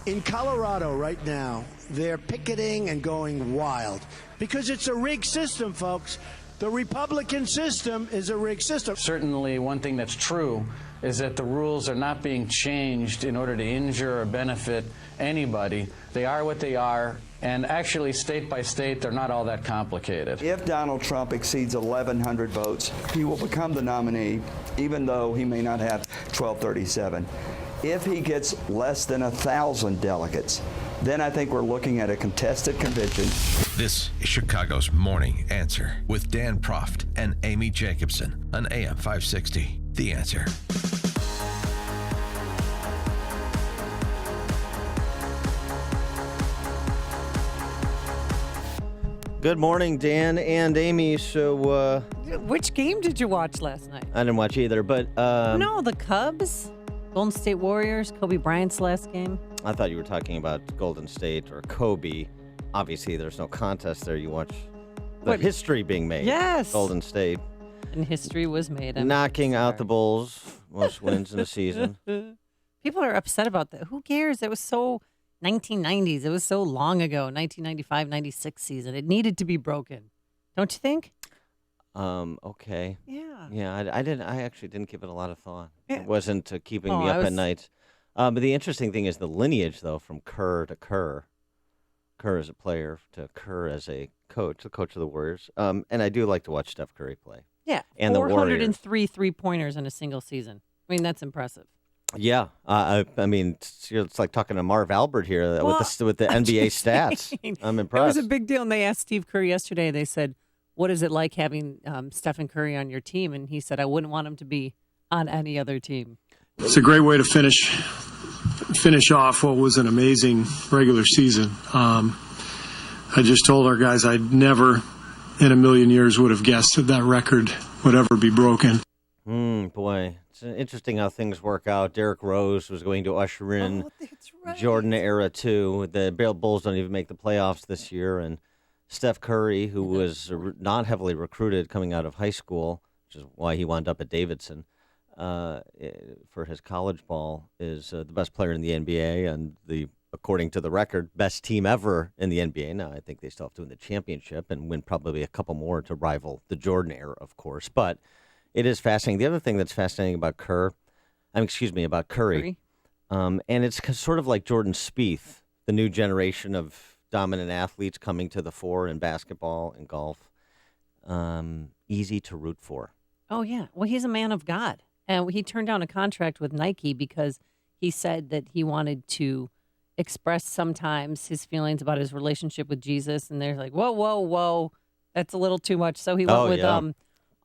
In Colorado right now, they're picketing and going wild because it's a rigged system, folks. The Republican system is a rigged system. Certainly, one thing that's true is that the rules are not being changed in order to injure or benefit anybody. They are what they are, and actually, state by state, they're not all that complicated. If Donald Trump exceeds 1,100 votes, he will become the nominee, even though he may not have 1237. If he gets less than 1,000 delegates, then I think we're looking at a contested convention. This is Chicago's Morning Answer with Dan Proft and Amy Jacobson on AM 560. The Answer. Good morning, Dan and Amy. So, which game did you watch last night? I didn't watch either, but No, the Cubs, Golden State Warriors, Kobe Bryant's last game. I thought you were talking about Golden State or Kobe. Obviously, there's no contest there. You watch the history being made. Yes. Golden State. And history was made. Knocking out the Bulls. Most wins in a season. People are upset about that. Who cares? It was so 1990s. It was so long ago, 1995-96 season. It needed to be broken. Don't you think? Okay. Yeah. Yeah, I actually didn't give it a lot of thought. Yeah. It wasn't keeping me up at night. But the interesting thing is the lineage, though, from Kerr to Kerr. Kerr as a player to Kerr as a coach, the coach of the Warriors. And I do like to watch Steph Curry play. Yeah. And the Warriors. 403 three-pointers in a single season. I mean, that's impressive. Yeah. I mean, it's like talking to Marv Albert here with the NBA stats. I'm impressed. It was a big deal. And they asked Steve Kerr yesterday, they said, what is it like having Stephen Curry on your team? And he said, I wouldn't want him to be on any other team. It's a great way to finish off what was an amazing regular season. I just told our guys I'd never in a million years would have guessed that record would ever be broken. Boy, it's interesting how things work out. Derrick Rose was going to usher in Jordan era 2. The Bulls don't even make the playoffs this year, and Steph Curry, who was not heavily recruited coming out of high school, which is why he wound up at Davidson, for his college ball, is the best player in the NBA and according to the record, best team ever in the NBA. Now, I think they still have to win the championship and win probably a couple more to rival the Jordan era, of course. But it is fascinating. The other thing that's fascinating about about Curry, and it's sort of like Jordan Spieth, the new generation of dominant athletes coming to the fore in basketball and golf. Easy to root for. Oh, yeah. Well, he's a man of God. And he turned down a contract with Nike because he said that he wanted to express sometimes his feelings about his relationship with Jesus. And they're like, whoa, that's a little too much. So he went with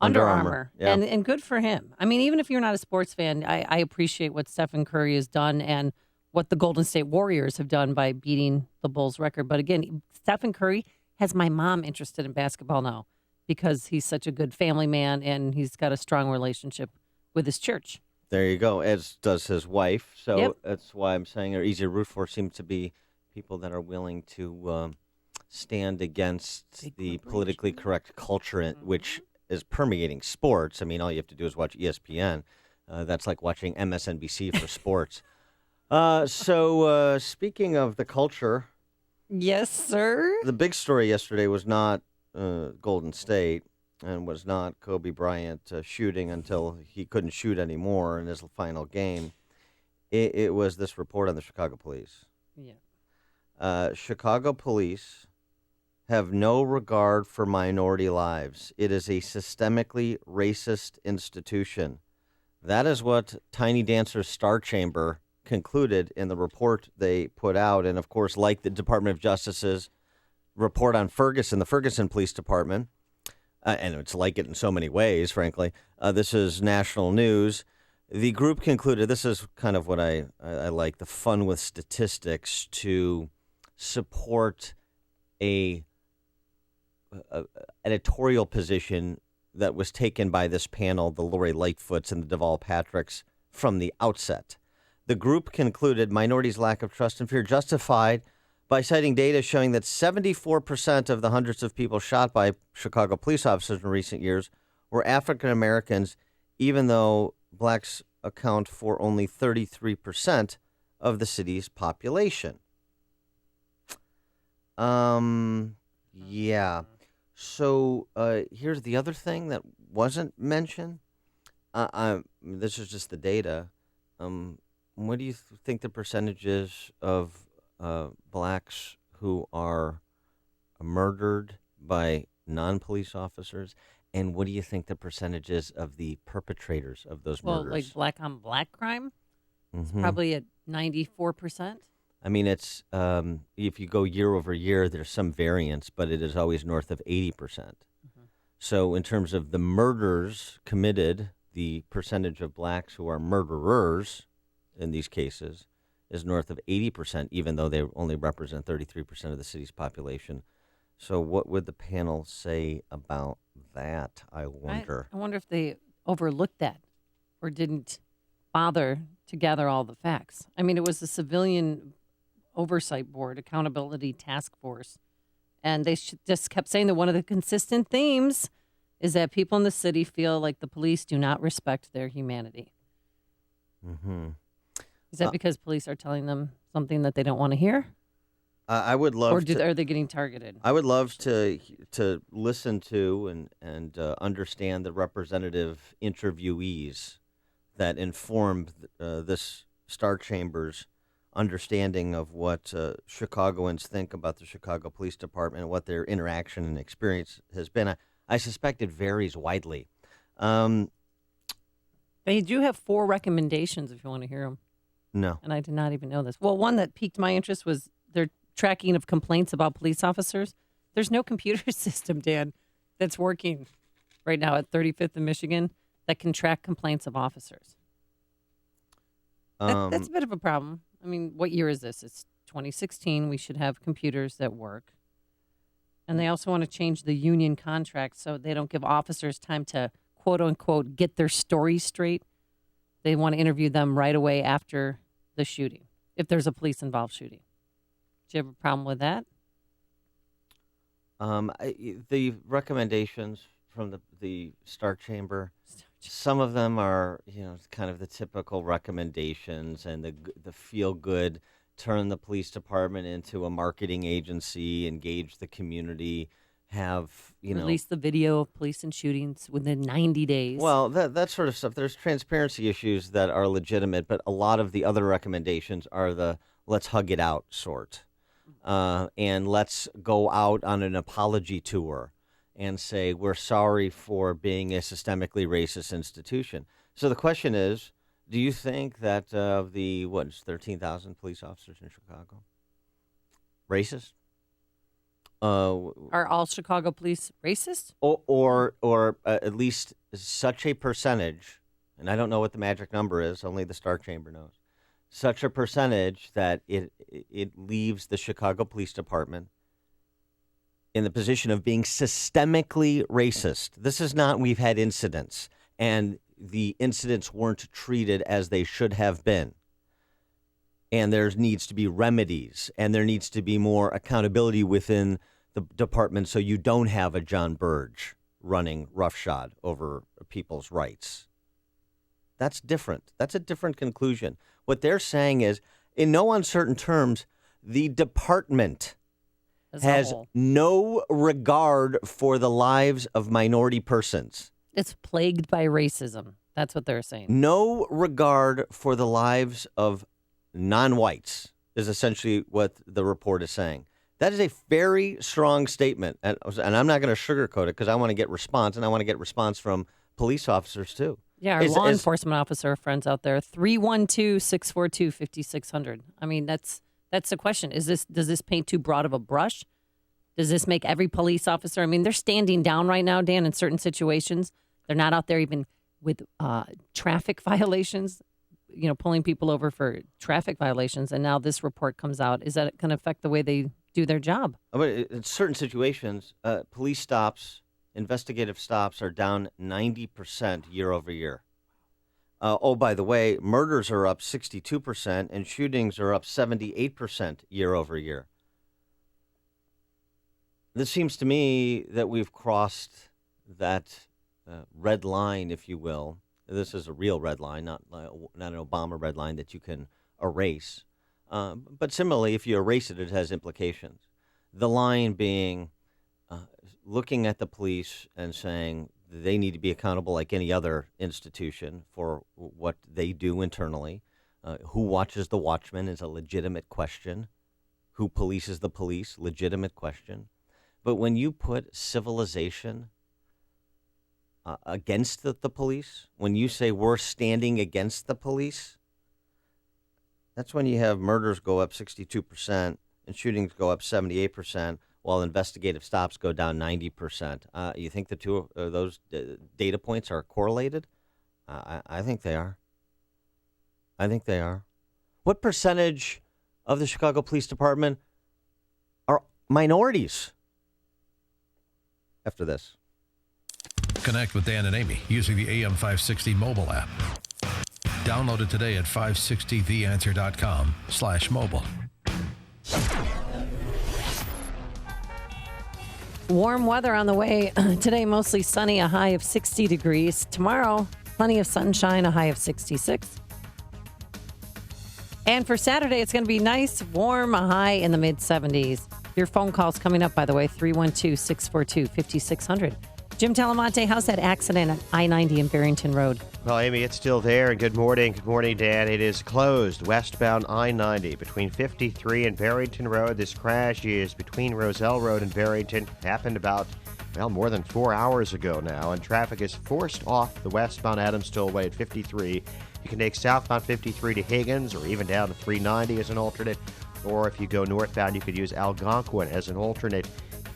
Under Armour. Yeah. And good for him. I mean, even if you're not a sports fan, I appreciate what Stephen Curry has done and what the Golden State Warriors have done by beating the Bulls record. But again, Stephen Curry has my mom interested in basketball now because he's such a good family man and he's got a strong relationship with his church. There you go, as does his wife. So That's why I'm saying they're easy to root for. Seem to be people that are willing to stand against the politically correct culture, which is permeating sports. I mean, all you have to do is watch ESPN. That's like watching MSNBC for sports. So speaking of the culture. Yes, sir. The big story yesterday was not Golden State and was not Kobe Bryant shooting until he couldn't shoot anymore in his final game. It was this report on the Chicago police. Yeah. Chicago police have no regard for minority lives. It is a systemically racist institution. That is what Tiny Dancer's Star Chamber concluded in the report they put out. And, of course, like the Department of Justice's report on Ferguson, the Ferguson Police Department, and it's like it in so many ways, frankly, this is national news. The group concluded, this is kind of what I like, the fun with statistics, to support a editorial position that was taken by this panel, the Lori Lightfoots and the Deval Patricks, from the outset. The group concluded minorities' lack of trust and fear justified by citing data showing that 74% of the hundreds of people shot by Chicago police officers in recent years were African Americans, even though blacks account for only 33% of the city's population. Yeah. So here's the other thing that wasn't mentioned. This is just the data. What do you think the percentage is of blacks who are murdered by non-police officers? And what do you think the percentage is of the perpetrators of those Well, murders? like black on black crime, it's Mhm. probably at 94%. I mean, it's if you go year over year, there's some variance, but it is always north of 80%. So in terms of the murders committed, the percentage of blacks who are murderers in these cases is north of 80%, even though they only represent 33% of the city's population. So what would the panel say about that, I wonder? I wonder if they overlooked that or didn't bother to gather all the facts. I mean, it was the Civilian Oversight Board, Accountability Task Force, and they just kept saying that one of the consistent themes is that people in the city feel like the police do not respect their humanity. Mm-hmm. Is that because police are telling them something that they don't want to hear? I would love Or to. are they getting targeted? I would love to listen to and understand the representative interviewees that informed this Star Chamber's understanding of what Chicagoans think about the Chicago Police Department and what their interaction and experience has been. I suspect it varies widely. They do have 4 recommendations if you want to hear them. No. And I did not even know this. Well, one that piqued my interest was their tracking of complaints about police officers. There's no computer system, Dan, that's working right now at 35th in Michigan that can track complaints of officers. That's a bit of a problem. I mean, what year is this? It's 2016. We should have computers that work. And they also want to change the union contract so they don't give officers time to, quote unquote, get their story straight. They want to interview them right away after the shooting, if there's a police-involved shooting. Do you have a problem with that? The recommendations from the Star Chamber, some of them are, kind of the typical recommendations and the feel good, turn the police department into a marketing agency, engage the community, have, Release the video of police and shootings within 90 days. Well, that sort of stuff. There's transparency issues that are legitimate, but a lot of the other recommendations are the let's hug it out sort. And let's go out on an apology tour and say we're sorry for being a systemically racist institution. So the question is, do you think that the 13,000 police officers in Chicago racist? Are all Chicago police racist? Or at least such a percentage, and I don't know what the magic number is, only the Star Chamber knows, such a percentage that it leaves the Chicago Police Department in the position of being systemically racist. This is not, we've had incidents, and the incidents weren't treated as they should have been. And there needs to be remedies, and there needs to be more accountability within the department so you don't have a John Burge running roughshod over people's rights. That's different. That's a different conclusion. What they're saying is, in no uncertain terms, the department has no regard for the lives of minority persons. It's plagued by racism. That's what they're saying. No regard for the lives of non-whites is essentially what the report is saying. That is a very strong statement, and I'm not going to sugarcoat it because I want to get response, and I want to get response from police officers too. Yeah, our law enforcement officer friends out there, 312-642-5600. I mean, that's the question. Does this paint too broad of a brush? Does this make every police officer? I mean, they're standing down right now, Dan, in certain situations. They're not out there even with traffic violations, pulling people over for traffic violations. And now this report comes out. Is that going to affect the way they do their job? In certain situations, police stops, investigative stops are down 90% year over year. By the way, murders are up 62% and shootings are up 78% year over year. This seems to me that we've crossed that red line, if you will. This is a real red line, not an Obama red line that you can erase. But similarly, if you erase it, it has implications. The line being looking at the police and saying they need to be accountable like any other institution for what they do internally. Who watches the watchmen is a legitimate question. Who polices the police? Legitimate question. But when you put civilization against the police, when you say we're standing against the police, that's when you have murders go up 62% and shootings go up 78%, while investigative stops go down 90%. You think the two of those data points are correlated? I think they are. I think they are. What percentage of the Chicago Police Department are minorities? After this. Connect with Dan and Amy using the AM 560 mobile app. Download it today at 560theanswer.com/mobile. Warm weather on the way. Today, mostly sunny, a high of 60 degrees. Tomorrow, plenty of sunshine, a high of 66. And for Saturday, it's going to be nice, warm, a high in the mid-70s. Your phone calls coming up, by the way, 312-642-5600. Jim Talamonte, how's that accident at I-90 in Barrington Road? Well, Amy, it's still there. Good morning. Good morning, Dan. It is closed westbound I-90 between 53 and Barrington Road. This crash is between Roselle Road and Barrington. Happened about, more than 4 hours ago now, and traffic is forced off the westbound Adams Tollway at 53. You can take southbound 53 to Higgins or even down to 390 as an alternate. Or if you go northbound, you could use Algonquin as an alternate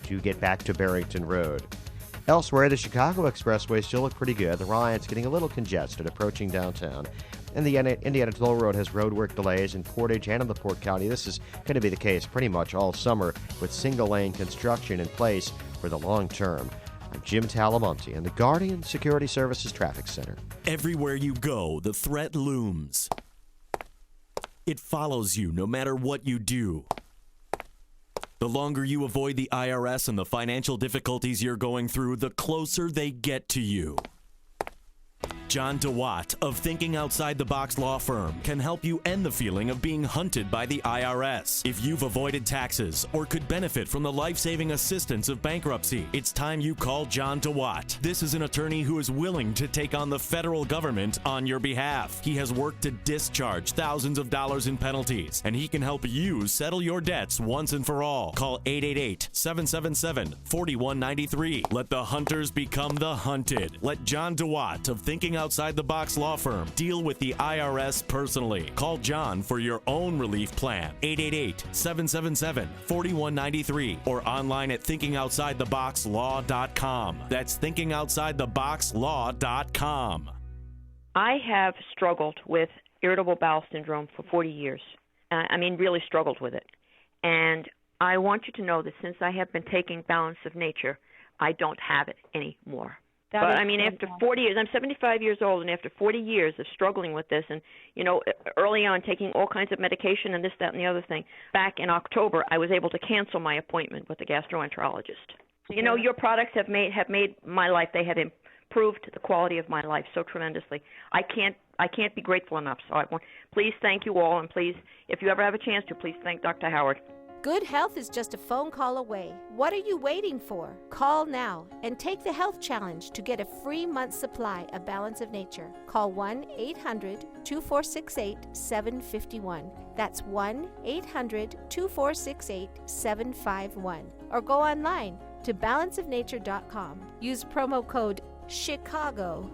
to get back to Barrington Road. Elsewhere, the Chicago Expressway still look pretty good. The Ryant's getting a little congested approaching downtown. And the Indiana Toll Road has roadwork delays in Portage and in the Port County. This is going to be the case pretty much all summer with single-lane construction in place for the long term. I'm Jim Talamonte in the Guardian Security Services Traffic Center. Everywhere you go, the threat looms. It follows you no matter what you do. The longer you avoid the IRS and the financial difficulties you're going through, the closer they get to you. John DeWatt of Thinking Outside the Box Law Firm can help you end the feeling of being hunted by the IRS. If you've avoided taxes or could benefit from the life-saving assistance of bankruptcy, it's time you call John DeWatt. This is an attorney who is willing to take on the federal government on your behalf. He has worked to discharge thousands of dollars in penalties, and he can help you settle your debts once and for all. Call 888-777-4193. Let the hunters become the hunted. Let John DeWatt of Thinking Outside the Box Law Firm deal with the IRS personally. Call John for your own relief plan. 888-777-4193 or online at thinkingoutsidetheboxlaw.com. That's thinkingoutsidetheboxlaw.com. I have struggled with irritable bowel syndrome for 40 years. Really struggled with it. And I want you to know that since I have been taking Balance of Nature, I don't have it anymore. After 40 years, I'm 75 years old, and after 40 years of struggling with this and, early on taking all kinds of medication and this, that, and the other thing, back in October, I was able to cancel my appointment with the gastroenterologist. Your products have made my life. They have improved the quality of my life so tremendously. I can't be grateful enough. So please thank you all, and please, if you ever have a chance to, please thank Dr. Howard. Good health is just a phone call away. What are you waiting for? Call now and take the health challenge to get a free month's supply of Balance of Nature. Call 1-800-2468-751. That's 1-800-2468-751. Or go online to balanceofnature.com. Use promo code CHICAGO.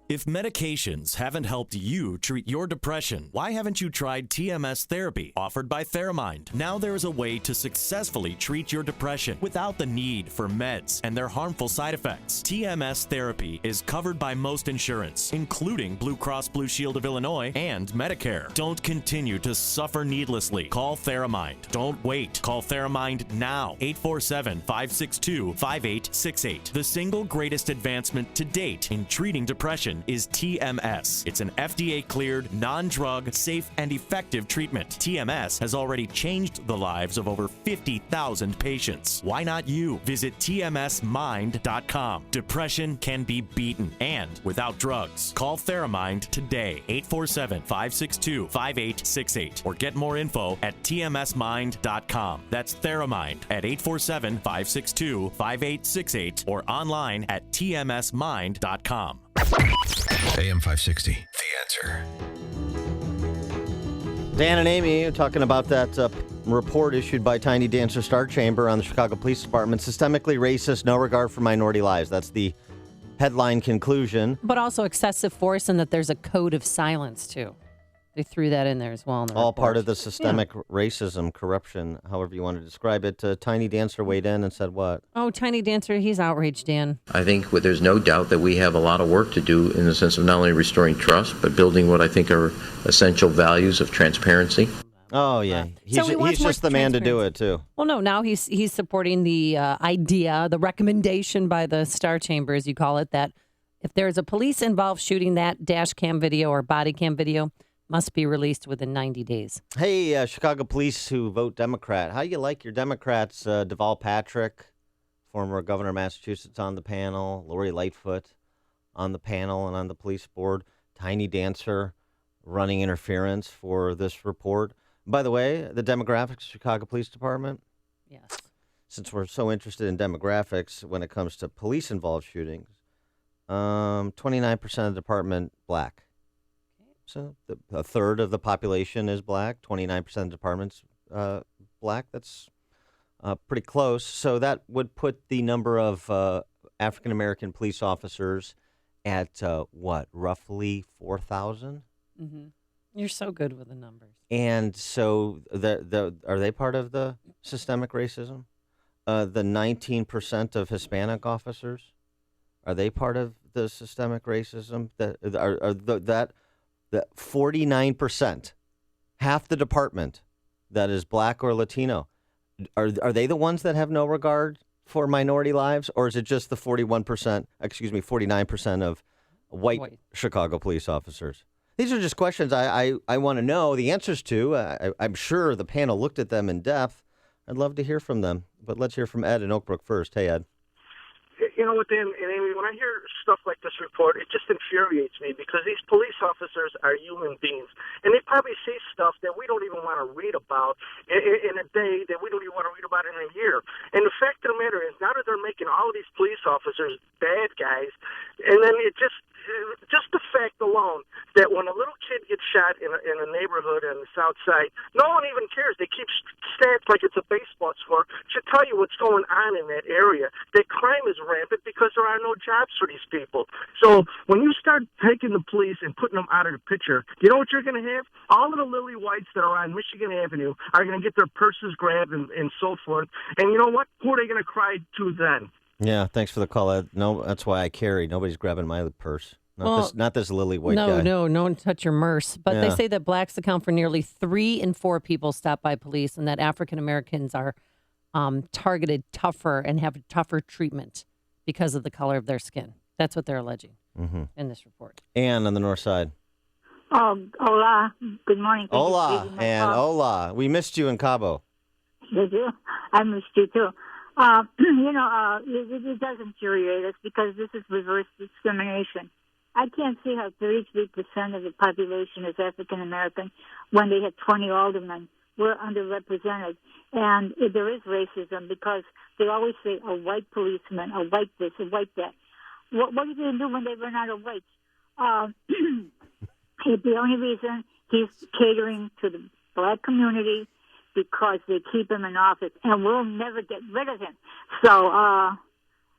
If medications haven't helped you treat your depression, why haven't you tried TMS therapy offered by Theramind? Now there is a way to successfully treat your depression without the need for meds and their harmful side effects. TMS therapy is covered by most insurance, including Blue Cross Blue Shield of Illinois and Medicare. Don't continue to suffer needlessly. Call Theramind. Don't wait. Call Theramind now. 847-562-5868. The single greatest advancement to date in treating depression is TMS. It's an FDA-cleared, non-drug, safe, and effective treatment. TMS has already changed the lives of over 50,000 patients. Why not you? Visit TMSmind.com. Depression can be beaten, and without drugs. Call Theramind today, 847-562-5868, or get more info at TMSmind.com. That's Theramind at 847-562-5868, or online at TMSmind.com. AM 560, The Answer. Dan and Amy are talking about that report issued by Tiny Dancer Star Chamber on the Chicago Police Department. Systemically racist, no regard for minority lives. That's the headline conclusion. But also excessive force, and that there's a code of silence, too. They threw that in there as well. In the All report. part of the systemic racism, corruption, however you want to describe it. Tiny Dancer weighed in and said what? Oh, Tiny Dancer, he's outraged, Dan. I think there's no doubt that we have a lot of work to do in the sense of not only restoring trust, but building what I think are essential values of transparency. Oh, yeah. He's wants more just the man to do it, too. Well, no, now he's supporting the idea, the recommendation by the Star Chamber, as you call it, that if there's a police-involved shooting, that dash cam video or body cam video must be released within 90 days. Hey, Chicago police who vote Democrat. How you like your Democrats? Deval Patrick, former governor of Massachusetts, on the panel. Lori Lightfoot on the panel and on the police board. Tiny Dancer running interference for this report. By the way, the demographics of Chicago Police Department. Yes. Since we're so interested in demographics when it comes to police-involved shootings, 29% of the department black. So a third of the population is black. 29% of the department's black. That's pretty close. So that would put the number of African-American police officers at what, roughly 4,000? Mm-hmm. You're so good with the numbers. And so are they part of the systemic racism? The 19% of Hispanic officers, are they part of the systemic racism? That 49%, half the department that is black or Latino, are they the ones that have no regard for minority lives, or is it just the 49% of white Chicago police officers? These are just questions I want to know the answers to. I'm sure the panel looked at them in depth. I'd love to hear from them, but let's hear from Ed in Oak Brook first. Hey, Ed. You know what, Dan and Amy, when I hear stuff like this report, it just infuriates me because these police officers are human beings, and they probably see stuff that we don't even want to read about in a day, that we don't even want to read about in a year. And the fact of the matter is, now that they're making all of these police officers bad guys, and then it just the fact alone that when a little kid gets shot in a neighborhood on the south side, no one even cares. They keep stats like it's a baseball score. Should tell you what's going on in that area. That crime is rampant because there are no jobs for these people. So when you start taking the police and putting them out of the picture, you know what you're going to have? All of the lily whites that are on Michigan Avenue are going to get their purses grabbed and so forth. And you know what? Who are they going to cry to then? Yeah, thanks for the call, Ed. No, that's why I carry. Nobody's grabbing my purse. Not this lily white guy. No one touch your merce. But they say that blacks account for nearly 3 in 4 people stopped by police, and that African Americans are targeted tougher and have tougher treatment because of the color of their skin. That's what they're alleging in this report. Ann on the north side. Hola. Good morning. Hola, and hola. We missed you in Cabo. Did you? I missed you too. It does infuriate us because this is reverse discrimination. I can't see how 33% of the population is African American when they had 20 aldermen. We're underrepresented. And there is racism because they always say a white policeman, a white this, a white that. What are you going to do when they run out of whites? The only reason he's catering to the black community because they keep him in office, and we'll never get rid of him. So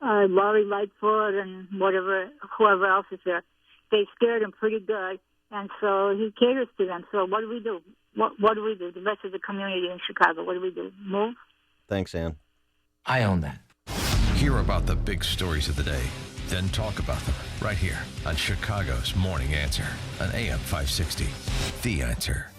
Lori Lightfoot and whoever else is there, they scared him pretty good, and so he caters to them. So what do we do? What do we do? The rest of the community in Chicago, what do we do? Move? Thanks, Ann. I own that. Hear about the big stories of the day, then talk about them right here on Chicago's Morning Answer on AM 560. The Answer.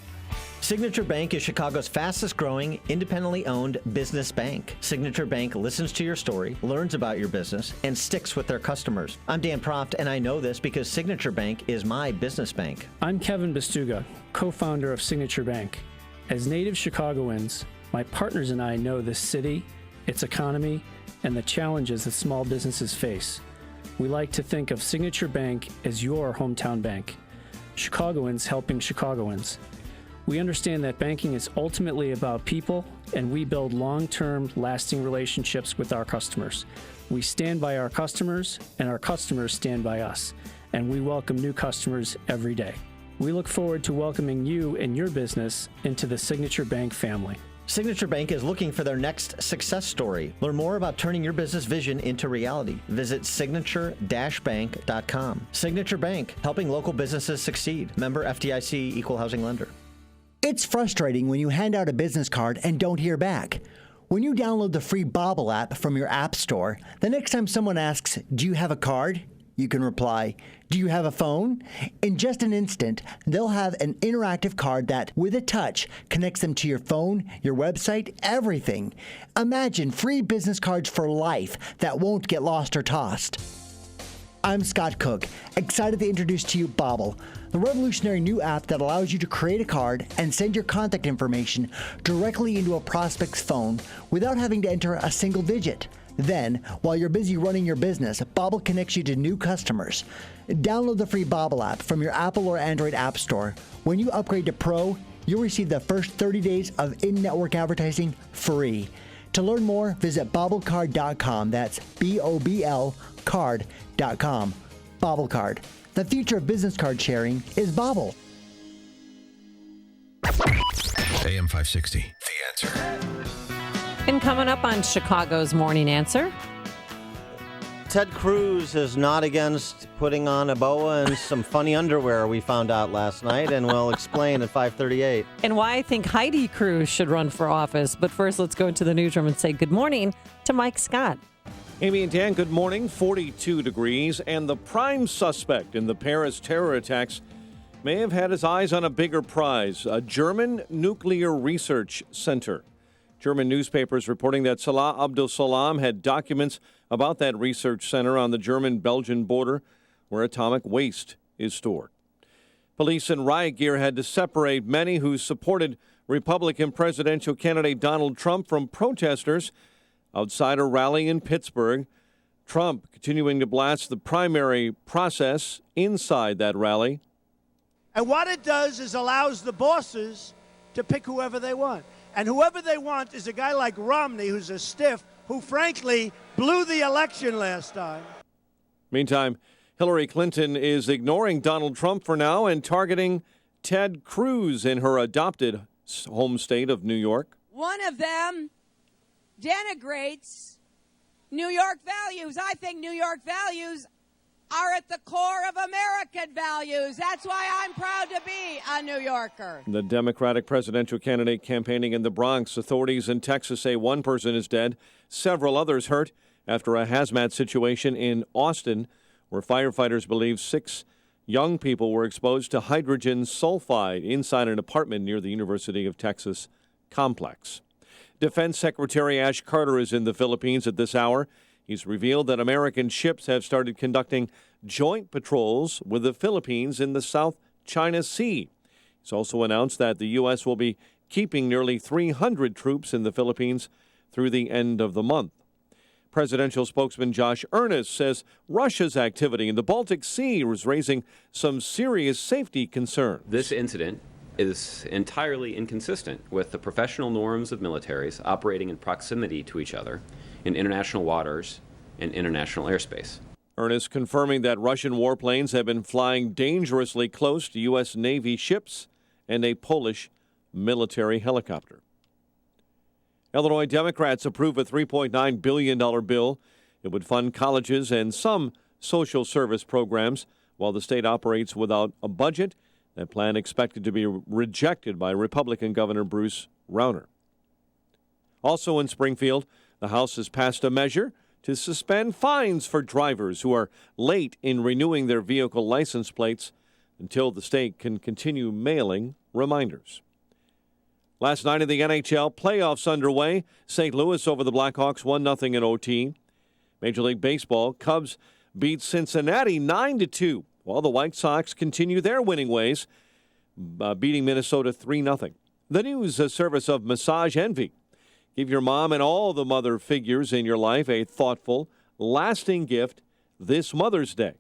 Signature Bank is Chicago's fastest growing, independently owned business bank. Signature Bank listens to your story, learns about your business, and sticks with their customers. I'm Dan Proft, and I know this because Signature Bank is my business bank. I'm Kevin Bastuga, co-founder of Signature Bank. As native Chicagoans, my partners and I know this city, its economy, and the challenges that small businesses face. We like to think of Signature Bank as your hometown bank. Chicagoans helping Chicagoans. We understand that banking is ultimately about people, and we build long-term, lasting relationships with our customers. We stand by our customers, and our customers stand by us, and we welcome new customers every day. We look forward to welcoming you and your business into the Signature Bank family. Signature Bank is looking for their next success story. Learn more about turning your business vision into reality. Visit signature-bank.com. Signature Bank, helping local businesses succeed. Member FDIC, Equal Housing Lender. It's frustrating when you hand out a business card and don't hear back. When you download the free Bobble app from your app store, the next time someone asks, "Do you have a card?" you can reply, "Do you have a phone?" In just an instant, they'll have an interactive card that, with a touch, connects them to your phone, your website, everything. Imagine free business cards for life that won't get lost or tossed. I'm Scott Cook, excited to introduce to you Bobble, the revolutionary new app that allows you to create a card and send your contact information directly into a prospect's phone without having to enter a single digit. Then, while you're busy running your business, Bobble connects you to new customers. Download the free Bobble app from your Apple or Android app store. When you upgrade to Pro, you'll receive the first 30 days of in-network advertising free. To learn more, visit bobblecard.com. That's BOBL card.com. Bobble Card. The future of business card sharing is Bobble. AM 560, The Answer. And coming up on Chicago's Morning Answer. Ted Cruz is not against putting on a boa and some funny underwear we found out last night, and we'll explain at 5:38. And why I think Heidi Cruz should run for office. But first, let's go into the newsroom and say good morning to Mike Scott. Amy and Dan, good morning. 42 degrees, and the prime suspect in the Paris terror attacks may have had his eyes on a bigger prize, a German nuclear research center. German newspapers reporting that Salah Abdul Salam had documents about that research center on the German-Belgian border where atomic waste is stored. Police in riot gear had to separate many who supported Republican presidential candidate Donald Trump from protesters outside a rally in Pittsburgh. Trump continuing to blast the primary process inside that rally. And what it does is allows the bosses to pick whoever they want. And whoever they want is a guy like Romney, who's a stiff, who frankly blew the election last time. Meantime, Hillary Clinton is ignoring Donald Trump for now and targeting Ted Cruz in her adopted home state of New York. One of them denigrates New York values. I think New York values are at the core of American values. That's why I'm proud to be a New Yorker. The Democratic presidential candidate campaigning in the Bronx. Authorities in Texas say one person is dead, several others hurt after a hazmat situation in Austin, where firefighters believe 6 young people were exposed to hydrogen sulfide inside an apartment near the University of Texas complex. Defense Secretary Ash Carter is in the Philippines at this hour. He's revealed that American ships have started conducting joint patrols with the Philippines in the South China Sea. He's also announced that the U.S. will be keeping nearly 300 troops in the Philippines through the end of the month. Presidential spokesman Josh Earnest says Russia's activity in the Baltic Sea is raising some serious safety concerns. This incident is entirely inconsistent with the professional norms of militaries operating in proximity to each other in international waters and international airspace. Earnest confirming that Russian warplanes have been flying dangerously close to U.S. Navy ships and a Polish military helicopter. Illinois Democrats approve a $3.9 billion bill. It would fund colleges and some social service programs while the state operates without a budget. That plan expected to be rejected by Republican Governor Bruce Rauner. Also in Springfield, the House has passed a measure to suspend fines for drivers who are late in renewing their vehicle license plates until the state can continue mailing reminders. Last night in the NHL, playoffs underway. St. Louis over the Blackhawks 1-0 in OT. Major League Baseball, Cubs beat Cincinnati 9-2, while the White Sox continue their winning ways, beating Minnesota 3-0. The news, a service of Massage Envy. Give your mom and all the mother figures in your life a thoughtful, lasting gift this Mother's Day.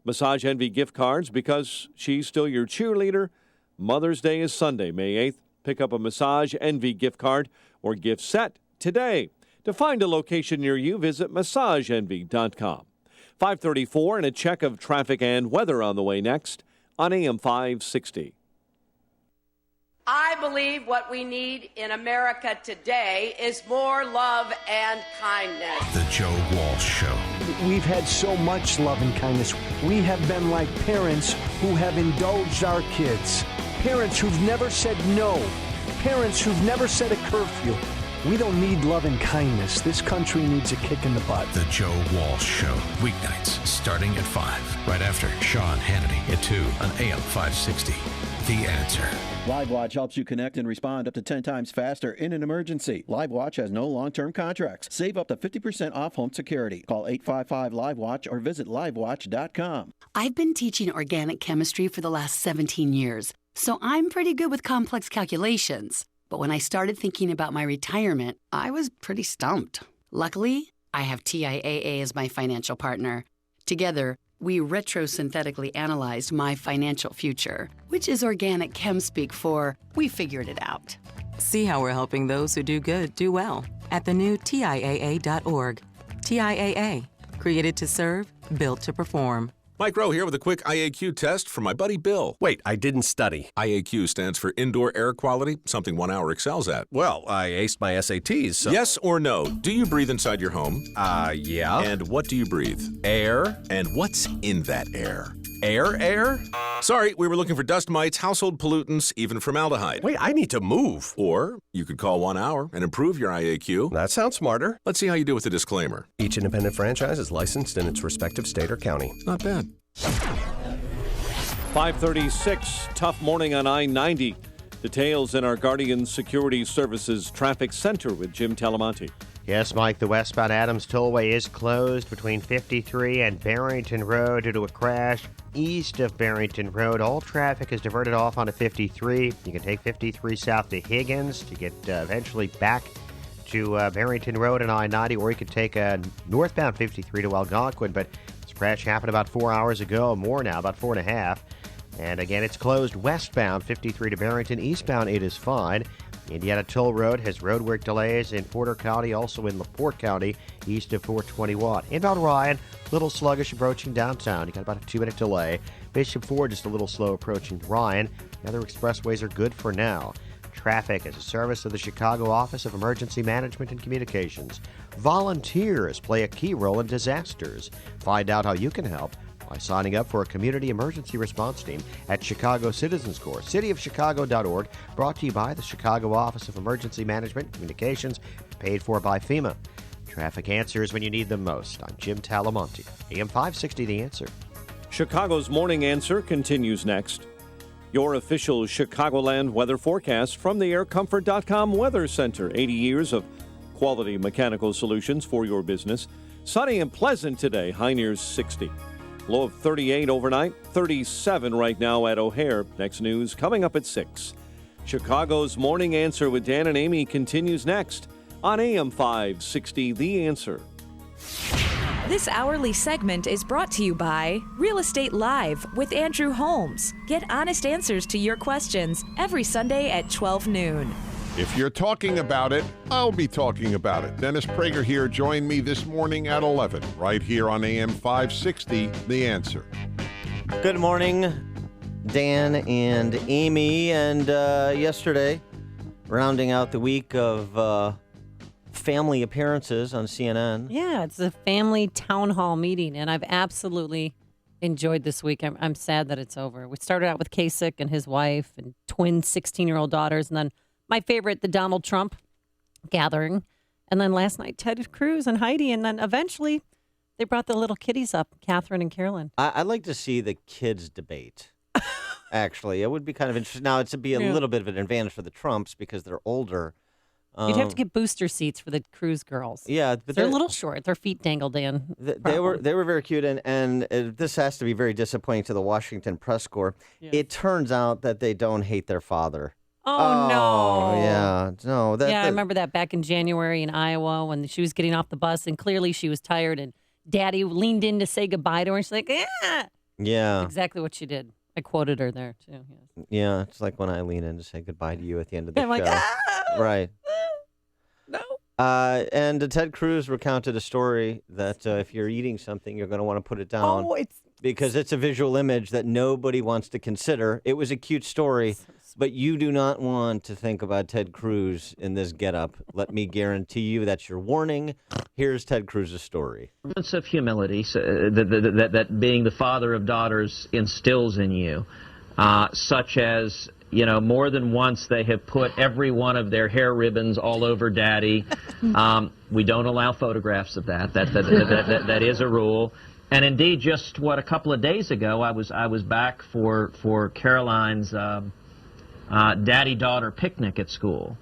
Massage Envy gift cards, because she's still your cheerleader. Mother's Day is Sunday, May 8th. Pick up a Massage Envy gift card or gift set today. To find a location near you, visit massageenvy.com. 5:34 and a check of traffic and weather on the way next on AM 560. I believe what we need in America today is more love and kindness. The Joe Walsh Show. We've had so much love and kindness. We have been like parents who have indulged our kids. Parents who've never said no. Parents who've never set a curfew. We don't need love and kindness. This country needs a kick in the butt. The Joe Walsh Show. Weeknights starting at 5. Right after Sean Hannity at 2 on AM 560. The Answer. LiveWatch helps you connect and respond up to 10 times faster in an emergency. LiveWatch has no long-term contracts. Save up to 50% off home security. Call 855-LiveWatch or visit livewatch.com. I've been teaching organic chemistry for the last 17 years, so I'm pretty good with complex calculations. But when I started thinking about my retirement, I was pretty stumped. Luckily, I have TIAA as my financial partner. Together, we retrosynthetically analyzed my financial future, which is organic chem speak for we figured it out. See how we're helping those who do good do well at the new TIAA.org. TIAA, created to serve, built to perform. Mike Rowe here with a quick IAQ test from my buddy Bill. Wait, I didn't study. IAQ stands for Indoor Air Quality, something 1 hour excels at. Well, I aced my SATs, so... Yes or no? Do you breathe inside your home? Yeah. And what do you breathe? Air. And what's in that air? Air? Sorry, we were looking for dust mites, household pollutants, even formaldehyde. Wait, I need to move. Or you could call 1 hour and improve your IAQ. That sounds smarter. Let's see how you do with the disclaimer. Each independent franchise is licensed in its respective state or county. Not bad. 5:36, tough morning on I-90. Details in our Guardian Security Services Traffic Center with Jim Talamonte. Yes, Mike, the westbound Adams Tollway is closed between 53 and Barrington Road due to a crash east of Barrington Road. All traffic is diverted off onto 53. You can take 53 south to Higgins to get eventually back to Barrington Road and I-90, or you could take northbound 53 to Algonquin, but this crash happened about 4 hours ago, more now, about 4.5. And again, it's closed westbound 53 to Barrington. Eastbound, it is fine. Indiana Toll Road has roadwork delays in Porter County, also in LaPorte County, east of 421. Inbound Ryan, a little sluggish approaching downtown. You got about a 2-minute delay. Bishop Ford just a little slow approaching Ryan. The other expressways are good for now. Traffic is a service of the Chicago Office of Emergency Management and Communications. Volunteers play a key role in disasters. Find out how you can help by signing up for a community emergency response team at Chicago Citizens Corps. cityofchicago.org, brought to you by the Chicago Office of Emergency Management and Communications, paid for by FEMA. Traffic answers when you need them most. I'm Jim Talamonte, AM 560 The Answer. Chicago's Morning Answer continues next. Your official Chicagoland weather forecast from the AirComfort.com Weather Center. 80 years of quality mechanical solutions for your business. Sunny and pleasant today, high near 60. Low of 38 overnight, 37 right now at O'Hare. Next news coming up at 6. Chicago's Morning Answer with Dan and Amy continues next on AM 560 The Answer. This hourly segment is brought to you by Real Estate Live with Andrew Holmes. Get honest answers to your questions every Sunday at 12 noon. If you're talking about it, I'll be talking about it. Dennis Prager here. Join me this morning at 11, right here on AM 560, The Answer. Good morning, Dan and Amy. And yesterday, rounding out the week of family appearances on CNN. Yeah, it's a family town hall meeting, and I've absolutely enjoyed this week. I'm sad that it's over. We started out with Kasich and his wife and twin 16-year-old daughters, and then my favorite, the Donald Trump gathering. And then last night, Ted Cruz and Heidi. And then eventually, they brought the little kiddies up, Catherine and Carolyn. I'd like to see the kids debate. actually. It would be kind of interesting. Now, it'd be a little bit of an advantage for the Trumps because they're older. You'd have to get booster seats for the Cruz girls. Yeah, but they're a little short. Their feet dangled in. They were very cute, and this has to be very disappointing to the Washington press corps. Yeah. It turns out that they don't hate their father. Oh, no. Yeah, no. I remember that back in January in Iowa when she was getting off the bus, and clearly she was tired, and Daddy leaned in to say goodbye to her, and she's like, yeah. Yeah. Exactly what she did. I quoted her there, too. Yes. Yeah, it's like when I lean in to say goodbye to you at the end of the I'm show. like, Right. No. And Ted Cruz recounted a story that if you're eating something, you're going to want to put it down. Because it's a visual image that nobody wants to consider. It was a cute story, but you do not want to think about Ted Cruz in this getup. Let me guarantee you that's your warning. Here's Ted Cruz's story. Sense of humility that being the father of daughters instills in you, such as, you know, more than once they have put every one of their hair ribbons all over Daddy. We don't allow photographs of that. That is a rule. And indeed, just a couple of days ago, I was back for Caroline's daddy-daughter picnic at school,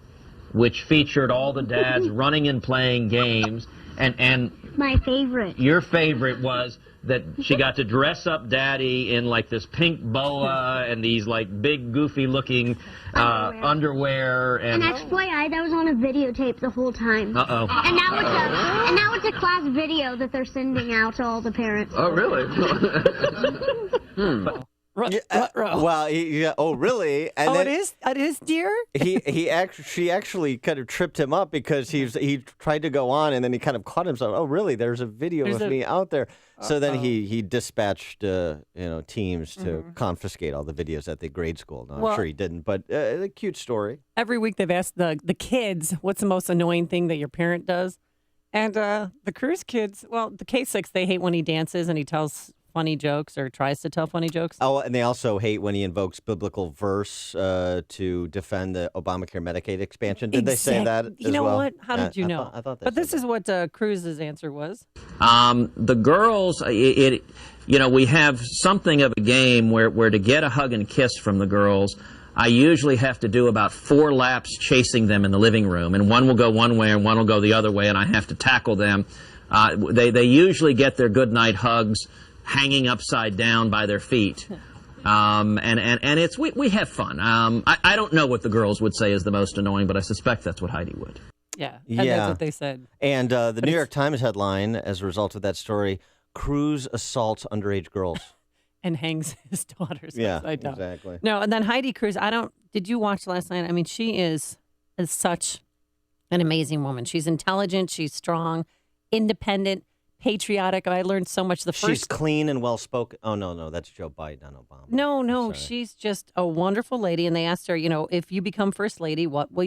which featured all the dads running and playing games. And my favorite. Your favorite was that she got to dress up Daddy in like this pink boa and these like big goofy looking underwear. And FYI, that was on a videotape the whole time. Uh-oh. And now it's a class video that they're sending out to all the parents. Oh, really? Well, oh, really? And then it is, dear? She actually kind of tripped him up because he tried to go on and then he kind of caught himself. Oh, really? There's a video of me out there. So then he dispatched teams to confiscate all the videos at the grade school. No, I'm sure he didn't, but a cute story. Every week they've asked the kids, what's the most annoying thing that your parent does? And the Cruz kids, well, the K6, they hate when he dances and he tells funny jokes or tries to tell funny jokes. Oh, and they also hate when he invokes biblical verse to defend the Obamacare Medicaid expansion. Did they say that as well? You know what? How did you know? I thought but this is what Cruz's answer was. The girls, we have something of a game where to get a hug and kiss from the girls, I usually have to do about 4 laps chasing them in the living room, and one will go one way and one will go the other way, and I have to tackle them. They usually get their goodnight hugs hanging upside down by their feet. And it's we have fun. I don't know what the girls would say is the most annoying, but I suspect that's what Heidi would. Yeah, that's what they said. And the New York Times headline, as a result of that story, Cruz assaults underage girls. And hangs his daughters upside down. Exactly. No, and then Heidi Cruz, did you watch last night? I mean, she is such an amazing woman. She's intelligent, she's strong, independent, patriotic. I learned so much. She's clean and well-spoken. Oh, no, that's Joe Biden, not Obama. No, she's just a wonderful lady. And they asked her, if you become first lady, what will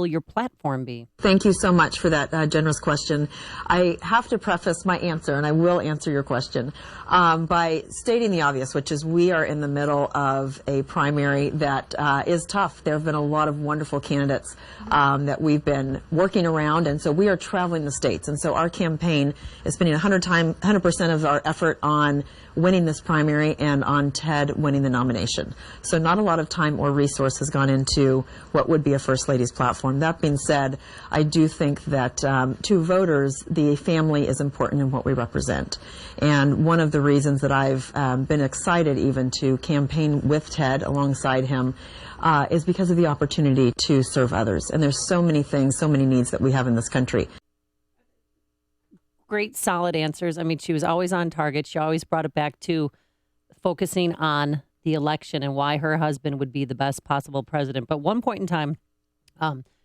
your platform be? Thank you so much for that generous question. I have to preface my answer, and I will answer your question, by stating the obvious, which is we are in the middle of a primary that is tough. There have been a lot of wonderful candidates that we've been working around, and so we are traveling the states. And so our campaign is spending 100% of our effort on winning this primary and on Ted winning the nomination. So not a lot of time or resource has gone into what would be a First Lady's platform. That being said, I do think that to voters, the family is important in what we represent. And one of the reasons that I've been excited even to campaign with Ted alongside him is because of the opportunity to serve others. And there's so many things, so many needs that we have in this country. Great, solid answers. I mean, she was always on target. She always brought it back to focusing on the election and why her husband would be the best possible president. But one point in time,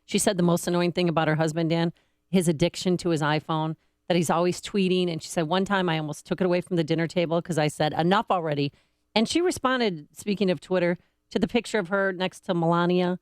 she said the most annoying thing about her husband, Dan, his addiction to his iPhone, that he's always tweeting. And she said, one time I almost took it away from the dinner table because I said, enough already. And she responded, speaking of Twitter, to the picture of her next to Melania.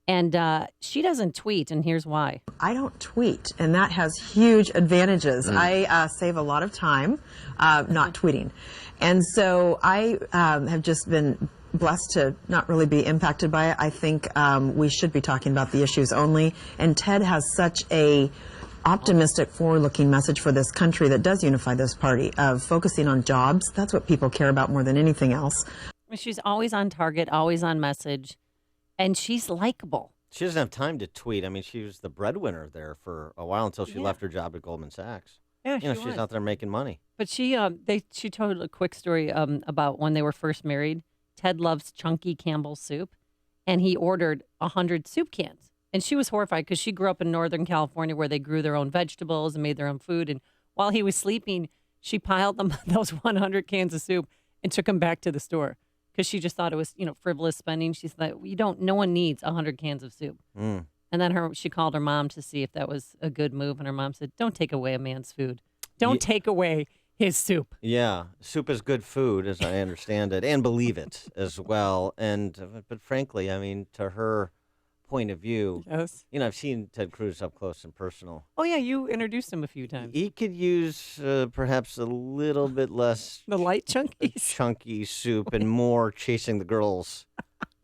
And she doesn't tweet, and here's why. I don't tweet, and that has huge advantages. I save a lot of time not tweeting. And so I have just been blessed to not really be impacted by it. I think we should be talking about the issues only. And Ted has such a optimistic, forward-looking message for this country that does unify this party of focusing on jobs. That's what people care about more than anything else. She's always on target, always on message, and she's likable. She doesn't have time to tweet. I mean, she was the breadwinner there for a while until she left her job at Goldman Sachs. Yeah, she's out there making money. But she told a quick story about when they were first married. Ted loves Chunky Campbell's soup, and he ordered 100 soup cans. And she was horrified because she grew up in Northern California where they grew their own vegetables and made their own food. And while he was sleeping, she piled them those 100 cans of soup and took them back to the store because she just thought it was, frivolous spending. She thought, no one needs 100 cans of soup. Mm. And then she called her mom to see if that was a good move. And her mom said, don't take away a man's food. Don't take away his soup. Yeah, soup is good food, as I understand it, and believe it as well. But frankly, I mean, to her point of view, yes. I've seen Ted Cruz up close and personal. Oh, yeah, you introduced him a few times. He could use perhaps a little bit less the light chunky soup and more chasing the girls,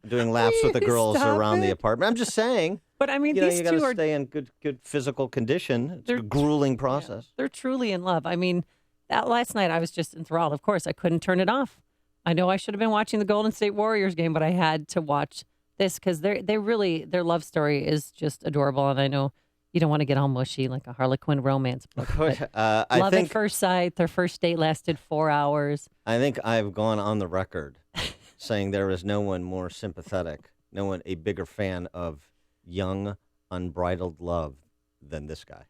doing laps with the girls around the apartment. I'm just saying. But I mean, these you got to stay in good physical condition. It's a grueling process. Yeah, they're truly in love. I mean, last night I was just enthralled. Of course, I couldn't turn it off. I know I should have been watching the Golden State Warriors game, but I had to watch this because their love story is just adorable. And I know you don't want to get all mushy like a Harlequin romance book. Love at first sight. Their first date lasted 4 hours. I think I've gone on the record saying there is no one more sympathetic, no one a bigger fan of young, unbridled love than this guy.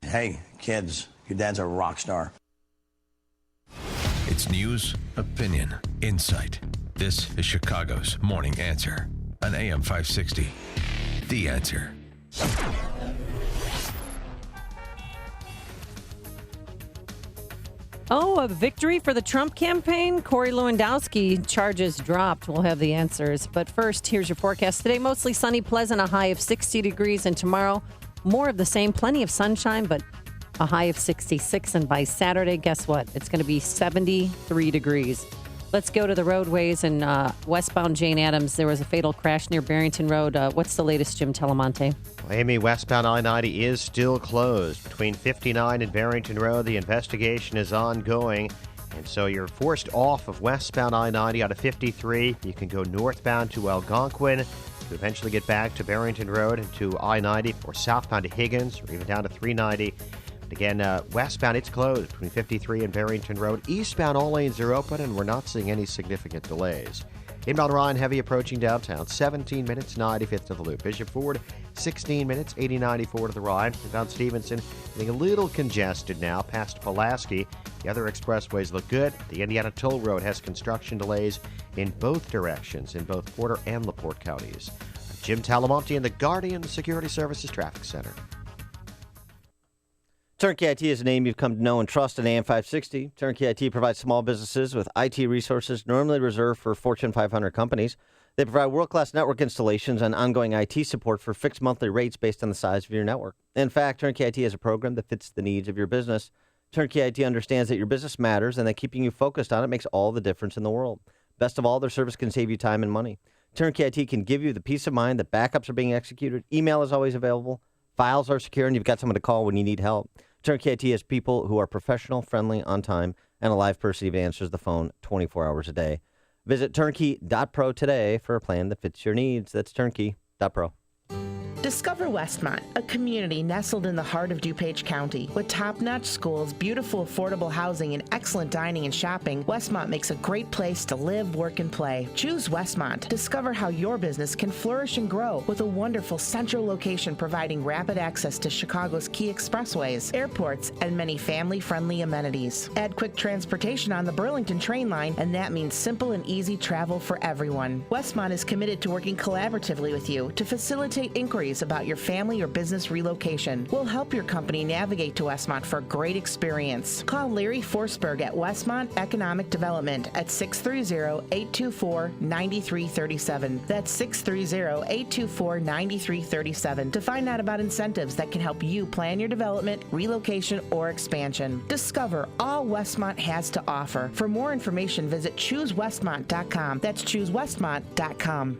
Hey, kids, your dad's a rock star. It's news, opinion, insight. This is Chicago's Morning Answer on AM 560. The Answer. Oh, a victory for the Trump campaign? Corey Lewandowski, charges dropped. We'll have the answers. But first, here's your forecast. Today, mostly sunny, pleasant, a high of 60 degrees. And tomorrow, more of the same, plenty of sunshine, but a high of 66. And by Saturday, guess what? It's going to be 73 degrees. Let's go to the roadways in westbound Jane Addams. There was a fatal crash near Barrington Road. What's the latest, Jim Telemonte? Amy, westbound I-90 is still closed. Between 59 and Barrington Road, the investigation is ongoing. And so you're forced off of westbound I-90 out of 53. You can go northbound to Algonquin to eventually get back to Barrington Road and to I-90, or southbound to Higgins, or even down to 390. Again, westbound, it's closed between 53 and Barrington Road. Eastbound, all lanes are open, and we're not seeing any significant delays. Inbound Ryan, heavy approaching downtown, 17 minutes, 95th to the Loop. Bishop Ford, 16 minutes, 80-94 to the Ryan. Inbound Stevenson, getting a little congested now past Pulaski. The other expressways look good. The Indiana Toll Road has construction delays in both directions, in both Porter and LaPorte counties. Jim Talamonte in the Guardian Security Services Traffic Center. Turnkey IT is a name you've come to know and trust in AM 560. Turnkey IT provides small businesses with IT resources normally reserved for Fortune 500 companies. They provide world-class network installations and ongoing IT support for fixed monthly rates based on the size of your network. In fact, Turnkey IT has a program that fits the needs of your business. Turnkey IT understands that your business matters and that keeping you focused on it makes all the difference in the world. Best of all, their service can save you time and money. Turnkey IT can give you the peace of mind that backups are being executed, email is always available, files are secure, and you've got someone to call when you need help. Turnkey IT has people who are professional, friendly, on time, and a live person who answers the phone 24 hours a day. Visit turnkey.pro today for a plan that fits your needs. That's turnkey.pro. Discover Westmont, a community nestled in the heart of DuPage County. With top-notch schools, beautiful affordable housing, and excellent dining and shopping, Westmont makes a great place to live, work, and play. Choose Westmont. Discover how your business can flourish and grow with a wonderful central location providing rapid access to Chicago's key expressways, airports, and many family-friendly amenities. Add quick transportation on the Burlington train line, and that means simple and easy travel for everyone. Westmont is committed to working collaboratively with you to facilitate inquiries about your family or business relocation. We'll help your company navigate to Westmont for a great experience. Call Larry Forsberg at Westmont Economic Development at 630-824-9337. That's 630-824-9337 to find out about incentives that can help you plan your development, relocation, or expansion. Discover all Westmont has to offer. For more information, visit choosewestmont.com. That's choosewestmont.com.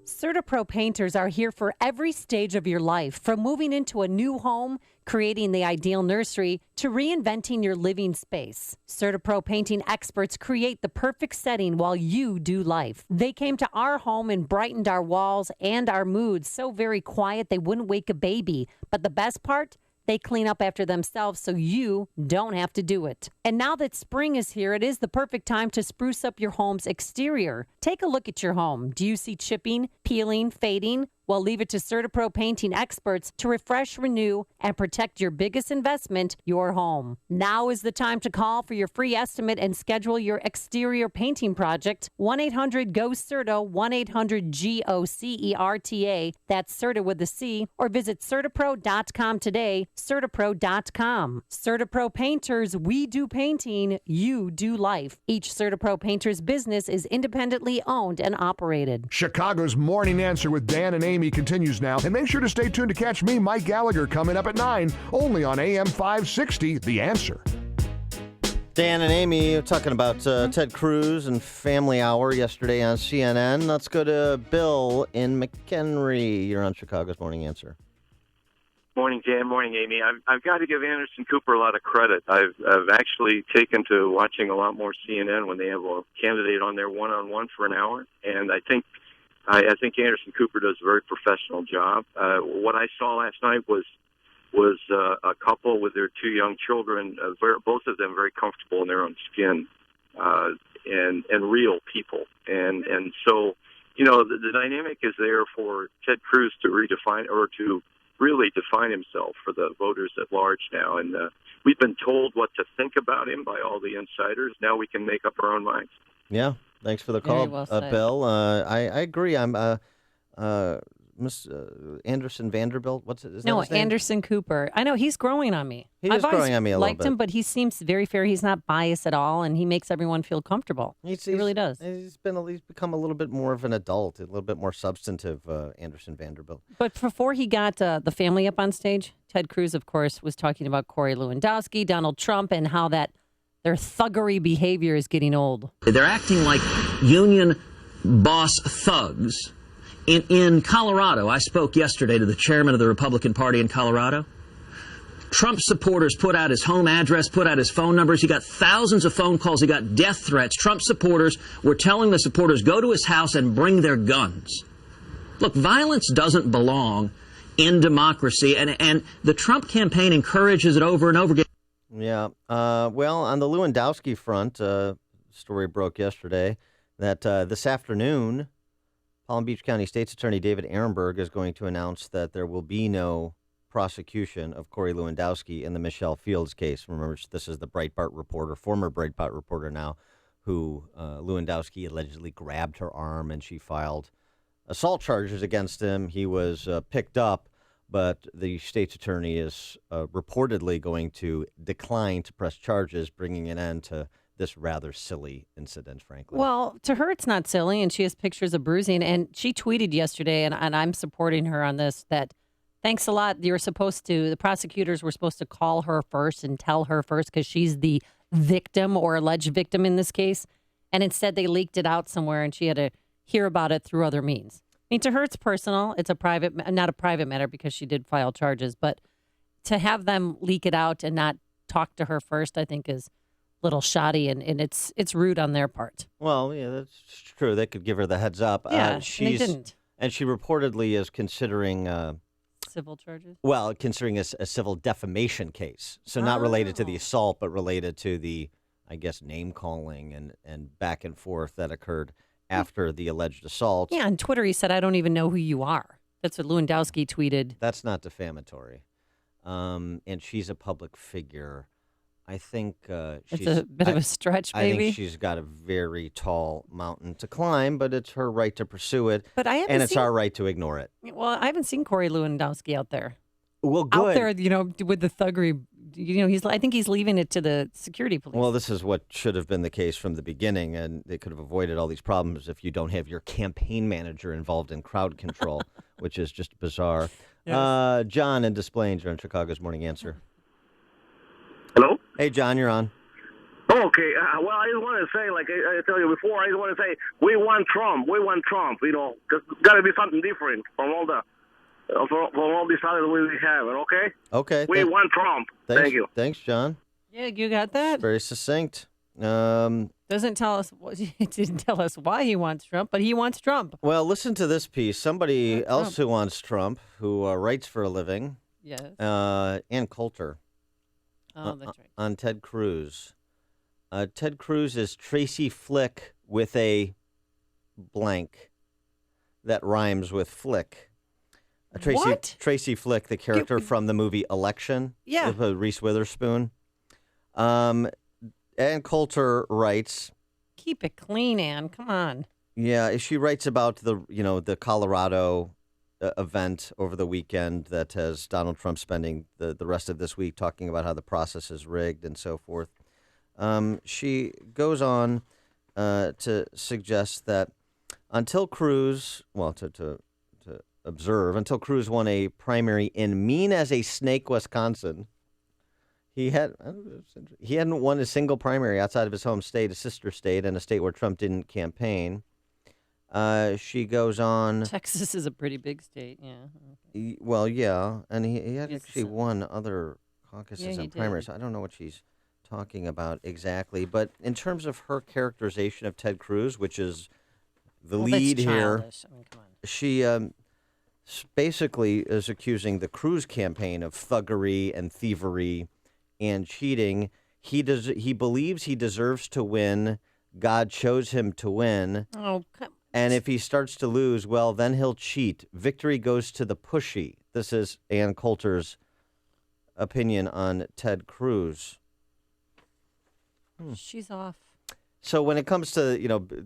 CertaPro painters are here for every stage of your life, from moving into a new home, creating the ideal nursery, to reinventing your living space. CertaPro painting experts create the perfect setting while you do life. They came to our home and brightened our walls and our moods so very quiet they wouldn't wake a baby. But the best part? They clean up after themselves so you don't have to do it. And now that spring is here, it is the perfect time to spruce up your home's exterior. Take a look at your home. Do you see chipping, peeling, fading? Well, leave it to CertaPro painting experts to refresh, renew, and protect your biggest investment, your home. Now is the time to call for your free estimate and schedule your exterior painting project. 1-800-GO-CERTA, 1-800-GOCERTA. That's CERTA with a C. Or visit CertaPro.com today. CertaPro.com. CertaPro Painters, we do painting, you do life. Each CertaPro Painters business is independently owned and operated. Chicago's Morning Answer with Dan and Amy continues now, and make sure to stay tuned to catch me, Mike Gallagher, coming up at 9, only on AM 560, The Answer. Dan and Amy are talking about Ted Cruz and Family Hour yesterday on CNN. Let's go to Bill in McHenry. You're on Chicago's Morning Answer. Morning, Dan. Morning, Amy. I've got to give Anderson Cooper a lot of credit. I've actually taken to watching a lot more CNN when they have a candidate on there one-on-one for an hour, and I think Anderson Cooper does a very professional job. What I saw last night was a couple with their two young children, both of them very comfortable in their own skin, and real people. And so, the dynamic is there for Ted Cruz to redefine or to really define himself for the voters at large now. And we've been told what to think about him by all the insiders. Now we can make up our own minds. Yeah. Thanks for the call, well said. Bill. I agree. I'm Miss Anderson Vanderbilt. What's his name? Anderson Cooper. I know he's growing on me. He is growing on me a little bit. I've liked him, but he seems very fair. He's not biased at all, and he makes everyone feel comfortable. He really does. He's become a little bit more of an adult, a little bit more substantive. Anderson Vanderbilt. But before he got the family up on stage, Ted Cruz, of course, was talking about Corey Lewandowski, Donald Trump, and how that their thuggery behavior is getting old. They're acting like union boss thugs. In Colorado, I spoke yesterday to the chairman of the Republican Party in Colorado. Trump supporters put out his home address, put out his phone numbers. He got thousands of phone calls. He got death threats. Trump supporters were telling the supporters, go to his house and bring their guns. Look, violence doesn't belong in democracy, and the Trump campaign encourages it over and over again. Yeah. Well, on the Lewandowski front, story broke yesterday that this afternoon, Palm Beach County State's Attorney David Ehrenberg is going to announce that there will be no prosecution of Corey Lewandowski in the Michelle Fields case. Remember, this is the Breitbart reporter, former Breitbart reporter now, who Lewandowski allegedly grabbed her arm and she filed assault charges against him. He was picked up, but the state's attorney is reportedly going to decline to press charges, bringing an end to this rather silly incident, frankly. Well, to her, it's not silly, and she has pictures of bruising. And she tweeted yesterday, and I'm supporting her on this, that thanks a lot. The prosecutors were supposed to call her first and tell her first because she's the victim or alleged victim in this case. And instead, they leaked it out somewhere, and she had to hear about it through other means. I mean, to her, it's personal. It's not a private matter because she did file charges. But to have them leak it out and not talk to her first, I think is little shoddy, and it's rude on their part. Well, yeah, that's true. They could give her the heads up. Yeah, and they didn't. And she reportedly is considering civil charges. Well, considering a civil defamation case, so not related to the assault, but related to the, I guess, name calling and back and forth that occurred after the alleged assault. Yeah, on Twitter he said, "I don't even know who you are." That's what Lewandowski tweeted. That's not defamatory, and she's a public figure. I think it's a bit of a stretch, maybe. I think she's got a very tall mountain to climb, but it's her right to pursue it, but it's our right to ignore it. Well, I haven't seen Corey Lewandowski out there. Well, good. Out there, with the thuggery. I think he's leaving it to the security police. Well, this is what should have been the case from the beginning, and they could have avoided all these problems if you don't have your campaign manager involved in crowd control, which is just bizarre. Yes. John in Des Plaines, you're on Chicago's Morning Answer. Hello? Hey, John, you're on. Okay, well, I just want to say, like I tell you before, I just want to say, we want Trump. We want Trump. You know, there's got to be something different from all the from all these others we have. Okay. Okay. We want Trump. Thank you. Thanks, John. Yeah, you got that. Very succinct. Doesn't tell us. It didn't tell us why he wants Trump, but he wants Trump. Well, listen to this piece. Somebody else who wants Trump, who writes for a living. Yes. Ann Coulter. Oh, that's right. On Ted Cruz. Ted Cruz is Tracy Flick with a blank that rhymes with Flick. Tracy Flick, the character from the movie Election. Yeah. With Reese Witherspoon. Ann Coulter writes. Keep it clean, Ann. Come on. Yeah, she writes about the Colorado event over the weekend that has Donald Trump spending the rest of this week talking about how the process is rigged and so forth. She goes on to suggest that until Cruz, to observe, until Cruz won a primary in mean as a snake, Wisconsin, he hadn't won a single primary outside of his home state, a sister state, and a state where Trump didn't campaign. She goes on. Texas is a pretty big state, yeah. Well, yeah, and he had actually won other caucuses and primaries. Did. I don't know what she's talking about exactly, but in terms of her characterization of Ted Cruz, which is the lead here, I mean, come on. she basically is accusing the Cruz campaign of thuggery and thievery and cheating. He believes he deserves to win. God chose him to win. Oh, and if he starts to lose, well, then he'll cheat. Victory goes to the pushy. This is Ann Coulter's opinion on Ted Cruz. She's off. So when it comes to,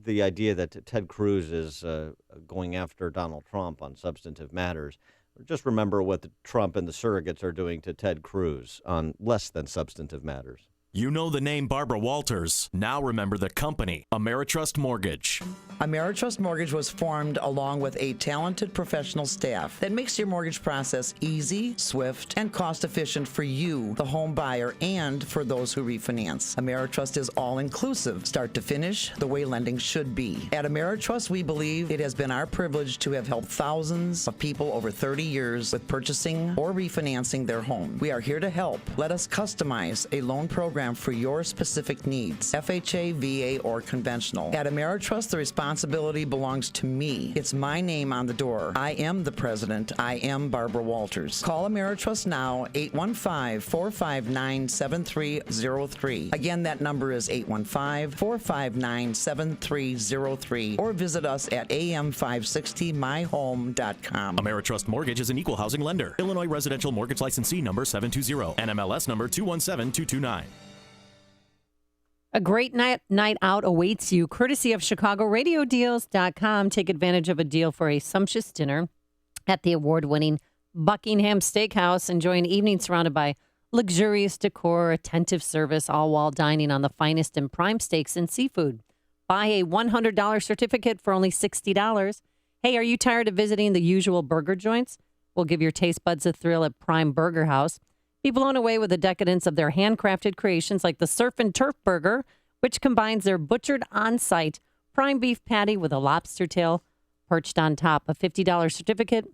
the idea that Ted Cruz is going after Donald Trump on substantive matters, just remember what Trump and the surrogates are doing to Ted Cruz on less than substantive matters. You know the name Barbara Walters. Now remember the company, Ameritrust Mortgage. Ameritrust Mortgage was formed along with a talented professional staff that makes your mortgage process easy, swift, and cost-efficient for you, the home buyer, and for those who refinance. Ameritrust is all-inclusive, start to finish, the way lending should be. At Ameritrust, we believe it has been our privilege to have helped thousands of people over 30 years with purchasing or refinancing their home. We are here to help. Let us customize a loan program for your specific needs, FHA, VA, or conventional. At Ameritrust, the responsibility belongs to me. It's my name on the door. I am the president. I am Barbara Walters. Call Ameritrust now, 815-459-7303. Again, that number is 815-459-7303, or visit us at am560myhome.com. Ameritrust Mortgage is an equal housing lender. Illinois Residential Mortgage Licensee number 720, NMLS number 217229. A great night out awaits you, courtesy of ChicagoRadioDeals.com. Take advantage of a deal for a sumptuous dinner at the award-winning Buckingham Steakhouse. Enjoy an evening surrounded by luxurious decor, attentive service, all while dining on the finest and prime steaks and seafood. Buy a $100 certificate for only $60. Hey, are you tired of visiting the usual burger joints? We'll give your taste buds a thrill at Prime Burger House. Be blown away with the decadence of their handcrafted creations like the Surf and Turf Burger, which combines their butchered on-site prime beef patty with a lobster tail perched on top. A $50 certificate,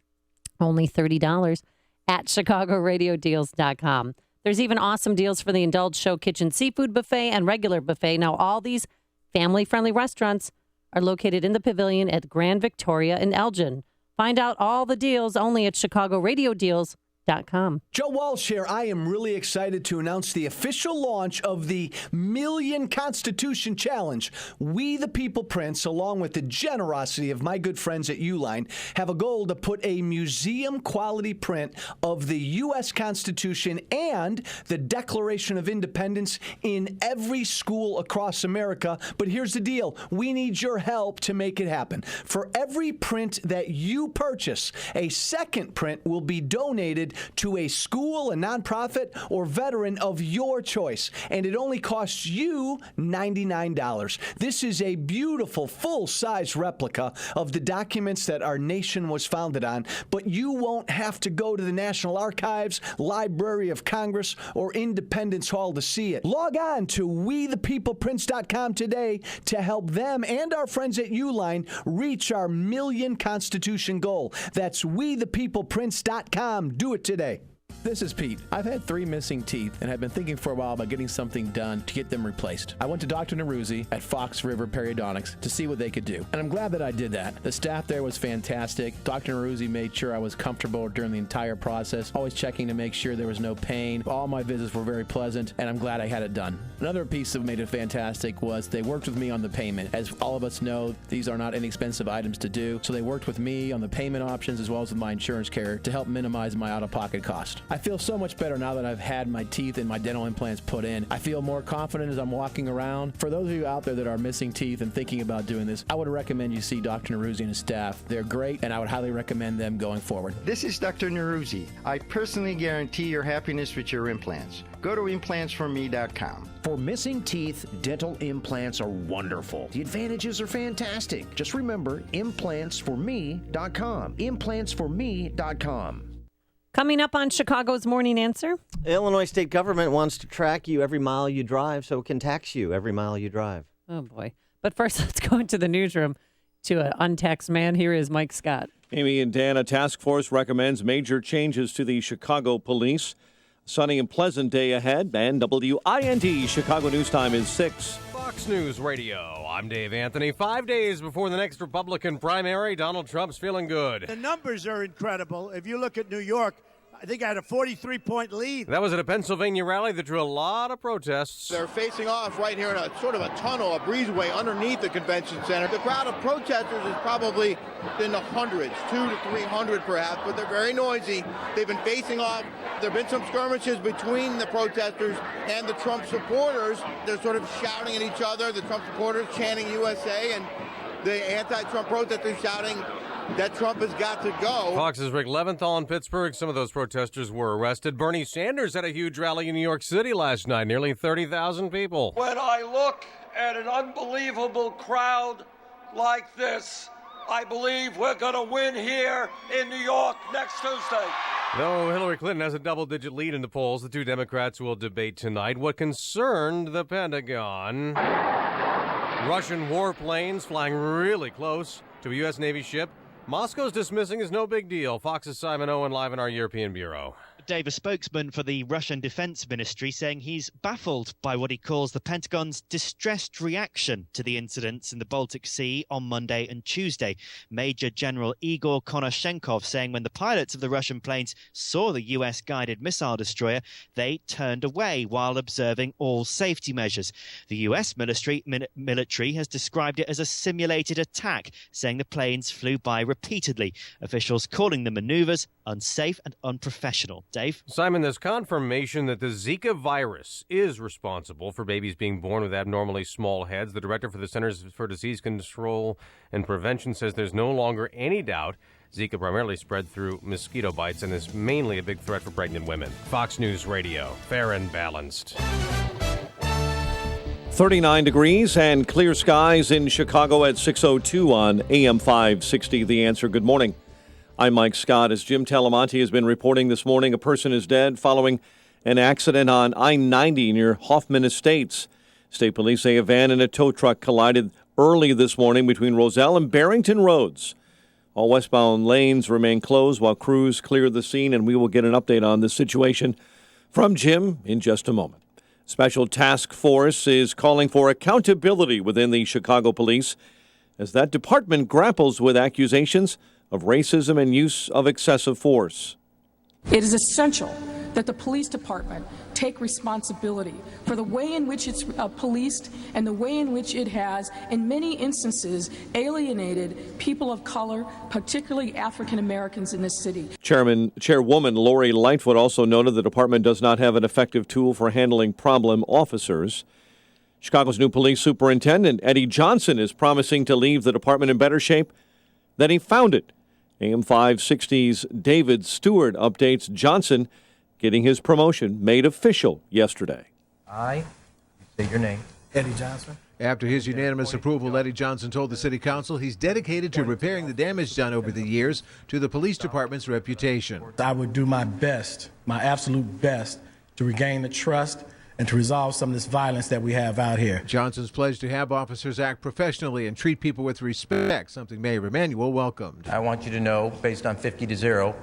only $30 at ChicagoRadioDeals.com. There's even awesome deals for the Indulge Show Kitchen Seafood Buffet and regular buffet. Now, all these family-friendly restaurants are located in the Pavilion at Grand Victoria in Elgin. Find out all the deals only at ChicagoRadioDeals.com. Joe Walsh here. I am really excited to announce the official launch of the Million Constitution Challenge. We the People Prince, along with the generosity of my good friends at Uline, have a goal to put a museum-quality print of the U.S. Constitution and the Declaration of Independence in every school across America. But here's the deal. We need your help to make it happen. For every print that you purchase, a second print will be donated donated to a school, a nonprofit, or veteran of your choice. And it only costs you $99. This is a beautiful, full-size replica of the documents that our nation was founded on, but you won't have to go to the National Archives, Library of Congress, or Independence Hall to see it. Log on to WeThePeoplePrince.com today to help them and our friends at Uline reach our million Constitution goal. That's WeThePeoplePrince.com. Do it today. This is Pete. I've had 3 missing teeth and have been thinking for a while about getting something done to get them replaced. I went to Dr. Neruzzi at Fox River Periodontics to see what they could do, and I'm glad that I did that. The staff there was fantastic. Dr. Neruzzi made sure I was comfortable during the entire process, always checking to make sure there was no pain. All my visits were very pleasant, and I'm glad I had it done. Another piece that made it fantastic was they worked with me on the payment. As all of us know, these are not inexpensive items to do, so they worked with me on the payment options as well as with my insurance carrier to help minimize my out-of-pocket cost. I feel so much better now that I've had my teeth and my dental implants put in. I feel more confident as I'm walking around. For those of you out there that are missing teeth and thinking about doing this, I would recommend you see Dr. Neruzzi and his staff. They're great, and I would highly recommend them going forward. This is Dr. Neruzzi. I personally guarantee your happiness with your implants. Go to implantsforme.com. For missing teeth, dental implants are wonderful. The advantages are fantastic. Just remember, implantsforme.com. Implantsforme.com. Coming up on Chicago's Morning Answer. Illinois state government wants to track you every mile you drive so it can tax you every mile you drive. Oh, boy. But first, let's go into the newsroom to an untaxed man. Here is Mike Scott. Amy and Dan, a task force recommends major changes to the Chicago police. Sunny and pleasant day ahead, and WINT Chicago News Time is 6. Fox News Radio. I'm Dave Anthony. 5 days before the next Republican primary, Donald Trump's feeling good. The numbers are incredible. If you look at New York, I think I had a 43-point lead. That was at a Pennsylvania rally that drew a lot of protests. They're facing off right here in a sort of a tunnel, a breezeway underneath the convention center. The crowd of protesters is probably in the hundreds, 200 to 300 perhaps, but they're very noisy. They've been facing off. There have been some skirmishes between the protesters and the Trump supporters. They're sort of shouting at each other, the Trump supporters chanting USA, and the anti-Trump protesters shouting that Trump has got to go. Fox's Rick Leventhal in Pittsburgh. Some of those protesters were arrested. Bernie Sanders had a huge rally in New York City last night, nearly 30,000 people. When I look at an unbelievable crowd like this, I believe we're going to win here in New York next Tuesday. Though Hillary Clinton has a double-digit lead in the polls, the two Democrats will debate tonight what concerned the Pentagon. Russian warplanes flying really close to a U.S. Navy ship. Moscow's dismissing is no big deal. Fox's Simon Owen live in our European bureau. Dave, a spokesman for the Russian Defense Ministry, saying he's baffled by what he calls the Pentagon's distressed reaction to the incidents in the Baltic Sea on Monday and Tuesday. Major General Igor Konashenkov saying when the pilots of the Russian planes saw the US-guided missile destroyer, they turned away while observing all safety measures. The US military has described it as a simulated attack, saying the planes flew by repeatedly. Officials calling the maneuvers unsafe and unprofessional. Dave? Simon, there's confirmation that the Zika virus is responsible for babies being born with abnormally small heads. The director for the Centers for Disease Control and Prevention says there's no longer any doubt Zika primarily spread through mosquito bites and is mainly a big threat for pregnant women. Fox News Radio, fair and balanced. 39 degrees and clear skies in Chicago at 6:02 on AM 560. The Answer. Good morning. I'm Mike Scott. As Jim Talamonte has been reporting this morning, a person is dead following an accident on I-90 near Hoffman Estates. State police say a van and a tow truck collided early this morning between Roselle and Barrington Roads. All westbound lanes remain closed while crews clear the scene, and we will get an update on this situation from Jim in just a moment. Special Task Force is calling for accountability within the Chicago Police as that department grapples with accusations of racism and use of excessive force. It is essential that the police department take responsibility for the way in which it's policed and the way in which it has, in many instances, alienated people of color, particularly African Americans in this city. Chairwoman Lori Lightfoot also noted the department does not have an effective tool for handling problem officers. Chicago's new police superintendent, Eddie Johnson, is promising to leave the department in better shape than he found it. AM 560's David Stewart updates Johnson getting his promotion made official yesterday. I say your name. Eddie Johnson. After his unanimous approval, Eddie Johnson told the city council he's dedicated to repairing the damage done over the years to the police department's reputation. I would do my best, my absolute best, to regain the trust and to resolve some of this violence that we have out here. Johnson's pledged to have officers act professionally and treat people with respect, something Mayor Emanuel welcomed. I want you to know, based on 50-0,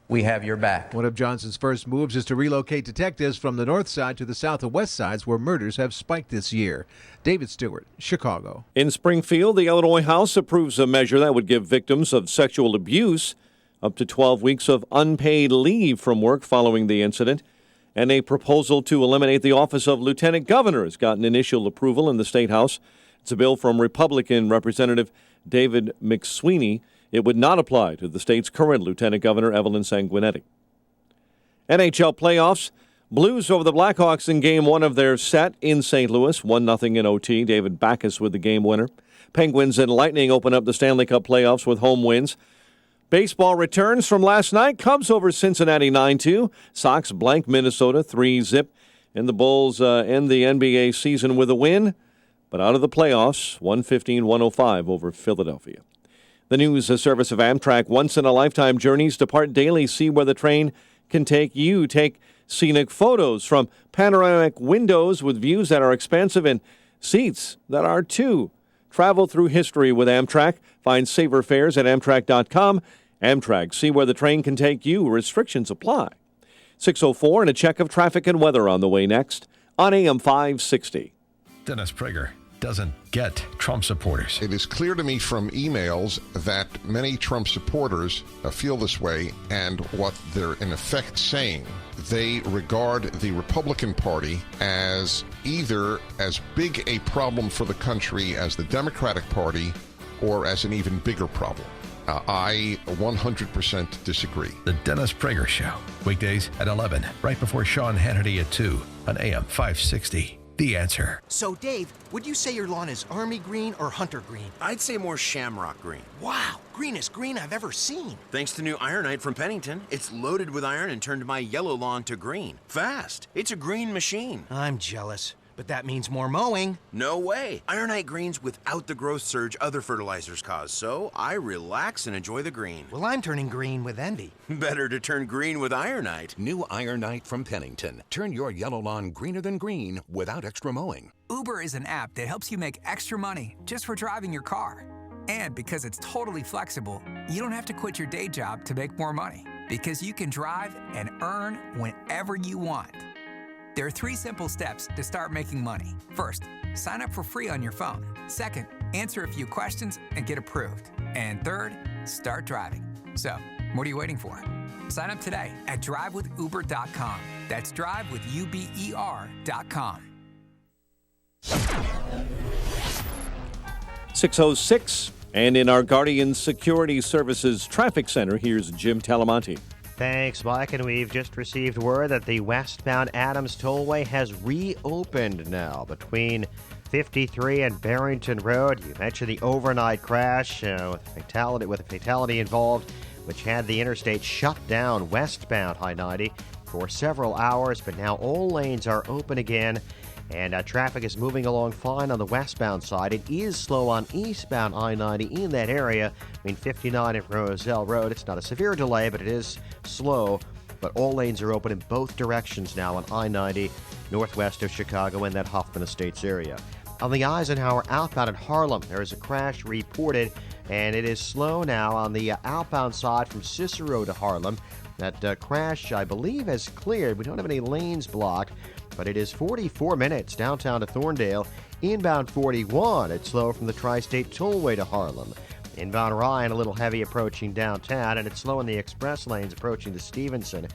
we have your back. One of Johnson's first moves is to relocate detectives from the north side to the south and west sides where murders have spiked this year. David Stewart, Chicago. In Springfield, the Illinois House approves a measure that would give victims of sexual abuse up to 12 weeks of unpaid leave from work following the incident. And a proposal to eliminate the office of lieutenant governor has gotten initial approval in the State House. It's a bill from Republican Representative David McSweeney. It would not apply to the state's current Lieutenant Governor, Evelyn Sanguinetti. NHL playoffs. Blues over the Blackhawks in Game 1 of their set in St. Louis, 1-0 in OT. David Backes with the game winner. Penguins and Lightning open up the Stanley Cup playoffs with home wins. Baseball returns from last night. Cubs over Cincinnati 9-2. Sox blank Minnesota 3-0. And the Bulls end the NBA season with a win, but out of the playoffs, 115-105 over Philadelphia. The news service of Amtrak, once-in-a-lifetime journeys depart daily. See where the train can take you. Take scenic photos from panoramic windows with views that are expansive and seats that are too. Travel through history with Amtrak. Find saver fares at Amtrak.com. Amtrak, see where the train can take you. Restrictions apply. 6:04 and a check of traffic and weather on the way next on AM 560. Dennis Prager doesn't get Trump supporters. It is clear to me from emails that many Trump supporters feel this way, and what they're in effect saying, they regard the Republican Party as either as big a problem for the country as the Democratic Party or as an even bigger problem. I 100% disagree. The Dennis Prager Show, weekdays at 11, right before Sean Hannity at 2 on AM 560. The Answer. So, Dave, would you say your lawn is army green or hunter green? I'd say more shamrock green. Wow, greenest green I've ever seen. Thanks to new Ironite from Pennington. It's loaded with iron and turned my yellow lawn to green. Fast. It's a green machine. I'm jealous, but that means more mowing. No way. Ironite greens without the growth surge other fertilizers cause, so I relax and enjoy the green. Well, I'm turning green with envy. Better to turn green with Ironite. New Ironite from Pennington. Turn your yellow lawn greener than green without extra mowing. Uber is an app that helps you make extra money just for driving your car. And because it's totally flexible, you don't have to quit your day job to make more money, because you can drive and earn whenever you want. There are 3 simple steps to start making money. First, sign up for free on your phone. Second, answer a few questions and get approved. And third, start driving. So, what are you waiting for? Sign up today at drivewithuber.com. That's drivewithuber.com. 6:06, and in our Guardian Security Services Traffic Center, here's Jim Talamonte. Thanks, Mike, and we've just received word that the westbound Adams Tollway has reopened now between 53 and Barrington Road. You mentioned the overnight crash with a fatality involved, which had the interstate shut down westbound I-90 for several hours, but now all lanes are open again. And traffic is moving along fine on the westbound side. It is slow on eastbound I-90 in that area. I mean, 59 at Roselle Road. It's not a severe delay, but it is slow. But all lanes are open in both directions now on I-90 northwest of Chicago in that Hoffman Estates area. On the Eisenhower outbound at Harlem, there is a crash reported, and it is slow now on the outbound side from Cicero to Harlem. That crash, I believe, has cleared. We don't have any lanes blocked, but it is 44 minutes downtown to Thorndale. Inbound 41, it's slow from the Tri-State Tollway to Harlem. Inbound Ryan, a little heavy approaching downtown, and it's slow in the express lanes approaching to Stevenson.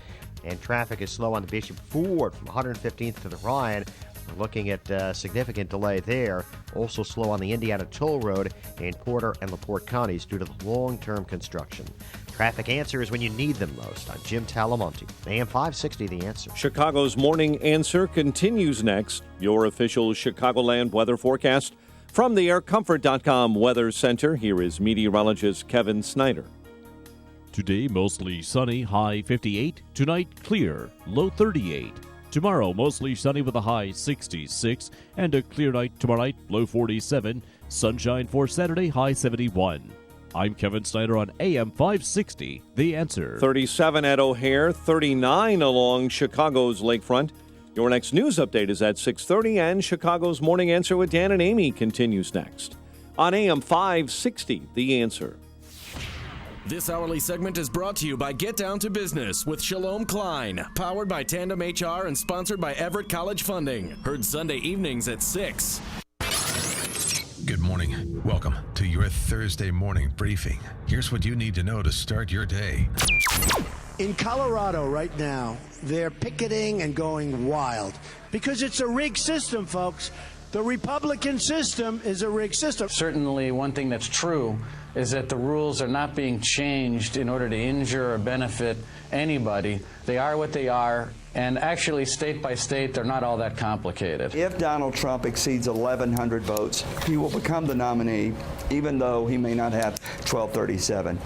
And traffic is slow on the Bishop Ford from 115th to the Ryan. We're looking at significant delay there. Also slow on the Indiana Toll Road in Porter and LaPorte counties due to the long-term construction. Traffic answers when you need them most. I'm Jim Talamonte, AM 560, The Answer. Chicago's Morning Answer continues next. Your official Chicagoland weather forecast from the AirComfort.com Weather Center. Here is meteorologist Kevin Snyder. Today, mostly sunny, high 58. Tonight, clear, low 38. Tomorrow, mostly sunny with a high 66. And a clear night tomorrow night, low 47. Sunshine for Saturday, high 71. I'm Kevin Snyder on AM 560, The Answer. 37 at O'Hare, 39 along Chicago's lakefront. Your next news update is at 6:30, and Chicago's Morning Answer with Dan and Amy continues next on AM 560, The Answer. This hourly segment is brought to you by Get Down to Business with Shalom Klein, powered by Tandem HR and sponsored by Everett College Funding. Heard Sunday evenings at 6. Good morning. Welcome to your Thursday morning briefing. Here's what you need to know to start your day. In Colorado right now, they're picketing and going wild because it's a rigged system, folks. The Republican system is a rigged system. Certainly, one thing that's true is that the rules are not being changed in order to injure or benefit anybody. They are what they are, and actually, state by state, they're not all that complicated. If Donald Trump exceeds 1,100 votes, he will become the nominee, even though he may not have 1237.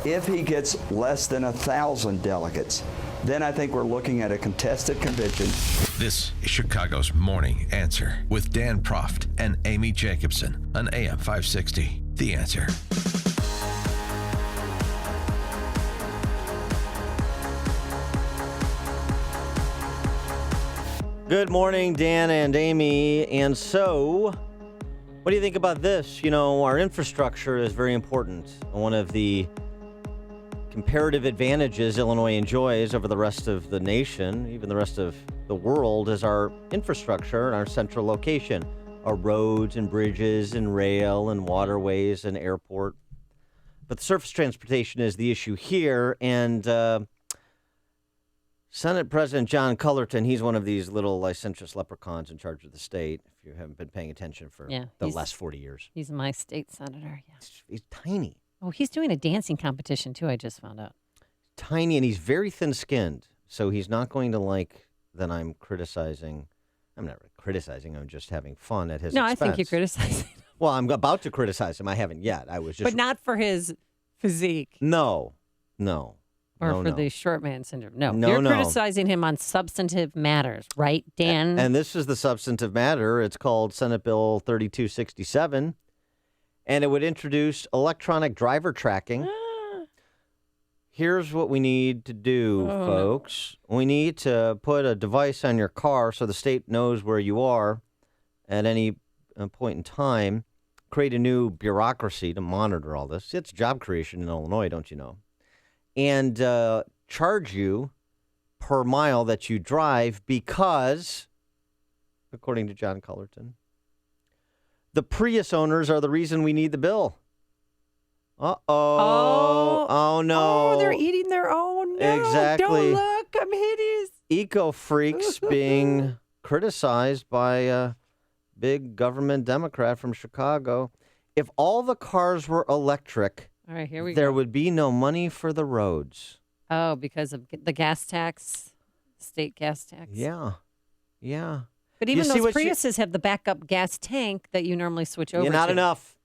If he gets less than 1,000 delegates, then I think we're looking at a contested convention. This is Chicago's Morning Answer with Dan Proft and Amy Jacobson on AM 560. The Answer. Good morning, Dan and Amy. And so, what do you think about this? You know, our infrastructure is very important. One of the comparative advantages Illinois enjoys over the rest of the nation, even the rest of the world, is our infrastructure and our central location. Our roads and bridges and rail and waterways and airport. But the surface transportation is the issue here. And Senate President John Cullerton, he's one of these little licentious leprechauns in charge of the state, if you haven't been paying attention for the last 40 years. He's my state senator, yes. He's tiny. Oh, he's doing a dancing competition, too, I just found out. Tiny, and he's very thin-skinned, so he's not going to like that I'm criticizing. I'm not really criticizing. I'm just having fun at his expense. I think you're criticizing him. Well, I'm about to criticize him. I haven't yet. I was just... But not for his physique. No. Or for the short man syndrome. You're criticizing him on substantive matters, right, Dan? And this is the substantive matter. It's called Senate Bill 3267, and it would introduce electronic driver tracking. Here's what we need to do, folks. We need to put a device on your car so the state knows where you are at any point in time, create a new bureaucracy to monitor all this. It's job creation in Illinois, don't you know? And charge you per mile that you drive because, according to John Cullerton, the Prius owners are the reason we need the bill. Oh, no. Oh, they're eating their own. No, exactly. Don't look, I'm hideous. Eco freaks being criticized by a big government Democrat from Chicago. If all the cars were electric, all right, here we there go. would be no money for the roads. Oh, because of the gas tax, state gas tax. Yeah. But even those Priuses have the backup gas tank that you normally switch over to. Not enough.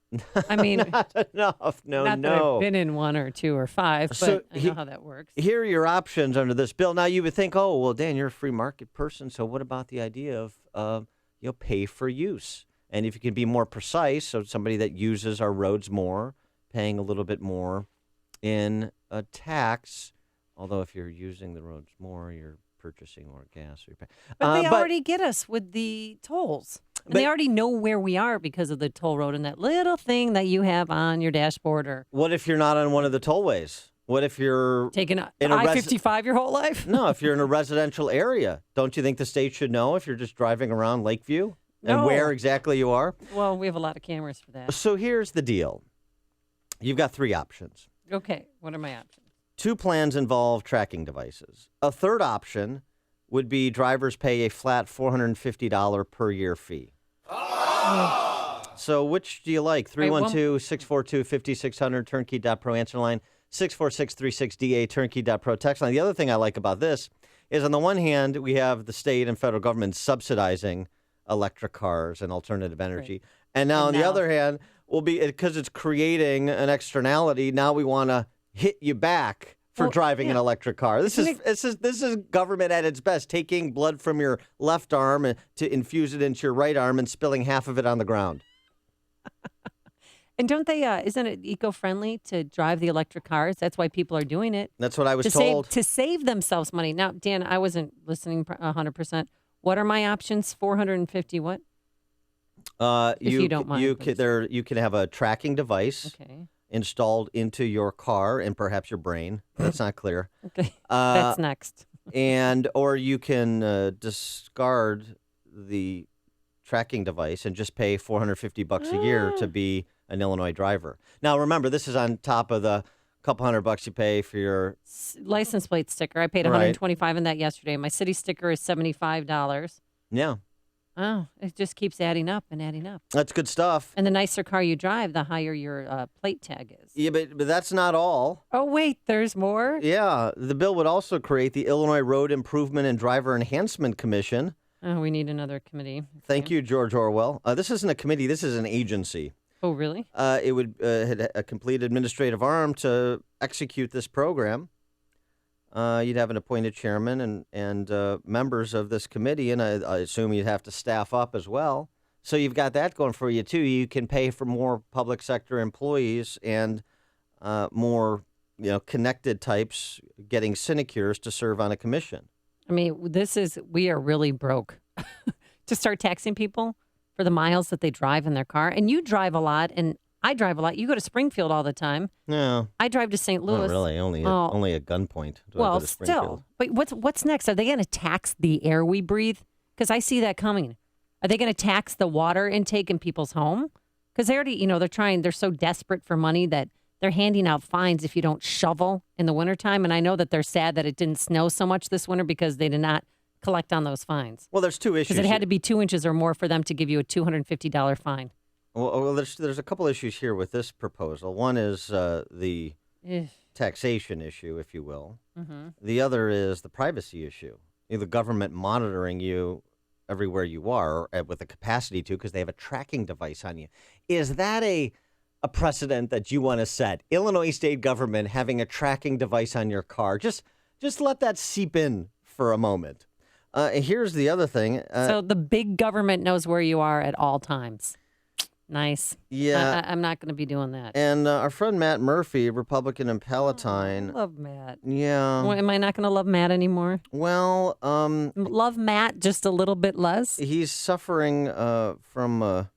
I mean, not enough. Not that I've been in 1 or 2 or 5, but I know how that works. Here are your options under this bill. Now, you would think, oh, well, Dan, you're a free market person, so what about the idea of pay for use? And if you can be more precise, so somebody that uses our roads more, paying a little bit more in a tax, although if you're using the roads more, you're purchasing more gas. But they already get us with the tolls. And they already know where we are because of the toll road and that little thing that you have on your dashboard. Or what if you're not on one of the tollways? What if you're taking I-55 your whole life? No, if you're in a residential area, don't you think the state should know if you're just driving around Lakeview and where exactly you are? Well, we have a lot of cameras for that. So here's the deal. You've got 3 options. Okay, what are my options? 2 plans involve tracking devices. A third option would be drivers pay a flat $450 per year fee. So which do you like? 312-642-5600, turnkey.pro answer line, 64636DA, turnkey.pro text line. The other thing I like about this is on the one hand, we have the state and federal government subsidizing electric cars and alternative energy. Right. And now on the other hand, will be because it's creating an externality. Now we want to hit you back for driving an electric car. This is government at its best, taking blood from your left arm to infuse it into your right arm and spilling half of it on the ground. And don't they, isn't it eco-friendly to drive the electric cars? That's why people are doing it. That's what I was told. To save themselves money. Now, Dan, I wasn't listening 100%. What are my options? 450 what? If you don't mind. You can have a tracking device installed into your car and perhaps your brain. That's not clear. Okay. That's next. Or you can discard the tracking device and just pay $450 a year to be an Illinois driver. Now, remember, this is on top of the couple $100 you pay for your license plate sticker. I paid $125 in that yesterday. My city sticker is $75. Yeah. Oh, it just keeps adding up and adding up. That's good stuff. And the nicer car you drive, the higher your plate tag is. Yeah, but that's not all. Oh, wait, there's more? Yeah. The bill would also create the Illinois Road Improvement and Driver Enhancement Commission. Oh, we need another committee. Thank you, George Orwell. This isn't a committee. This is an agency. Oh, really? It would had a complete administrative arm to execute this program. You'd have an appointed chairman and members of this committee, and I assume you'd have to staff up as well. So you've got that going for you, too. You can pay for more public sector employees and more connected types getting sinecures to serve on a commission. I mean, we are really broke to start taxing people for the miles that they drive in their car. And you drive a lot, and I drive a lot. You go to Springfield all the time. No. I drive to St. Louis. Not really, only a gunpoint. Well, still. But what's next? Are they going to tax the air we breathe? Because I see that coming. Are they going to tax the water intake in people's home? Because they already, they're so desperate for money that they're handing out fines if you don't shovel in the wintertime. And I know that they're sad that it didn't snow so much this winter because they did not collect on those fines. Well, there's two issues. Because it had to be 2 inches or more for them to give you a $250 fine. Well, there's a couple issues here with this proposal. One is the taxation issue, if you will. Mm-hmm. The other is the privacy issue. The government monitoring you everywhere you are with the capacity to, because they have a tracking device on you. Is that a precedent that you want to set? Illinois state government having a tracking device on your car. Just let that seep in for a moment. Here's the other thing. So the big government knows where you are at all times. Nice. Yeah. I'm not going to be doing that. And our friend Matt Murphy, Republican in Palatine. I love Matt. Yeah. Well, am I not going to love Matt anymore? Well, love Matt just a little bit less? He's suffering from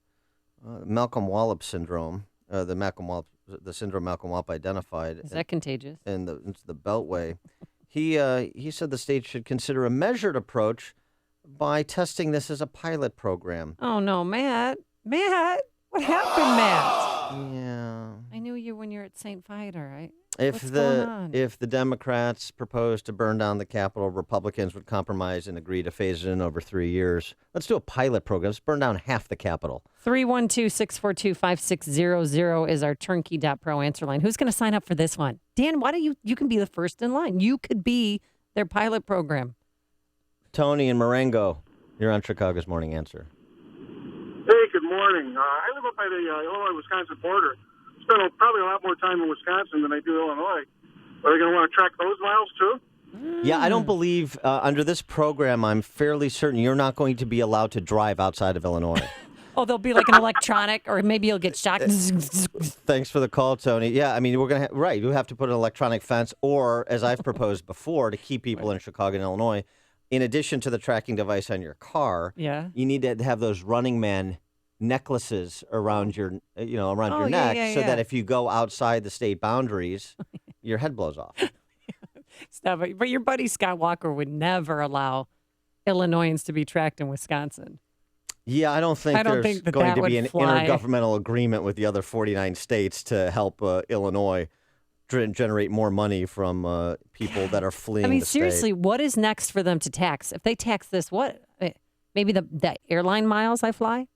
Malcolm Wallop syndrome, the syndrome Malcolm Wallop identified. Is that contagious? In the Beltway. He said the state should consider a measured approach by testing this as a pilot program. Oh, no, Matt. Matt, what happened, Matt? Yeah. I knew you when you were at St. Vida, right? If What's going on? If the Democrats proposed to burn down the Capitol, Republicans would compromise and agree to phase it in over 3 years. Let's do a pilot program. Let's burn down half the Capitol. 312-642-5600 is our turnkey.pro answer line. Who's going to sign up for this one? Dan, why don't you can be the first in line. You could be their pilot program. Tony and Marengo, you're on Chicago's Morning Answer. Hey, good morning. I live up by the Illinois-Wisconsin border. Spend probably a lot more time in Wisconsin than I do Illinois. Are they going to want to track those miles, too? Yeah, I don't believe under this program, I'm fairly certain you're not going to be allowed to drive outside of Illinois. Oh, there'll be like an electronic, or maybe you'll get shot. Thanks for the call, Tony. Yeah, I mean, we're going to you have to put an electronic fence, or as I've proposed before, to keep people in Chicago and Illinois, in addition to the tracking device on your car, you need to have those Running Man necklaces around your, your neck, so that if you go outside the state boundaries, your head blows off. Stop it. But your buddy Scott Walker would never allow Illinoisans to be tracked in Wisconsin. Yeah, I don't think there's going to be an intergovernmental agreement with the other 49 states to help Illinois generate more money from people that are fleeing the state. Seriously, what is next for them to tax? If they tax this, what? Maybe the airline miles I fly?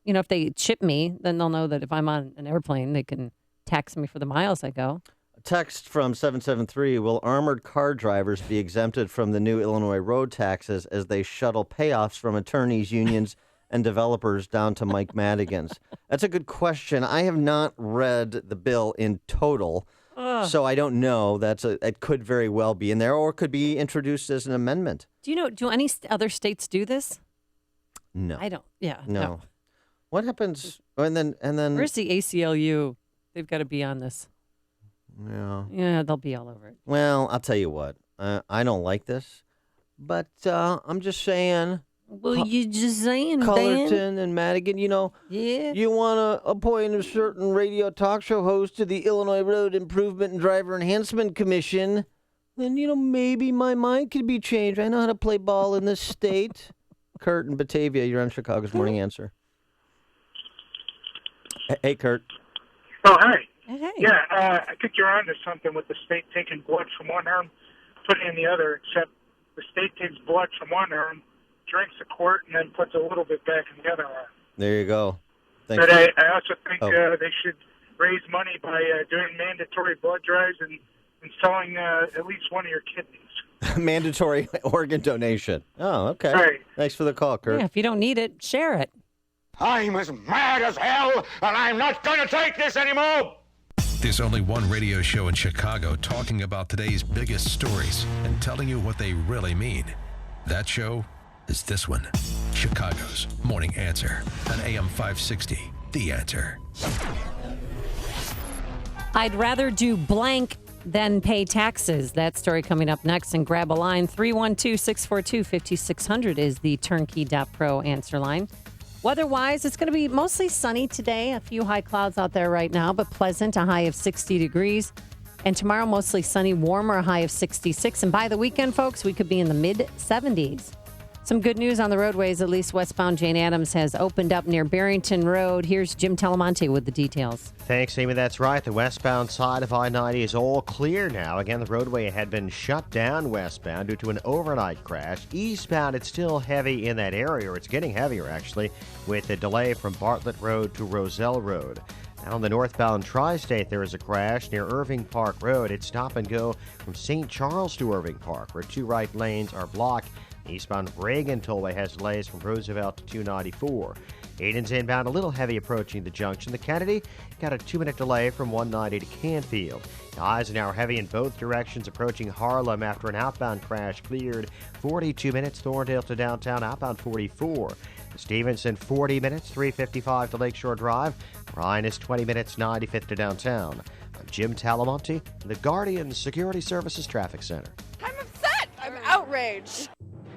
If they chip me, then they'll know that if I'm on an airplane, they can tax me for the miles I go. Text from 773, will armored car drivers be exempted from the new Illinois road taxes as they shuttle payoffs from attorneys, unions, and developers down to Mike Madigan's? That's a good question. I have not read the bill in total. So I don't know. It could very well be in there, or it could be introduced as an amendment. Do you know? Do any other states do this? No, I don't. Yeah, no. What happens? And then where's the ACLU? They've got to be on this. Yeah, they'll be all over it. Well, I'll tell you what. I don't like this, but I'm just saying. Well, you just saying, Cullerton Dan? and Madigan, you Yeah. want to appoint a certain radio talk show host to the Illinois Road Improvement and Driver Enhancement Commission, then, maybe my mind could be changed. I know how to play ball in this state. Kurt in Batavia, you're on Chicago's Morning Answer. Hey, Kurt. Oh, hey. Hey. Yeah, I think you're onto something with the state taking blood from one arm, putting it in the other, except the state takes blood from one arm, drinks a quart, and then puts a little bit back in the other arm. There you go. Thanks. But I also think they should raise money by doing mandatory blood drives and selling at least one of your kidneys. Mandatory organ donation. Oh, okay. Right. Thanks for the call, Kurt. Yeah, if you don't need it, share it. I'm as mad as hell, and I'm not going to take this anymore. There's only one radio show in Chicago talking about today's biggest stories and telling you what they really mean. That show is this one, Chicago's Morning Answer on AM 560, The Answer. I'd rather do blank than pay taxes. That story coming up next. And grab a line. 312-642-5600 is the Turnkey.pro answer line. Weather-wise, it's going to be mostly sunny today. A few high clouds out there right now, but pleasant, a high of 60 degrees. And tomorrow, mostly sunny, warmer, a high of 66. And by the weekend, folks, we could be in the mid-70s. Some good news on the roadways. At least westbound Jane Addams has opened up near Barrington Road. Here's Jim Talamonte with the details. Thanks, Amy. That's right. The westbound side of I-90 is all clear now. Again, the roadway had been shut down westbound due to an overnight crash. Eastbound, it's still heavy in that area, or it's getting heavier, actually, with a delay from Bartlett Road to Roselle Road. On the northbound Tri-State, there is a crash near Irving Park Road. It's stop and go from St. Charles to Irving Park, where two right lanes are blocked. Eastbound Reagan Tollway has delays from Roosevelt to 294. Aiden's inbound a little heavy approaching the junction. The Kennedy got a 2-minute delay from 190 to Canfield. Eisenhower heavy in both directions approaching Harlem after an outbound crash cleared. 42 minutes Thorndale to downtown, outbound 44. Stevenson 40 minutes, 355 to Lakeshore Drive. Ryan is 20 minutes, 95th to downtown. I'm Jim Talamonte, the Guardian Security Services Traffic Center. I'm upset. I'm outraged.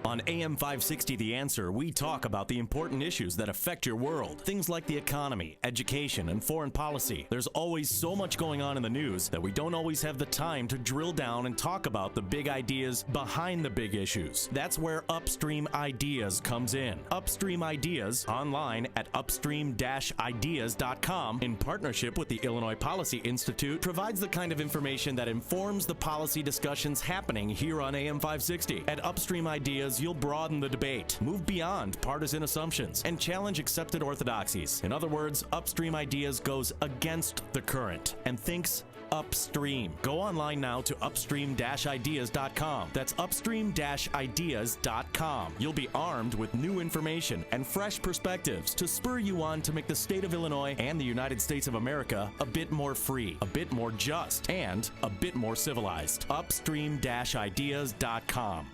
On AM 560 The Answer, we talk about the important issues that affect your world. Things like the economy, education, and foreign policy. There's always so much going on in the news that we don't always have the time to drill down and talk about the big ideas behind the big issues. That's where Upstream Ideas comes in. Upstream Ideas, online at upstream-ideas.com, in partnership with the Illinois Policy Institute, provides the kind of information that informs the policy discussions happening here on AM 560. At Upstream Ideas, you'll broaden the debate, move beyond partisan assumptions, and challenge accepted orthodoxies. In other words, Upstream Ideas goes against the current and thinks upstream. Go online now to upstream-ideas.com. That's upstream-ideas.com. You'll be armed with new information and fresh perspectives to spur you on to make the state of Illinois and the United States of America a bit more free, a bit more just, and a bit more civilized. Upstream-ideas.com.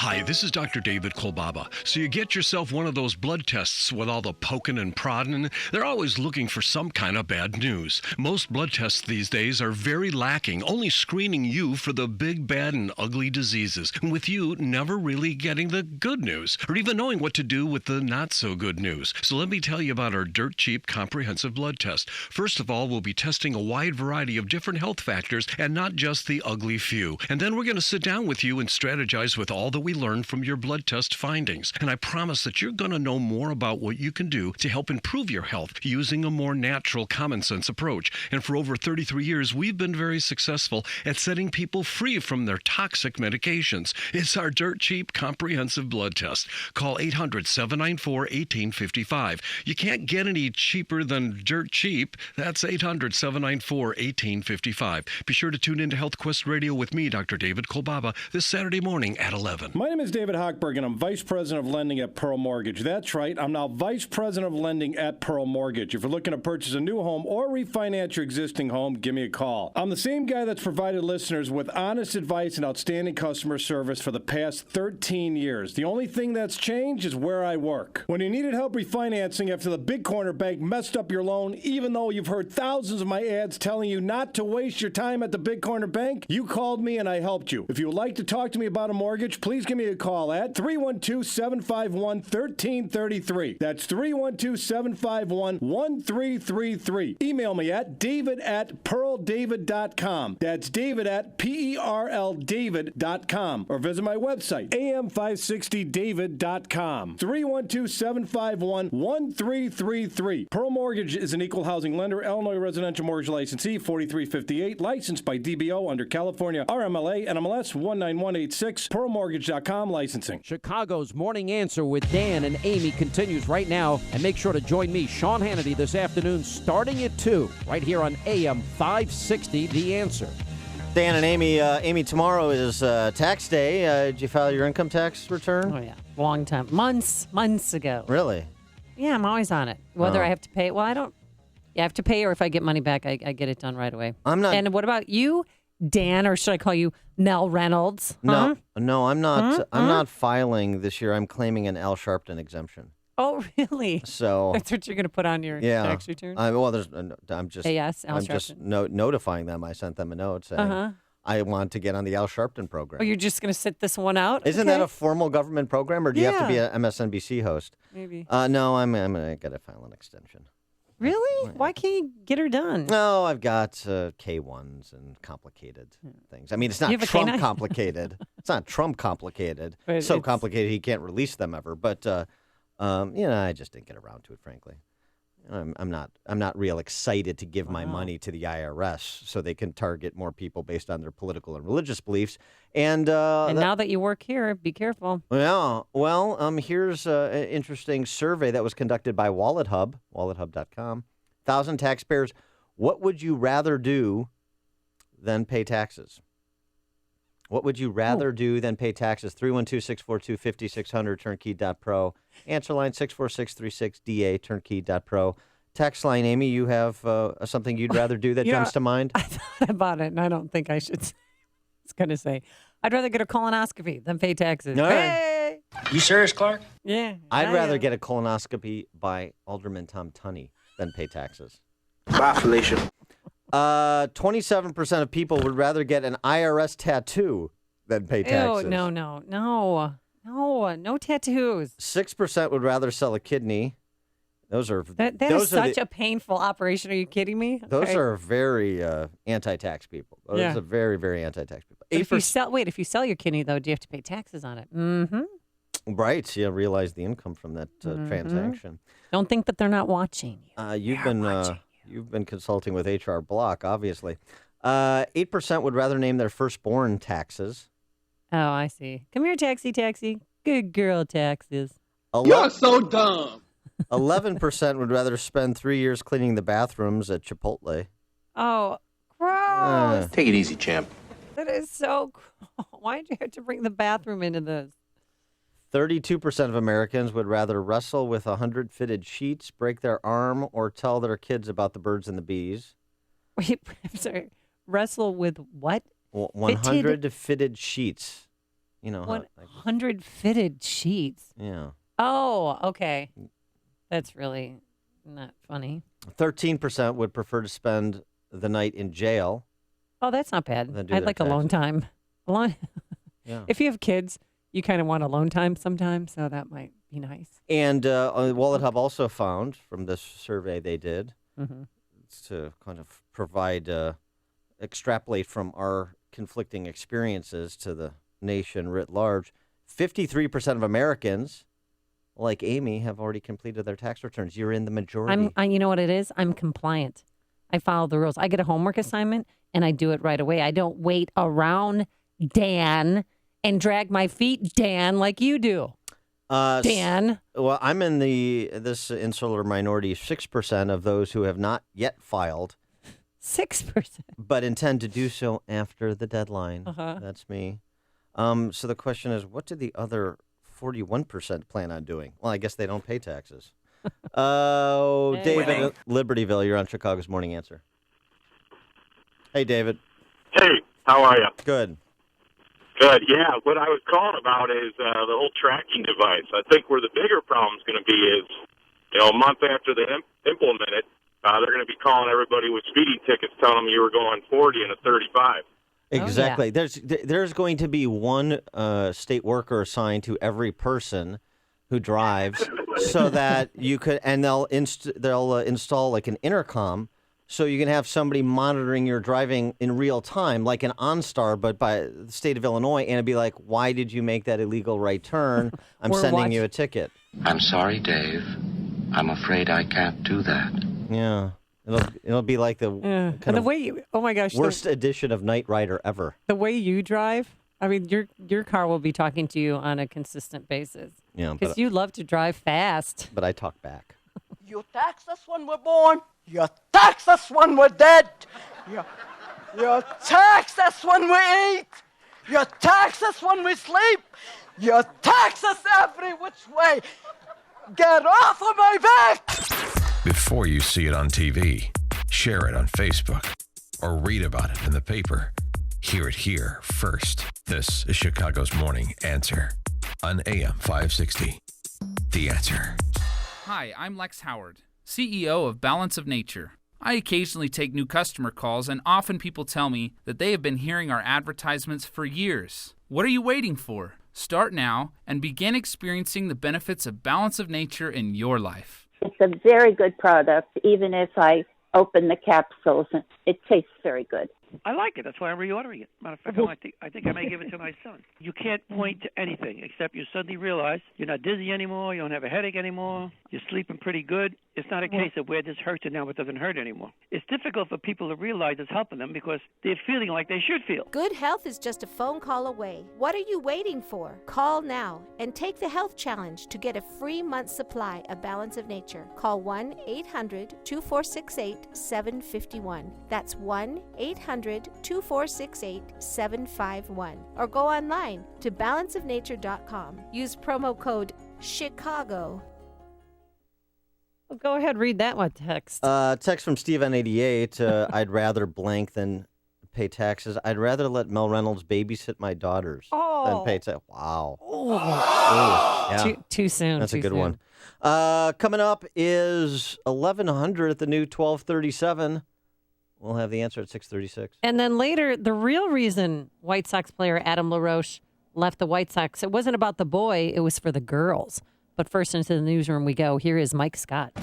Hi, this is Dr. David Kolbaba. So you get yourself one of those blood tests with all the poking and prodding. They're always looking for some kind of bad news. Most blood tests these days are very lacking, only screening you for the big, bad, and ugly diseases, and with you never really getting the good news, or even knowing what to do with the not-so-good news. So let me tell you about our dirt-cheap comprehensive blood test. First of all, we'll be testing a wide variety of different health factors, and not just the ugly few. And then we're going to sit down with you and strategize with all the we learned from your blood test findings. And I promise that you're going to know more about what you can do to help improve your health using a more natural, common sense approach. And for over 33 years, we've been very successful at setting people free from their toxic medications. It's our dirt cheap, comprehensive blood test. Call 800-794-1855. You can't get any cheaper than dirt cheap. That's 800-794-1855. Be sure to tune into Health Quest Radio with me, Dr. David Kolbaba, this Saturday morning at 11. My name is David Hochberg, and I'm Vice President of Lending at Pearl Mortgage. That's right, I'm now Vice President of Lending at Pearl Mortgage. If you're looking to purchase a new home or refinance your existing home, give me a call. I'm the same guy that's provided listeners with honest advice and outstanding customer service for the past 13 years. The only thing that's changed is where I work. When you needed help refinancing after the Big Corner Bank messed up your loan, even though you've heard thousands of my ads telling you not to waste your time at the Big Corner Bank, you called me and I helped you. If you would like to talk to me about a mortgage, please give me a call at 312-751-1333. That's 312-751-1333. Email me at david@pearldavid.com. That's david@PERLDavid.com. Or visit my website, am560david.com. 312-751-1333. Pearl Mortgage is an equal housing lender, Illinois residential mortgage licensee, 4358, licensed by DBO under California RMLA NMLS 19186. PearlMortgage.com licensing. Chicago's Morning Answer with Dan and Amy continues right now. And make sure to join me, Sean Hannity, this afternoon starting at 2, right here on AM 560, The Answer. Dan and Amy, Amy, tomorrow is tax day. Did you file your income tax return? Oh, yeah. Long time. Months ago. Really? Yeah, I'm always on it. Whether I have to pay. Well, I don't. Yeah, I have to pay, or if I get money back, I get it done right away. I'm not. And what about you, Dan, or should I call you Mel Reynolds? No, I'm not. I'm not filing this year. I'm claiming an Al Sharpton exemption. Oh, really? So that's what you're going to put on your tax return? I'm just. Yes, Al I'm Sharpton. just notifying them. I sent them a note saying I want to get on the Al Sharpton program. Oh, you're just going to sit this one out? Isn't that a formal government program, or do you have to be an MSNBC host? Maybe. No, I'm going to get to file an extension. Really? Why can't you get her done? No, I've got K1s and complicated things. I mean, it's not Trump complicated. It's not Trump complicated. So complicated he can't release them ever. But I just didn't get around to it, frankly. I'm not real excited to give my money to the IRS so they can target more people based on their political and religious beliefs. And now that you work here, be careful. Yeah. Well, here's an interesting survey that was conducted by WalletHub, WalletHub.com. 1,000 taxpayers. What would you rather do than pay taxes? What would you rather do than pay taxes? 312-642-5600, turnkey.pro. Answer line 64636DA, turnkey.pro. Text line, Amy, you have something you'd rather do that jumps to mind? I thought about it, and I don't think I should. It's going to say, I'd rather get a colonoscopy than pay taxes. No. Hey! You serious, Clark? Yeah. I'd rather get a colonoscopy by Alderman Tom Tunney than pay taxes. Bye, Felicia. 27% of people would rather get an IRS tattoo than pay taxes. Ew, no tattoos. 6% would rather sell a kidney. That is such a painful operation. Are you kidding me? Those are very anti-tax people. Those are very, very anti-tax people. If you sell your kidney, though, do you have to pay taxes on it? Mm-hmm. Right. Yeah, realize the income from that transaction. Don't think that they're not watching you. You've been consulting with H.R. Block, obviously. 8% would rather name their firstborn taxes. Oh, I see. Come here, taxi. Good girl, taxes. You're so dumb. 11% would rather spend 3 years cleaning the bathrooms at Chipotle. Oh, gross. Take it easy, champ. That is so gross. Why did you have to bring the bathroom into this? 32% of Americans would rather wrestle with 100 fitted sheets, break their arm, or tell their kids about the birds and the bees. Wait, I'm sorry. Wrestle with what? 100 fitted sheets. 100 fitted sheets? Yeah. Oh, okay. That's really not funny. 13% would prefer to spend the night in jail. Oh, that's not bad. I'd like alone time. Yeah. If you have kids, you kind of want alone time sometimes, so that might be nice. And WalletHub also found from this survey they did to kind of provide, extrapolate from our conflicting experiences to the nation writ large, 53% of Americans, like Amy, have already completed their tax returns. You're in the majority. You know what it is? I'm compliant. I follow the rules. I get a homework assignment, and I do it right away. I don't wait around, Dan, and drag my feet, Dan, like you do. Dan. Well, I'm in this insular minority, 6% of those who have not yet filed. 6%? But intend to do so after the deadline. That's me. So the question is, what did the other 41% plan on doing? Well, I guess they don't pay taxes. David at Libertyville, you're on Chicago's Morning Answer. Hey, David. Hey, how are you? Good. Good, yeah. What I was calling about is the whole tracking device. I think where the bigger problem's going to be is, a month after they implement it, they're going to be calling everybody with speeding tickets telling them you were going 40 and a 35. Exactly. There's going to be one state worker assigned to every person who drives, so that you could, and they'll install like an intercom, so you can have somebody monitoring your driving in real time, like an OnStar, but by the state of Illinois, and it'd be like, why did you make that illegal right turn? I'm sending you a ticket. I'm sorry, Dave. I'm afraid I can't do that. Yeah. It'll be like the kind of worst edition of Knight Rider ever. The way you drive, I mean, your car will be talking to you on a consistent basis. Yeah, because you love to drive fast. But I talk back. You tax us when we're born. You tax us when we're dead. You tax us when we eat. You tax us when we sleep. You tax us every which way. Get off of my back! Before you see it on TV, share it on Facebook, or read about it in the paper. Hear it here first. This is Chicago's Morning Answer on AM 560. The Answer. Hi, I'm Lex Howard, CEO of Balance of Nature. I occasionally take new customer calls, and often people tell me that they have been hearing our advertisements for years. What are you waiting for? Start now and begin experiencing the benefits of Balance of Nature in your life. It's a very good product, even if I open the capsules. It tastes very good. I like it. That's why I'm reordering it. Matter of fact, I think I may give it to my son. You can't point to anything except you suddenly realize you're not dizzy anymore, you don't have a headache anymore, you're sleeping pretty good. It's not a case of where this hurts and now it doesn't hurt anymore. It's difficult for people to realize it's helping them because they're feeling like they should feel. Good health is just a phone call away. What are you waiting for? Call now and take the health challenge to get a free month supply of Balance of Nature. Call 1-800-2468-751. That's 1-800-2468-751. Or go online to balanceofnature.com. Use promo code CHICAGO. Well, go ahead, read that one text. Text from Steve N88. I'd rather blank than pay taxes. I'd rather let Mel Reynolds babysit my daughters than pay taxes. Wow. Yeah. Too soon. That's too a good soon. one. Coming up is 1100 at the new 1237. We'll have the answer at 636. And then later, the real reason White Sox player Adam LaRoche left the White Sox, it wasn't about the boy, it was for the girls. But first into the newsroom we go. Here is Mike Scott.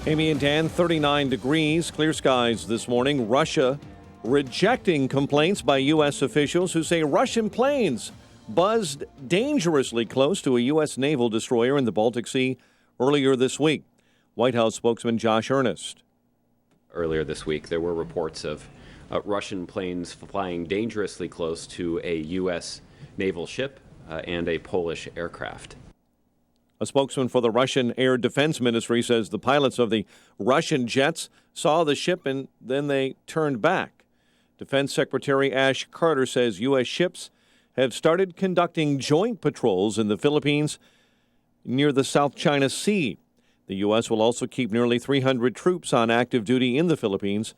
Amy and Dan, 39 degrees, clear skies this morning. Russia rejecting complaints by U.S. officials who say Russian planes buzzed dangerously close to a U.S. naval destroyer in the Baltic Sea earlier this week. White House spokesman Josh Earnest. Earlier this week, there were reports of Russian planes flying dangerously close to a U.S. naval ship and a Polish aircraft. A spokesman for the Russian Air Defense Ministry says the pilots of the Russian jets saw the ship and then they turned back. Defense Secretary Ash Carter says U.S. ships have started conducting joint patrols in the Philippines near the South China Sea. The U.S. will also keep nearly 300 troops on active duty in the Philippines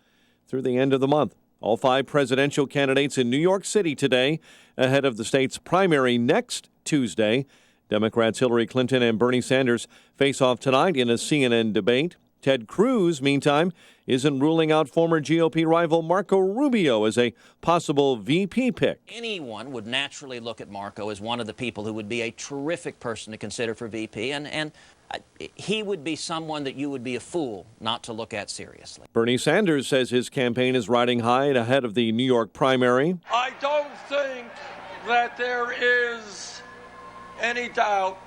through the end of the month. All 5 presidential candidates in New York City today ahead of the state's primary next Tuesday. Democrats Hillary Clinton and Bernie Sanders face off tonight in a CNN debate. Ted Cruz, meantime, isn't ruling out former GOP rival Marco Rubio as a possible VP pick. Anyone would naturally look at Marco as one of the people who would be a terrific person to consider for VP, and he would be someone that you would be a fool not to look at seriously. Bernie Sanders says his campaign is riding high ahead of the New York primary. I don't think that there is any doubt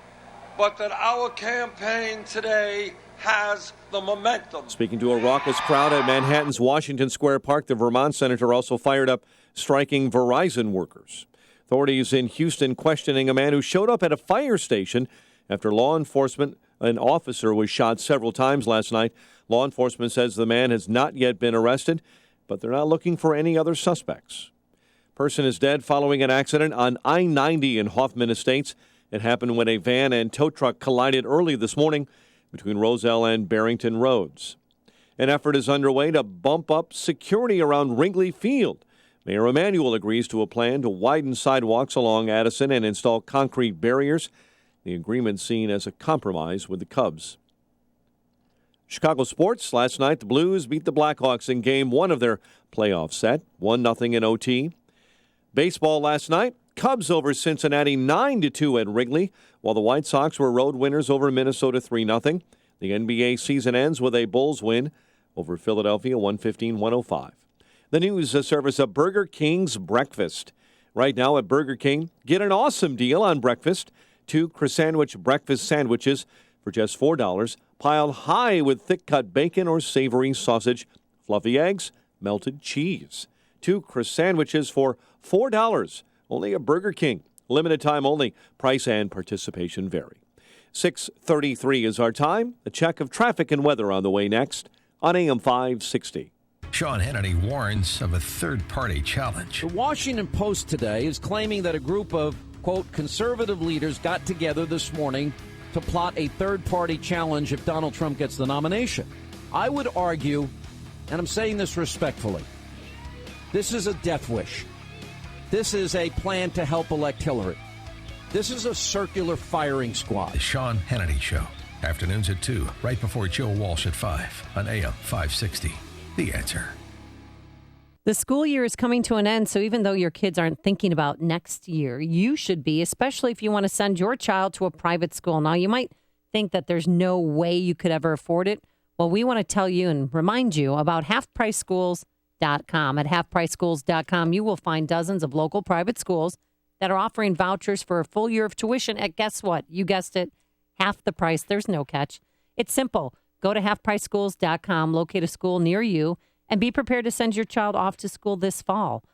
but that our campaign today has the momentum. Speaking to a raucous crowd at Manhattan's Washington Square Park, the Vermont senator also fired up striking Verizon workers. Authorities in Houston questioning a man who showed up at a fire station after law enforcement. An officer was shot several times last night. Law enforcement says the man has not yet been arrested, but they're not looking for any other suspects. Person is dead following an accident on I-90 in Hoffman Estates. It happened when a van and tow truck collided early this morning between Roselle and Barrington Roads. An effort is underway to bump up security around Wrigley Field. Mayor Emanuel agrees to a plan to widen sidewalks along Addison and install concrete barriers. The agreement seen as a compromise with the Cubs. Chicago sports. Last night, the Blues beat the Blackhawks in Game 1 of their playoff set, 1-0 in OT. Baseball last night, Cubs over Cincinnati 9-2 at Wrigley, while the White Sox were road winners over Minnesota 3-0. The NBA season ends with a Bulls win over Philadelphia 115-105. The news service of Burger King's breakfast. Right now at Burger King, get an awesome deal on breakfast. 2 croissant breakfast sandwiches for just $4, piled high with thick-cut bacon or savory sausage, fluffy eggs, melted cheese. 2 croissant for $4, only at Burger King. Limited time only. Price and participation vary. 6:33 is our time. A check of traffic and weather on the way next on AM 560. Sean Hannity warns of a third-party challenge. The Washington Post today is claiming that a group of, quote, conservative leaders got together this morning to plot a third-party challenge if Donald Trump gets the nomination. I would argue, and I'm saying this respectfully, this is a death wish. This is a plan to help elect Hillary. This is a circular firing squad. The Sean Hannity Show. Afternoons at 2, right before Joe Walsh at 5 on AM 560. The Answer. The school year is coming to an end, so even though your kids aren't thinking about next year, you should be, especially if you want to send your child to a private school. Now, you might think that there's no way you could ever afford it. Well, we want to tell you and remind you about halfpriceschools.com. At halfpriceschools.com, you will find dozens of local private schools that are offering vouchers for a full year of tuition at, guess what? You guessed it, half the price. There's no catch. It's simple. Go to halfpriceschools.com, locate a school near you, and be prepared to send your child off to school this fall.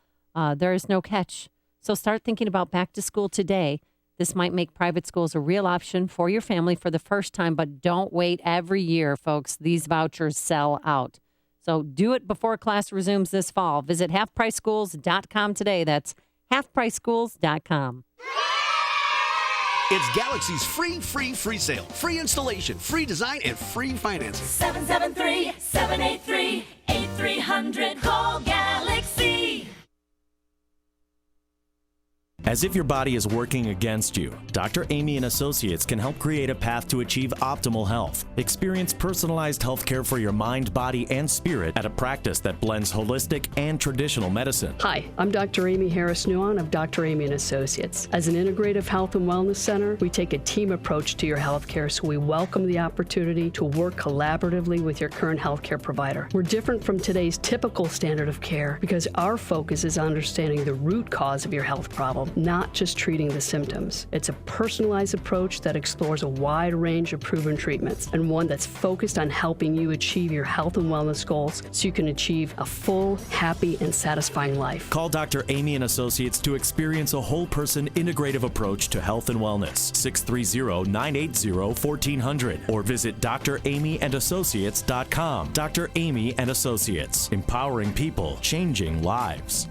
There is no catch. So start thinking about back to school today. This might make private schools a real option for your family for the first time, but don't wait every year, folks. These vouchers sell out. So do it before class resumes this fall. Visit halfpriceschools.com today. That's halfpriceschools.com. It's Galaxy's free sale. Free installation, free design, and free financing. 773-783-8300. Call Galaxy. As if your body is working against you, Dr. Amy and Associates can help create a path to achieve optimal health. Experience personalized health care for your mind, body, and spirit at a practice that blends holistic and traditional medicine. Hi, I'm Dr. Amy Harris-Nuon of Dr. Amy and Associates. As an integrative health and wellness center, we take a team approach to your health care, so we welcome the opportunity to work collaboratively with your current health care provider. We're different from today's typical standard of care because our focus is on understanding the root cause of your health problem, not just treating the symptoms. It's a personalized approach that explores a wide range of proven treatments and one that's focused on helping you achieve your health and wellness goals so you can achieve a full, happy, and satisfying life. Call Dr. Amy and Associates to experience a whole-person integrative approach to health and wellness. 630-980-1400 or visit dramyandassociates.com. Dr. Amy and Associates, empowering people, changing lives.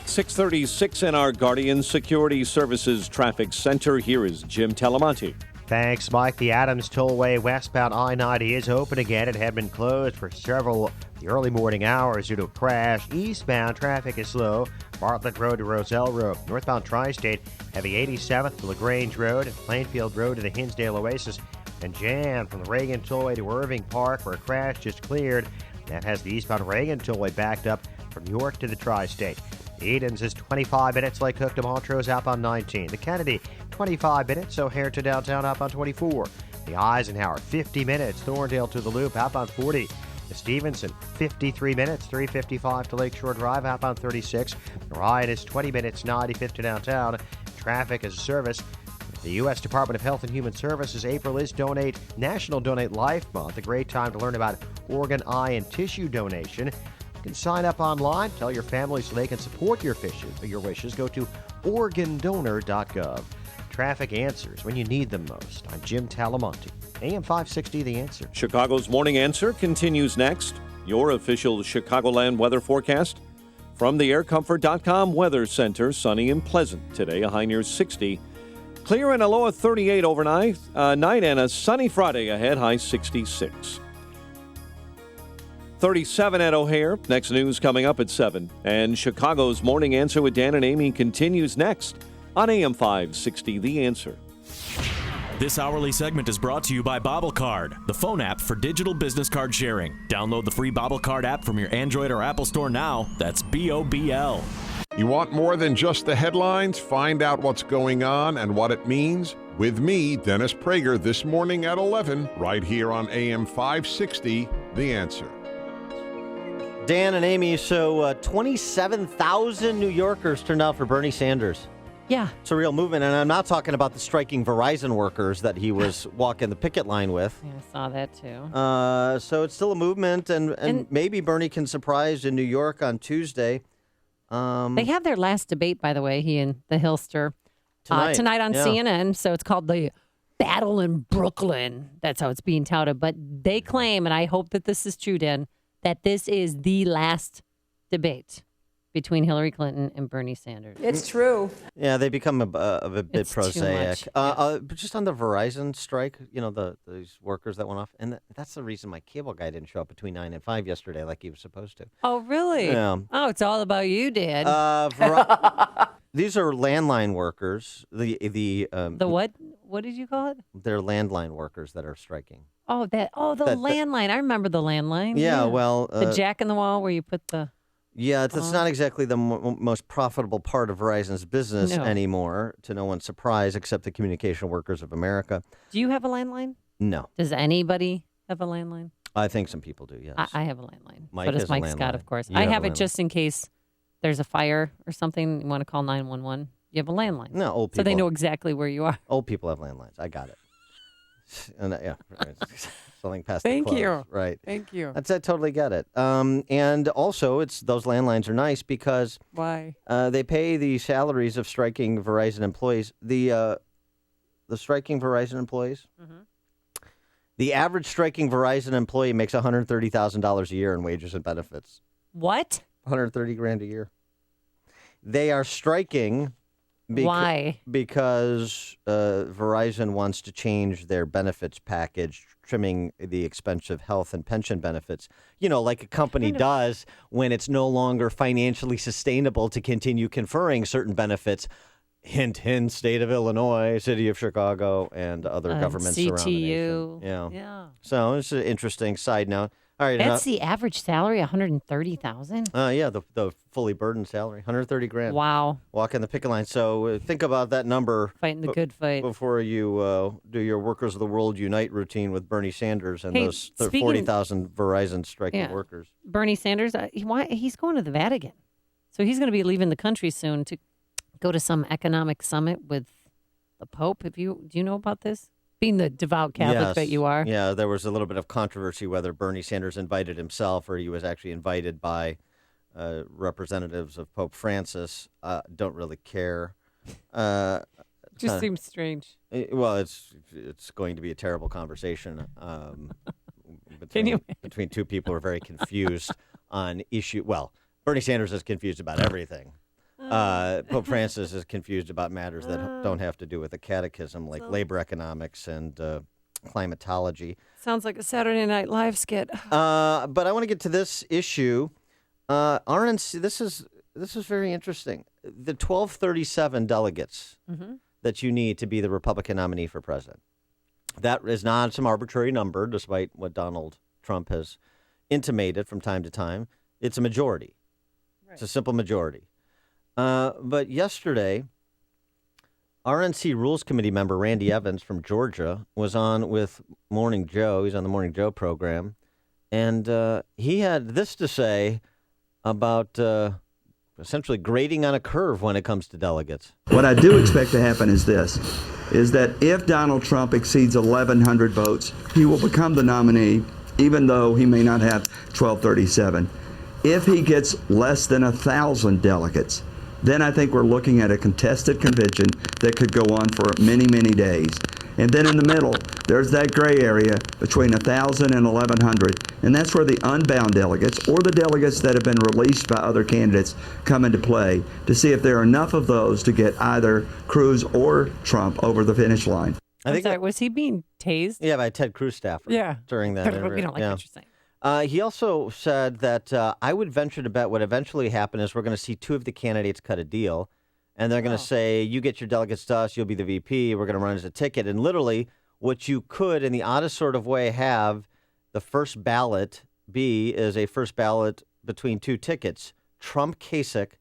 6:36 in our Guardian Security Services Traffic Center. Here is Jim Talamonte. Thanks, Mike. The Adams Tollway westbound I-90 is open again. It had been closed for several the early morning hours due to a crash. Eastbound traffic is slow. Bartlett Road to Roselle Road. Northbound Tri-State, heavy 87th to LaGrange Road and Plainfield Road to the Hinsdale Oasis. And jammed from the Reagan Tollway to Irving Park, where a crash just cleared. That has the eastbound Reagan Tollway backed up from York to the Tri-State. Edens is 25 minutes, Lake Hook to Montrose outbound 19. The Kennedy, 25 minutes, O'Hare to downtown outbound 24. The Eisenhower, 50 minutes, Thorndale to the Loop outbound 40. The Stevenson, 53 minutes, 355 to Lakeshore Drive outbound 36. Ryan is 20 minutes, 95th to downtown. Traffic as a service. The U.S. Department of Health and Human Services, April is National Donate Life Month, a great time to learn about organ, eye, and tissue donation. You can sign up online, tell your family so they can support your wishes. Go to organdonor.gov. Traffic answers when you need them most. I'm Jim Talamonte, AM 560, The Answer. Chicago's Morning Answer continues next. your official Chicagoland weather forecast. From the aircomfort.com Weather Center, sunny and pleasant today, a high near 60. Clear and a low of 38 overnight, night and a sunny Friday ahead, high 66. 37 at O'Hare. Next news coming up at 7. And Chicago's Morning Answer with Dan and Amy continues next on AM 560, The Answer. This hourly segment is brought to you by BobbleCard, the phone app for digital business card sharing. Download the free BobbleCard app from your Android or Apple store now. That's BOBL. You want more than just the headlines? Find out what's going on and what it means with me, Dennis Prager, this morning at 11, right here on AM 560, The Answer. Dan and Amy, so 27,000 New Yorkers turned out for Bernie Sanders. Yeah. It's a real movement, and I'm not talking about the striking Verizon workers that he was walking the picket line with. Yeah, I saw that too. So it's still a movement, and maybe Bernie can surprise in New York on Tuesday. They have their last debate, by the way, he and the Hillster, tonight on CNN. So it's called the Battle in Brooklyn. That's how it's being touted. But they claim, and I hope that this is true, Dan, that this is the last debate between Hillary Clinton and Bernie Sanders. It's true. Yeah, they become a bit It's too prosaic. much. But just on the Verizon strike, these workers that went off, and that's the reason my cable guy didn't show up between 9 and 5 yesterday like he was supposed to. Oh, really? Yeah. Oh, it's all about you, Dad. These are landline workers. The what? What did you call it? They're landline workers that are striking. Oh, the landline. I remember the landline. Yeah, well, the jack in the wall where you put the. Yeah, it's not exactly the most profitable part of Verizon's business anymore, to no one's surprise, except the Communication Workers of America. Do you have a landline? No. Does anybody have a landline? I think some people do, yes. I have a landline. Mike so does has a Mike Scott, landline. of course. You I have have a it landline. just in case there's a fire or something. You want to call 911. You have a landline. No, old people. So they know exactly where you are. Old people have landlines. I got it. And yeah, right. Something past Thank the close. you. Right. Thank you. I totally get it. And also, those landlines are nice because Why? They pay the salaries of striking Verizon employees. The striking Verizon employees. Mm-hmm. The average striking Verizon employee makes $130,000 a year in wages and benefits. What? $130,000 a year. They are striking. Why? Because Verizon wants to change their benefits package, trimming the expensive health and pension benefits. Like a company does when it's no longer financially sustainable to continue conferring certain benefits. Hint, hint, state of Illinois, city of Chicago, and other governments around the nation. CTU. Yeah. So it's an interesting side note. All right. That's the average salary, $130,000. Yeah, the fully burdened salary, $130,000. Wow. Walking the picket line. So think about that number. Fighting the good fight. Before you do your Workers of the World Unite routine with Bernie Sanders and those speaking- 40,000 Verizon striking Yeah. workers. Bernie Sanders, he's going to the Vatican. So he's going to be leaving the country soon to go to some economic summit with the Pope. Do you know about this? Being the devout Catholic that you are. Yeah, there was a little bit of controversy whether Bernie Sanders invited himself or he was actually invited by representatives of Pope Francis. Don't really care. Just seems strange. Well, it's going to be a terrible conversation between two people who are very confused on issue. Well, Bernie Sanders is confused about everything. Pope Francis is confused about matters that don't have to do with the catechism, like labor economics and climatology. Sounds like a Saturday Night Live skit. But I want to get to this issue. RNC, this is very interesting. The 1237 delegates that you need to be the Republican nominee for president. That is not some arbitrary number, despite what Donald Trump has intimated from time to time. It's a majority. Right. It's a simple majority. But yesterday, RNC Rules Committee member Randy Evans from Georgia was on with Morning Joe. He's on the Morning Joe program. And he had this to say about essentially grading on a curve when it comes to delegates. What I do expect to happen is this, is that if Donald Trump exceeds 1,100 votes, he will become the nominee, even though he may not have 1237. If he gets less than 1,000 delegates, then I think we're looking at a contested convention that could go on for many, many days. And then in the middle, there's that gray area between 1,000 and 1,100. And that's where the unbound delegates or the delegates that have been released by other candidates come into play to see if there are enough of those to get either Cruz or Trump over the finish line. I'm sorry, was he being tased? Yeah, by Ted Cruz staffer. Yeah. During that. We don't like what you're saying. He also said that I would venture to bet what eventually happen is we're going to see two of the candidates cut a deal, and they're going to say, you get your delegates to us, you'll be the VP, we're going to run as a ticket. And literally, what you could, in the oddest sort of way, have the first ballot be is a first ballot between two tickets, Trump-Kasich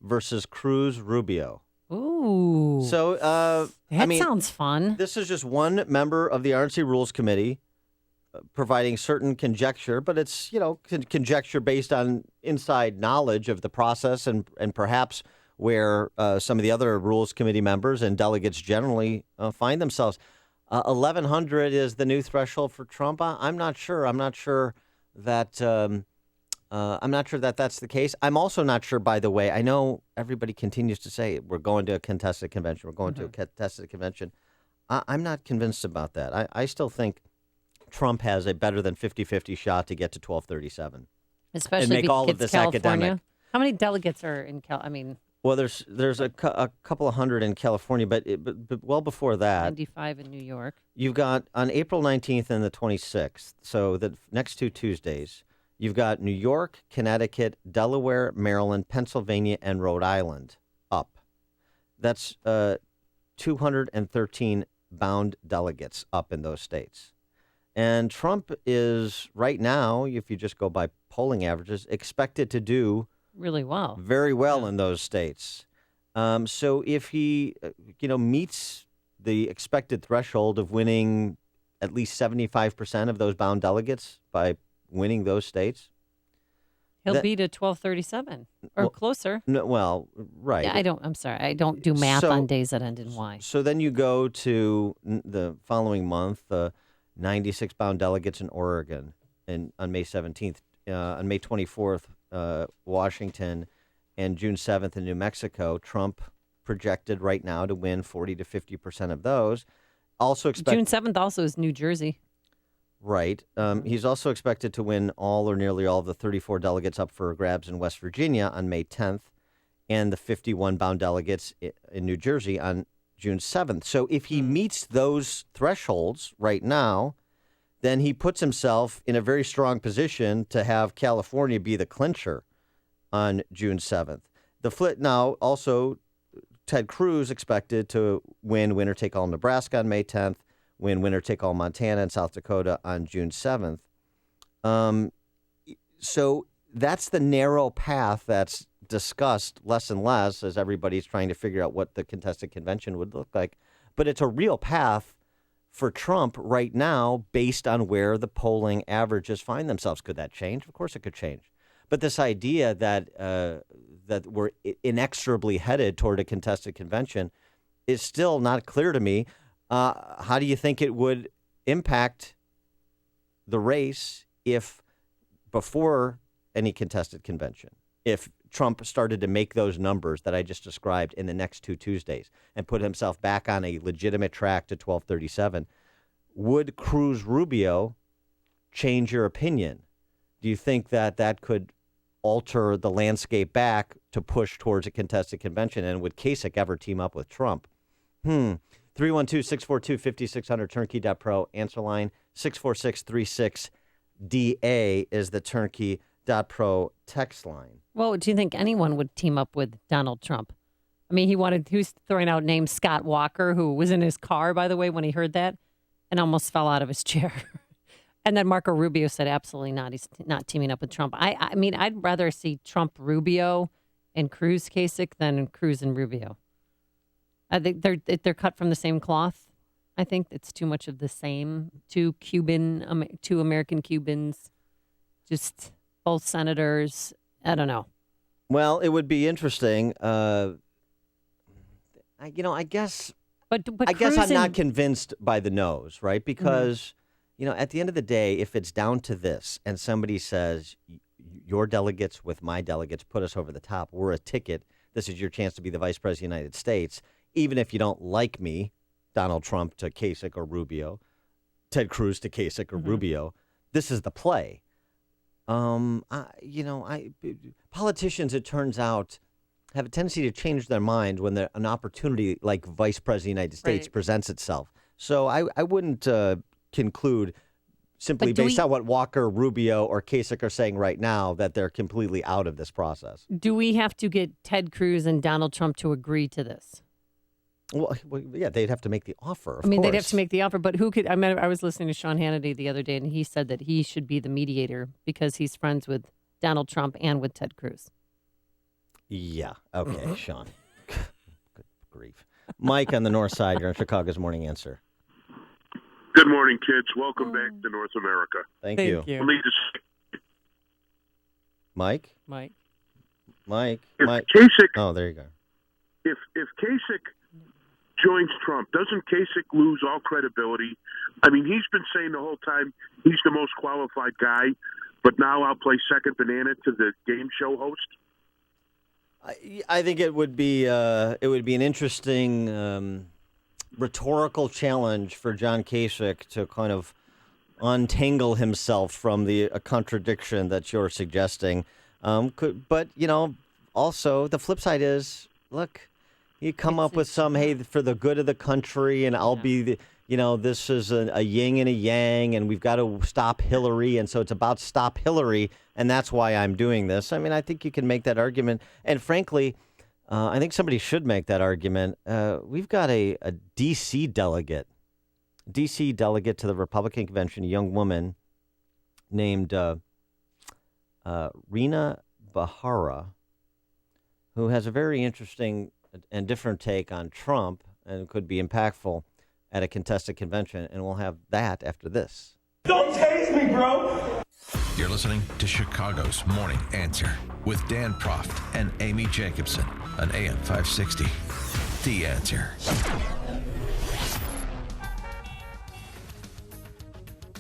versus Cruz-Rubio. Ooh. So, that sounds fun. This is just one member of the RNC Rules Committee providing certain conjecture, but it's, conjecture based on inside knowledge of the process and perhaps where some of the other Rules Committee members and delegates generally find themselves. 1,100 is the new threshold for Trump. I'm not sure. I'm not sure that that's the case. I'm also not sure, by the way, I know everybody continues to say we're going to a contested convention. We're going to a contested convention. I'm not convinced about that. I still think Trump has a better than 50-50 shot to get to 1237. Especially and make if all of this California. academic. How many delegates are in Well, there's a couple of hundred in California, but well before that, 95 in New York. You've got on April 19th and the 26th, so the next two Tuesdays, you've got New York, Connecticut, Delaware, Maryland, Pennsylvania, and Rhode Island up. That's 213 bound delegates up in those states. And Trump is right now, if you just go by polling averages, expected to do really well, very well in those states. So if he, meets the expected threshold of winning at least 75% of those bound delegates by winning those states, he'll be to 1237 or closer. No, well, right. Yeah, I'm sorry. I don't do math on days that end in Y. So then you go to the following month, 96 bound delegates in Oregon on May 17th, on May 24th, Washington, and June 7th in New Mexico. Trump projected right now to win 40 to 50% of those. Also June 7th also is New Jersey. Right. He's also expected to win all or nearly all of the 34 delegates up for grabs in West Virginia on May 10th and the 51 bound delegates in New Jersey on June 7th. So if he meets those thresholds right now, then he puts himself in a very strong position to have California be the clincher on June 7th. Now, also, Ted Cruz expected to win winner-take-all Nebraska on May 10th, win winner-take-all Montana and South Dakota on June 7th. So that's the narrow path that's discussed less and less as everybody's trying to figure out what the contested convention would look like. But it's a real path for Trump right now based on where the polling averages find themselves. Could that change? Of course it could change. But this idea that that we're inexorably headed toward a contested convention is still not clear to me. How do you think it would impact the race if before any contested convention, if Trump started to make those numbers that I just described in the next two Tuesdays and put himself back on a legitimate track to 1237, would Cruz-Rubio change your opinion? Do you think that that could alter the landscape back to push towards a contested convention? And would Kasich ever team up with Trump? 312-642-5600, turnkey.pro, answer line 64636-DA is the turnkey.pro text line. Well, do you think anyone would team up with Donald Trump? I mean, he was throwing out names, Scott Walker, who was in his car, by the way, when he heard that and almost fell out of his chair. And then Marco Rubio said, absolutely not. He's not teaming up with Trump. I mean, I'd rather see Trump, Rubio, and Cruz Kasich than Cruz and Rubio. I think they're cut from the same cloth. I think it's too much of the same. Two American Cubans, just both senators. I don't know. Well, it would be interesting. I guess. But I guess I'm not convinced by the nose, right? Because, at the end of the day, if it's down to this and somebody says, your delegates with my delegates put us over the top, we're a ticket, this is your chance to be the vice president of the United States, even if you don't like me, Donald Trump to Kasich or Rubio, Ted Cruz to Kasich or Rubio. This is the play. Politicians, it turns out, have a tendency to change their mind when an opportunity like Vice President of the United States presents itself. So I wouldn't conclude simply based on what Walker, Rubio, or Kasich are saying right now that they're completely out of this process. Do we have to get Ted Cruz and Donald Trump to agree to this? Well, yeah, they'd have to make the offer. Of they'd have course. to make the offer, but who could? I was listening to Sean Hannity the other day, and he said that he should be the mediator because he's friends with Donald Trump and with Ted Cruz. Yeah. Okay, Sean. Good grief. Mike on the north side, you're on Chicago's Morning Answer. Good morning, kids. Welcome back to North America. Thank you. Mike? Mike. Kasich, oh, there you go. If Kasich joins Trump, doesn't Kasich lose all credibility? I mean, he's been saying the whole time he's the most qualified guy, but now I'll play second banana to the game show host. I think it would be an interesting rhetorical challenge for John Kasich to kind of untangle himself from the contradiction that you're suggesting. But also the flip side is, look, you come up with some, hey, for the good of the country, and I'll be the, this is a yin and a yang, and we've got to stop Hillary, and so it's about stop Hillary, and that's why I'm doing this. I mean, I think you can make that argument, and frankly, I think somebody should make that argument. We've got a D.C. delegate to the Republican convention, a young woman named Rina Bahara, who has a very interesting and different take on Trump and could be impactful at a contested convention, and we'll have that after this. Don't taste me, bro! You're listening to Chicago's Morning Answer with Dan Proft and Amy Jacobson on AM 560. The Answer.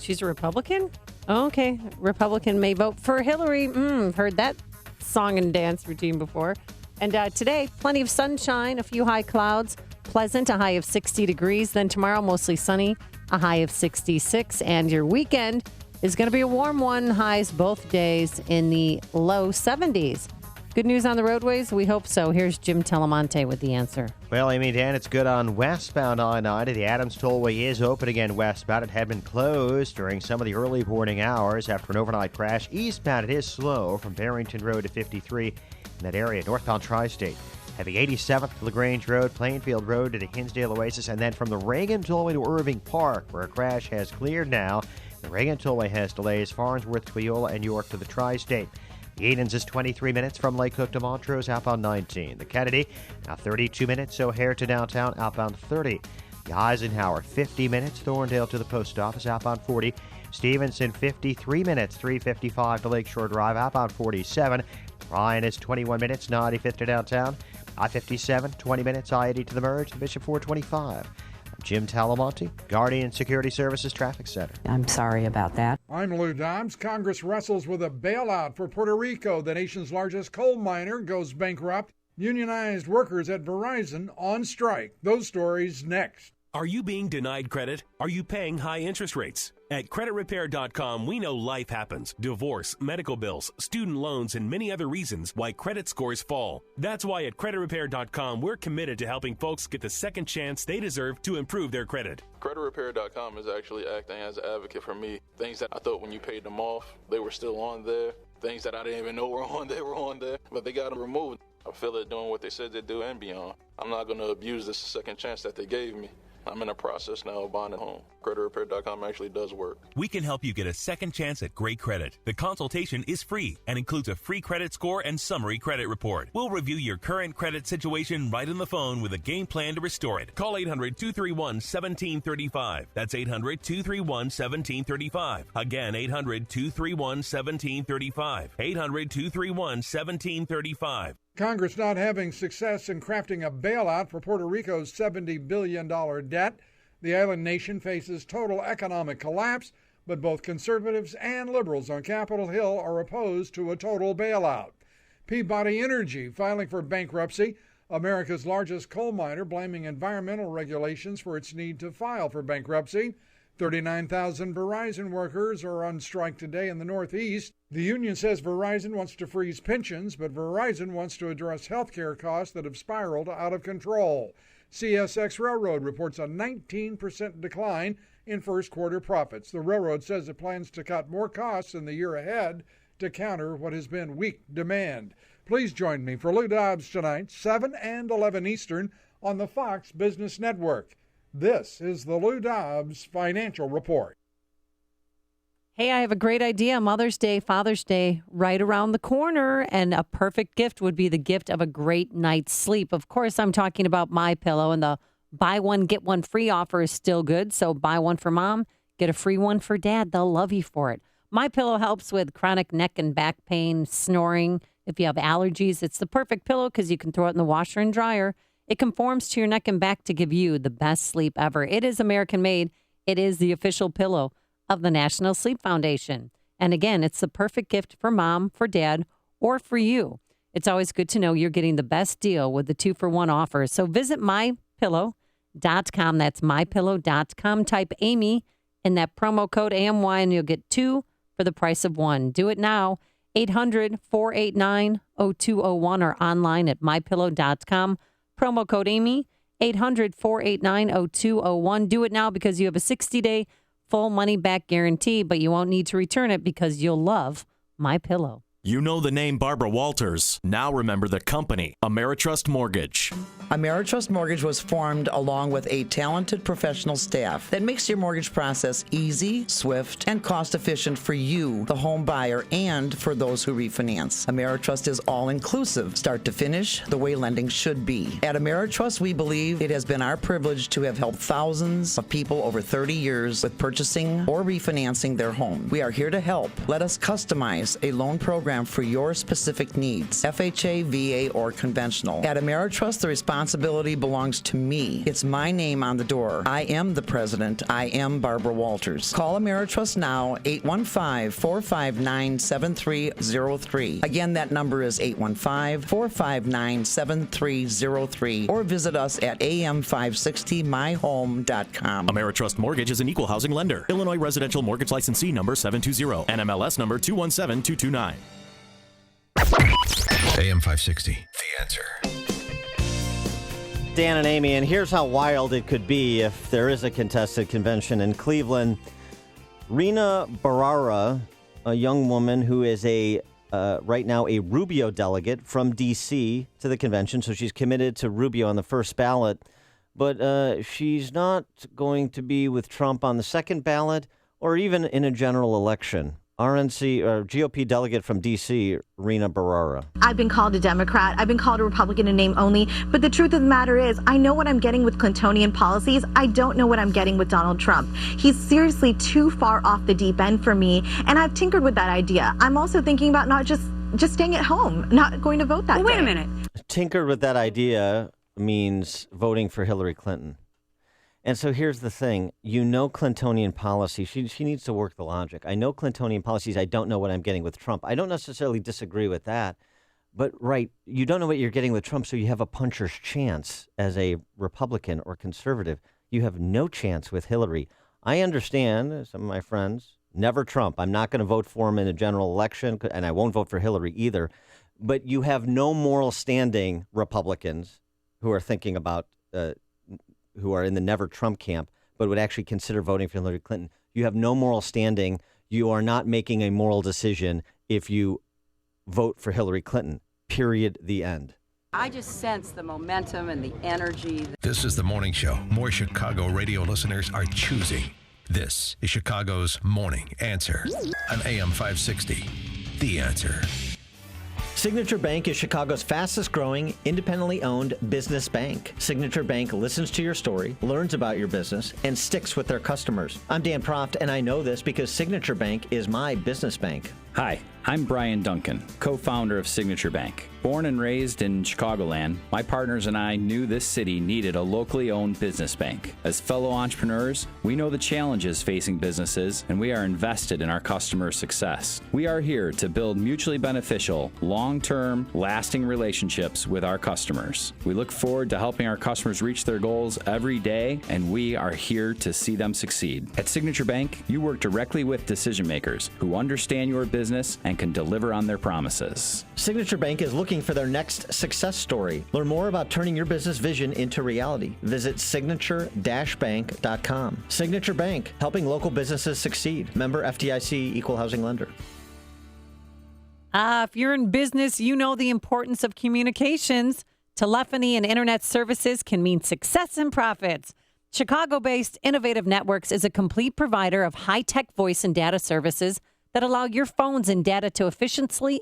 She's a Republican? Oh, okay. Republican may vote for Hillary. Heard that song and dance routine before. And today, plenty of sunshine, a few high clouds, pleasant, a high of 60 degrees. Then tomorrow, mostly sunny, a high of 66. And your weekend is going to be a warm one, highs both days in the low 70s. Good news on the roadways? We hope so. Here's Jim Telemonte with the answer. Well, Amy, Dan, it's good on westbound I-90. The Adams Tollway is open again westbound. It had been closed during some of the early morning hours after an overnight crash. Eastbound, it is slow from Barrington Road to 53 in that area, northbound Tri-State. Heavy 87th to LaGrange Road, Plainfield Road to the Hinsdale Oasis, and then from the Reagan Tollway to Irving Park, where a crash has cleared now. The Reagan Tollway has delays, Farnsworth, Toyola, and York to the Tri-State. The Edens is 23 minutes from Lake Cook to Montrose, outbound 19. The Kennedy, now 32 minutes, O'Hare to downtown, outbound 30. The Eisenhower, 50 minutes, Thorndale to the post office, outbound 40. Stevenson, 53 minutes, 355 to Lakeshore Drive, outbound 47. Ryan is 21 minutes, 95th to downtown. I-57, 20 minutes, I-80 to the merge, the Bishop 425. Jim Talamonte, Guardian Security Services Traffic Center. I'm sorry about that. I'm Lou Dobbs. Congress wrestles with a bailout for Puerto Rico. The nation's largest coal miner goes bankrupt. Unionized workers at Verizon on strike. Those stories next. Are you being denied credit? Are you paying high interest rates? At CreditRepair.com, we know life happens. Divorce, medical bills, student loans, and many other reasons why credit scores fall. That's why at CreditRepair.com, we're committed to helping folks get the second chance they deserve to improve their credit. CreditRepair.com is actually acting as an advocate for me. Things that I thought when you paid them off, they were still on there. Things that I didn't even know were on there were on there, but they got them removed. I feel it doing what they said they'd do and beyond. I'm not going to abuse this second chance that they gave me. I'm in a process now of buying a home. CreditRepair.com actually does work. We can help you get a second chance at great credit. The consultation is free and includes a free credit score and summary credit report. We'll review your current credit situation right on the phone with a game plan to restore it. Call 800-231-1735. That's 800-231-1735. Again, 800-231-1735. 800-231-1735. Congress not having success in crafting a bailout for Puerto Rico's $70 billion debt. The island nation faces total economic collapse, but both conservatives and liberals on Capitol Hill are opposed to a total bailout. Peabody Energy filing for bankruptcy. America's largest coal miner blaming environmental regulations for its need to file for bankruptcy. 39,000 Verizon workers are on strike today in the Northeast. The union says Verizon wants to freeze pensions, but Verizon wants to address health care costs that have spiraled out of control. CSX Railroad reports a 19% decline in first quarter profits. The railroad says it plans to cut more costs in the year ahead to counter what has been weak demand. Please join me for Lou Dobbs tonight, 7 and 11 Eastern on the Fox Business Network. This is the Lou Dobbs Financial Report. Hey, I have a great idea. Mother's Day, Father's Day, right around the corner, and a perfect gift would be the gift of a great night's sleep. Of course, I'm talking about MyPillow, and the buy one, get one free offer is still good. So buy one for mom, get a free one for dad. They'll love you for it. MyPillow helps with chronic neck and back pain, snoring. If you have allergies, it's the perfect pillow because you can throw it in the washer and dryer. It conforms to your neck and back to give you the best sleep ever. It is American made. It is the official pillow of the National Sleep Foundation. And again, it's the perfect gift for mom, for dad, or for you. It's always good to know you're getting the best deal with the 2-for-1 offer. So visit mypillow.com. That's mypillow.com. Type Amy in that promo code AMY and you'll get 2 for the price of 1. Do it now. 800-489-0201 or online at mypillow.com. Promo code Amy, 800-489-0201. Do it now because you have a 60-day full money-back guarantee, but you won't need to return it because you'll love MyPillow. You know the name Barbara Walters. Now remember the company, Ameritrust Mortgage. Ameritrust Mortgage was formed along with a talented professional staff that makes your mortgage process easy, swift, and cost-efficient for you, the home buyer, and for those who refinance. Ameritrust is all-inclusive, start to finish, the way lending should be. At Ameritrust, we believe it has been our privilege to have helped thousands of people over 30 years with purchasing or refinancing their home. We are here to help. Let us customize a loan program for your specific needs, FHA, VA, or conventional. At Ameritrust, the responsibility belongs to me. It's my name on the door. I am the president. I am Barbara Walters. Call Ameritrust now, 815-459-7303. Again, that number is 815-459-7303. Or visit us at am560myhome.com. Ameritrust Mortgage is an equal housing lender. Illinois Residential Mortgage Licensee number 720. NMLS number 217229. AM 560, The Answer. Dan and Amy, and here's how wild it could be if there is a contested convention in Cleveland. Rina Barara, a young woman who is right now a Rubio delegate from D.C. to the convention, so she's committed to Rubio on the first ballot, but she's not going to be with Trump on the second ballot or even in a general election. RNC, GOP delegate from D.C., Rina Barara. I've been called a Democrat. I've been called a Republican in name only. But the truth of the matter is, I know what I'm getting with Clintonian policies. I don't know what I'm getting with Donald Trump. He's seriously too far off the deep end for me. And I've tinkered with that idea. I'm also thinking about not just staying at home, not going to vote that day. Wait a minute. Tinkered with that idea means voting for Hillary Clinton. And so here's the thing. You know Clintonian policy. She needs to work the logic. I know Clintonian policies. I don't know what I'm getting with Trump. I don't necessarily disagree with that. But, right, you don't know what you're getting with Trump, so you have a puncher's chance as a Republican or conservative. You have no chance with Hillary. I understand, some of my friends, never Trump. I'm not going to vote for him in a general election, and I won't vote for Hillary either. But you have no moral standing, Republicans, who are thinking about who are in the never Trump camp, but would actually consider voting for Hillary Clinton. You have no moral standing. You are not making a moral decision if you vote for Hillary Clinton. Period. The end. I just sense the momentum and the energy. This is the morning show more Chicago radio listeners are choosing. This is Chicago's Morning Answer on AM 560. The Answer. Signature Bank is Chicago's fastest growing, independently owned business bank. Signature Bank listens to your story, learns about your business, and sticks with their customers. I'm Dan Proft, and I know this because Signature Bank is my business bank. Hi, I'm Brian Duncan, co-founder of Signature Bank. Born and raised in Chicagoland, my partners and I knew this city needed a locally owned business bank. As fellow entrepreneurs, we know the challenges facing businesses, and we are invested in our customers' success. We are here to build mutually beneficial, long-term, lasting relationships with our customers. We look forward to helping our customers reach their goals every day, and we are here to see them succeed. At Signature Bank, you work directly with decision makers who understand your business and can deliver on their promises. Signature Bank is looking for their next success story. Learn more about turning your business vision into reality. Visit signature-bank.com. Signature Bank, helping local businesses succeed. Member FDIC, Equal Housing Lender. If you're in business, you know the importance of communications. Telephony and internet services can mean success and profits. Chicago-based Innovative Networks is a complete provider of high-tech voice and data services that allow your phones and data to efficiently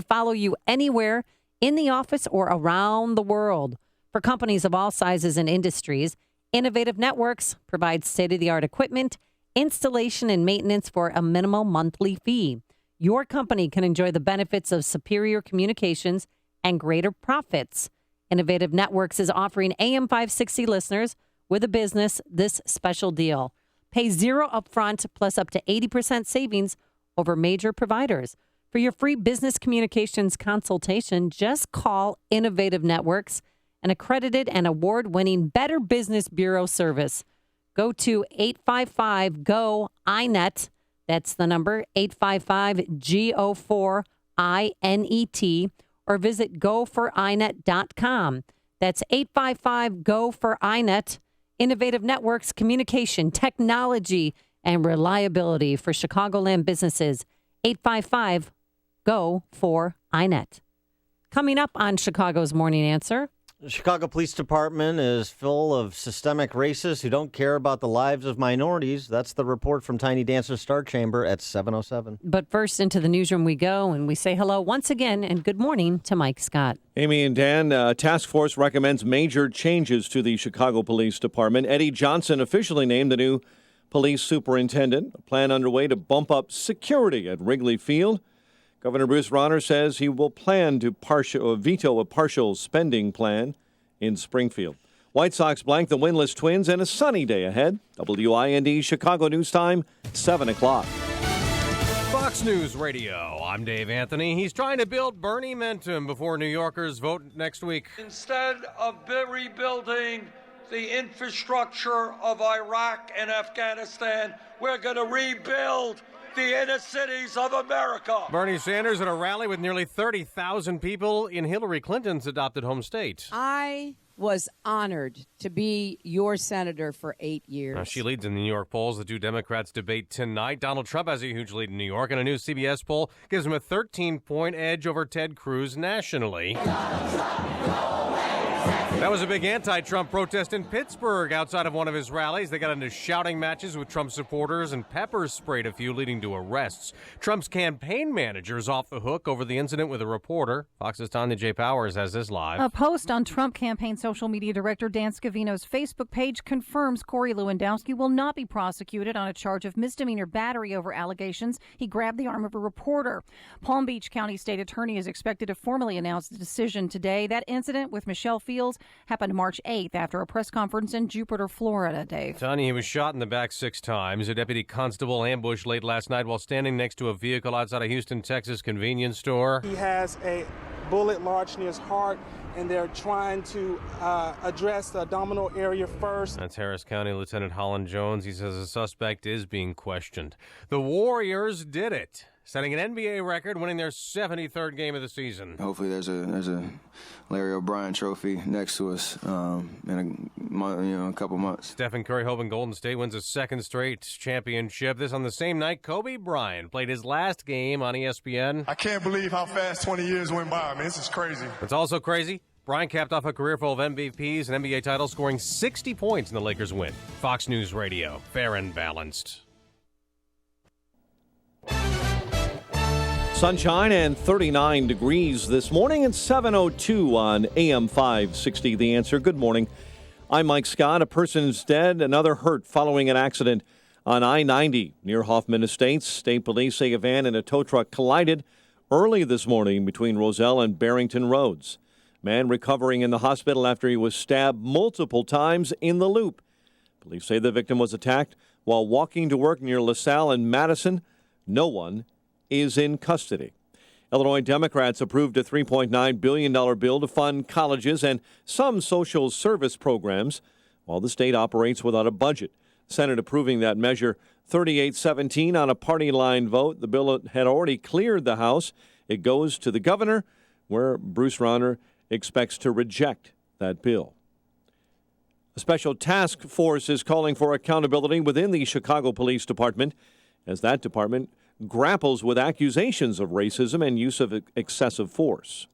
follow you anywhere in the office or around the world. For companies of all sizes and industries, Innovative Networks provides state-of-the-art equipment, installation, and maintenance for a minimal monthly fee. Your company can enjoy the benefits of superior communications and greater profits. Innovative Networks is offering AM 560 listeners with a business this special deal. Pay $0 upfront plus up to 80% savings over major providers. For your free business communications consultation, just call Innovative Networks, an accredited and award-winning Better Business Bureau service. Go to 855-GO-INET. That's the number, 855-GO4-INET, or visit goforinet.com. That's 855-GO-FOR-INET. Innovative Networks, communication, technology, and reliability for Chicagoland businesses. 855-GO-FOR-INET. Coming up on Chicago's Morning Answer. The Chicago Police Department is full of systemic racists who don't care about the lives of minorities. That's the report from Tiny Dancer's Star Chamber at 7:07. But first, into the newsroom we go, and we say hello once again and good morning to Mike Scott. Amy and Dan, task force recommends major changes to the Chicago Police Department. Eddie Johnson officially named the new police superintendent. A plan underway to bump up security at Wrigley Field. Governor Bruce Rauner says he will plan to veto a partial spending plan in Springfield. White Sox blank the winless Twins and a sunny day ahead. WIND Chicago News Time, 7 o'clock. Fox News Radio, I'm Dave Anthony. He's trying to build Bernie momentum before New Yorkers vote next week. Instead of rebuilding the infrastructure of Iraq and Afghanistan, we're going to rebuild the inner cities of America. Bernie Sanders at a rally with nearly 30,000 people in Hillary Clinton's adopted home state. I was honored to be your senator for 8 years. Now, she leads in the New York polls. The two Democrats debate tonight. Donald Trump has a huge lead in New York, and a new CBS poll gives him a 13-point edge over Ted Cruz nationally. That was a big anti-Trump protest in Pittsburgh outside of one of his rallies. They got into shouting matches with Trump supporters and pepper sprayed a few, leading to arrests. Trump's campaign manager's off the hook over the incident with a reporter. Fox's Tanya J. Powers has this live. A post on Trump campaign social media director Dan Scavino's Facebook page confirms Corey Lewandowski will not be prosecuted on a charge of misdemeanor battery over allegations he grabbed the arm of a reporter. Palm Beach County State Attorney is expected to formally announce the decision today. That incident with Michelle Fields happened March 8th after a press conference in Jupiter, Florida, Dave. Tanya, he was shot in the back 6 times. A deputy constable ambushed late last night while standing next to a vehicle outside a Houston, Texas convenience store. He has a bullet lodged in his heart, and they're trying to address the abdominal area first. That's Harris County Lieutenant Holland Jones. He says the suspect is being questioned. The Warriors did it, setting an NBA record, winning their 73rd game of the season. Hopefully there's a Larry O'Brien trophy next to us in a couple months. Stephen Curry hoping Golden State wins a second straight championship. This on the same night Kobe Bryant played his last game on ESPN. I can't believe how fast 20 years went by. I mean, this is crazy. It's also crazy. Bryant capped off a career full of MVPs and NBA titles, scoring 60 points in the Lakers' win. Fox News Radio, fair and balanced. Sunshine and 39 degrees this morning at 7:02 on AM 560. The Answer. Good morning. I'm Mike Scott. A person's dead, another hurt following an accident On I-90 near Hoffman Estates, state police say a van and a tow truck collided early this morning between Roselle and Barrington Roads. Man recovering in the hospital after he was stabbed multiple times in the loop. Police say the victim was attacked while walking to work near LaSalle and Madison. No one is in custody. Illinois Democrats approved a $3.9 billion bill to fund colleges and some social service programs while the state operates without a budget. Senate approving that measure 38-17 on a party line vote. The bill had already cleared the House. It goes to the governor, where Bruce Rauner expects to reject that bill. A special task force is calling for accountability within the Chicago Police Department as that department grapples with accusations of racism and use of excessive force.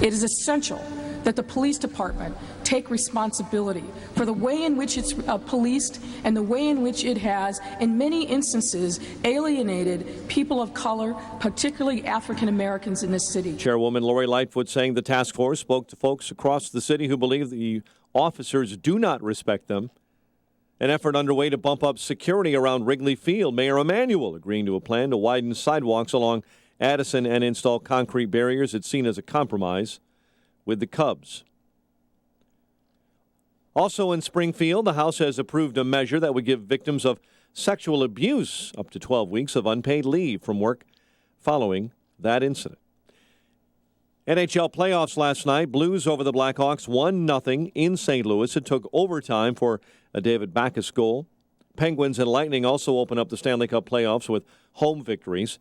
It is essential that the police department take responsibility for the way in which it's policed and the way in which it has, in many instances, alienated people of color, particularly African Americans in this city. Chairwoman Lori Lightfoot saying the task force spoke to folks across the city who believe the officers do not respect them. An effort underway to bump up security around Wrigley Field. Mayor Emanuel agreeing to a plan to widen sidewalks along Addison and install concrete barriers. It's seen as a compromise with the Cubs. Also in Springfield, the House has approved a measure that would give victims of sexual abuse up to 12 weeks of unpaid leave from work following that incident. NHL playoffs last night. Blues over the Blackhawks 1-0 in St. Louis. It took overtime for a David Backes goal. Penguins and Lightning also open up the Stanley Cup playoffs with home victories.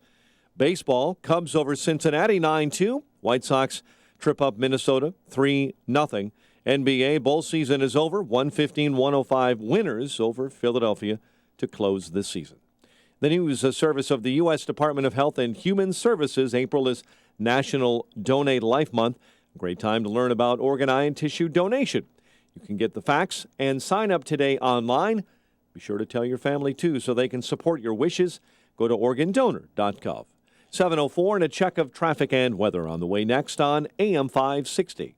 Baseball, Cubs over Cincinnati 9-2. White Sox trip up Minnesota 3-0. NBA, bowl season is over. 115-105 winners over Philadelphia to close this season. The news service of the U.S. Department of Health and Human Services. April is National Donate Life Month. A great time to learn about organ, eye, and tissue donation. You can get the facts and sign up today online. Be sure to tell your family, too, so they can support your wishes. Go to organdonor.gov. 7:04 and a check of traffic and weather on the way next on AM 560.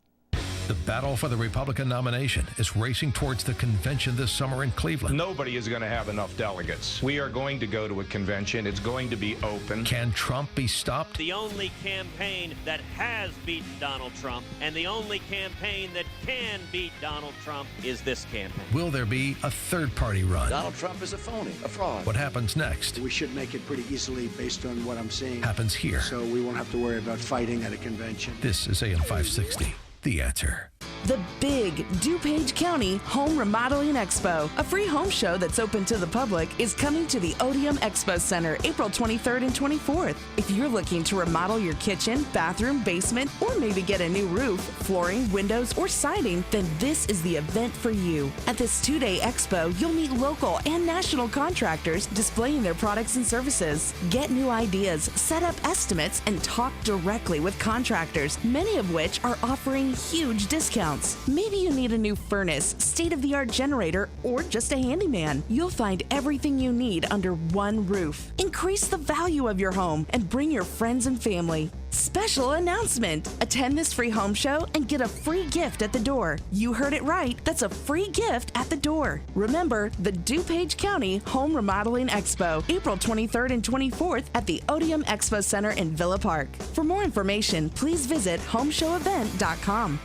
The battle for the Republican nomination is racing towards the convention this summer in Cleveland. Nobody is going to have enough delegates. We are going to go to a convention. It's going to be open. Can Trump be stopped? The only campaign that has beaten Donald Trump and the only campaign that can beat Donald Trump is this campaign. Will there be a third-party run? Donald Trump is a phony, a fraud. What happens next? We should make it pretty easily based on what I'm seeing. Happens here. So we won't have to worry about fighting at a convention. This is AM 560. The Answer. The big DuPage County Home Remodeling Expo, a free home show that's open to the public, is coming to the Odeum Expo Center April 23rd and 24th. If you're looking to remodel your kitchen, bathroom, basement, or maybe get a new roof, flooring, windows, or siding, then this is the event for you. At this two-day expo, you'll meet local and national contractors displaying their products and services. Get new ideas, set up estimates, and talk directly with contractors, many of which are offering huge discounts. Maybe you need a new furnace, state-of-the-art generator, or just a handyman. You'll find everything you need under one roof. Increase the value of your home and bring your friends and family. Special announcement! Attend this free home show and get a free gift at the door. You heard it right. That's a free gift at the door. Remember, the DuPage County Home Remodeling Expo, April 23rd and 24th at the Odeum Expo Center in Villa Park. For more information, please visit homeshowevent.com.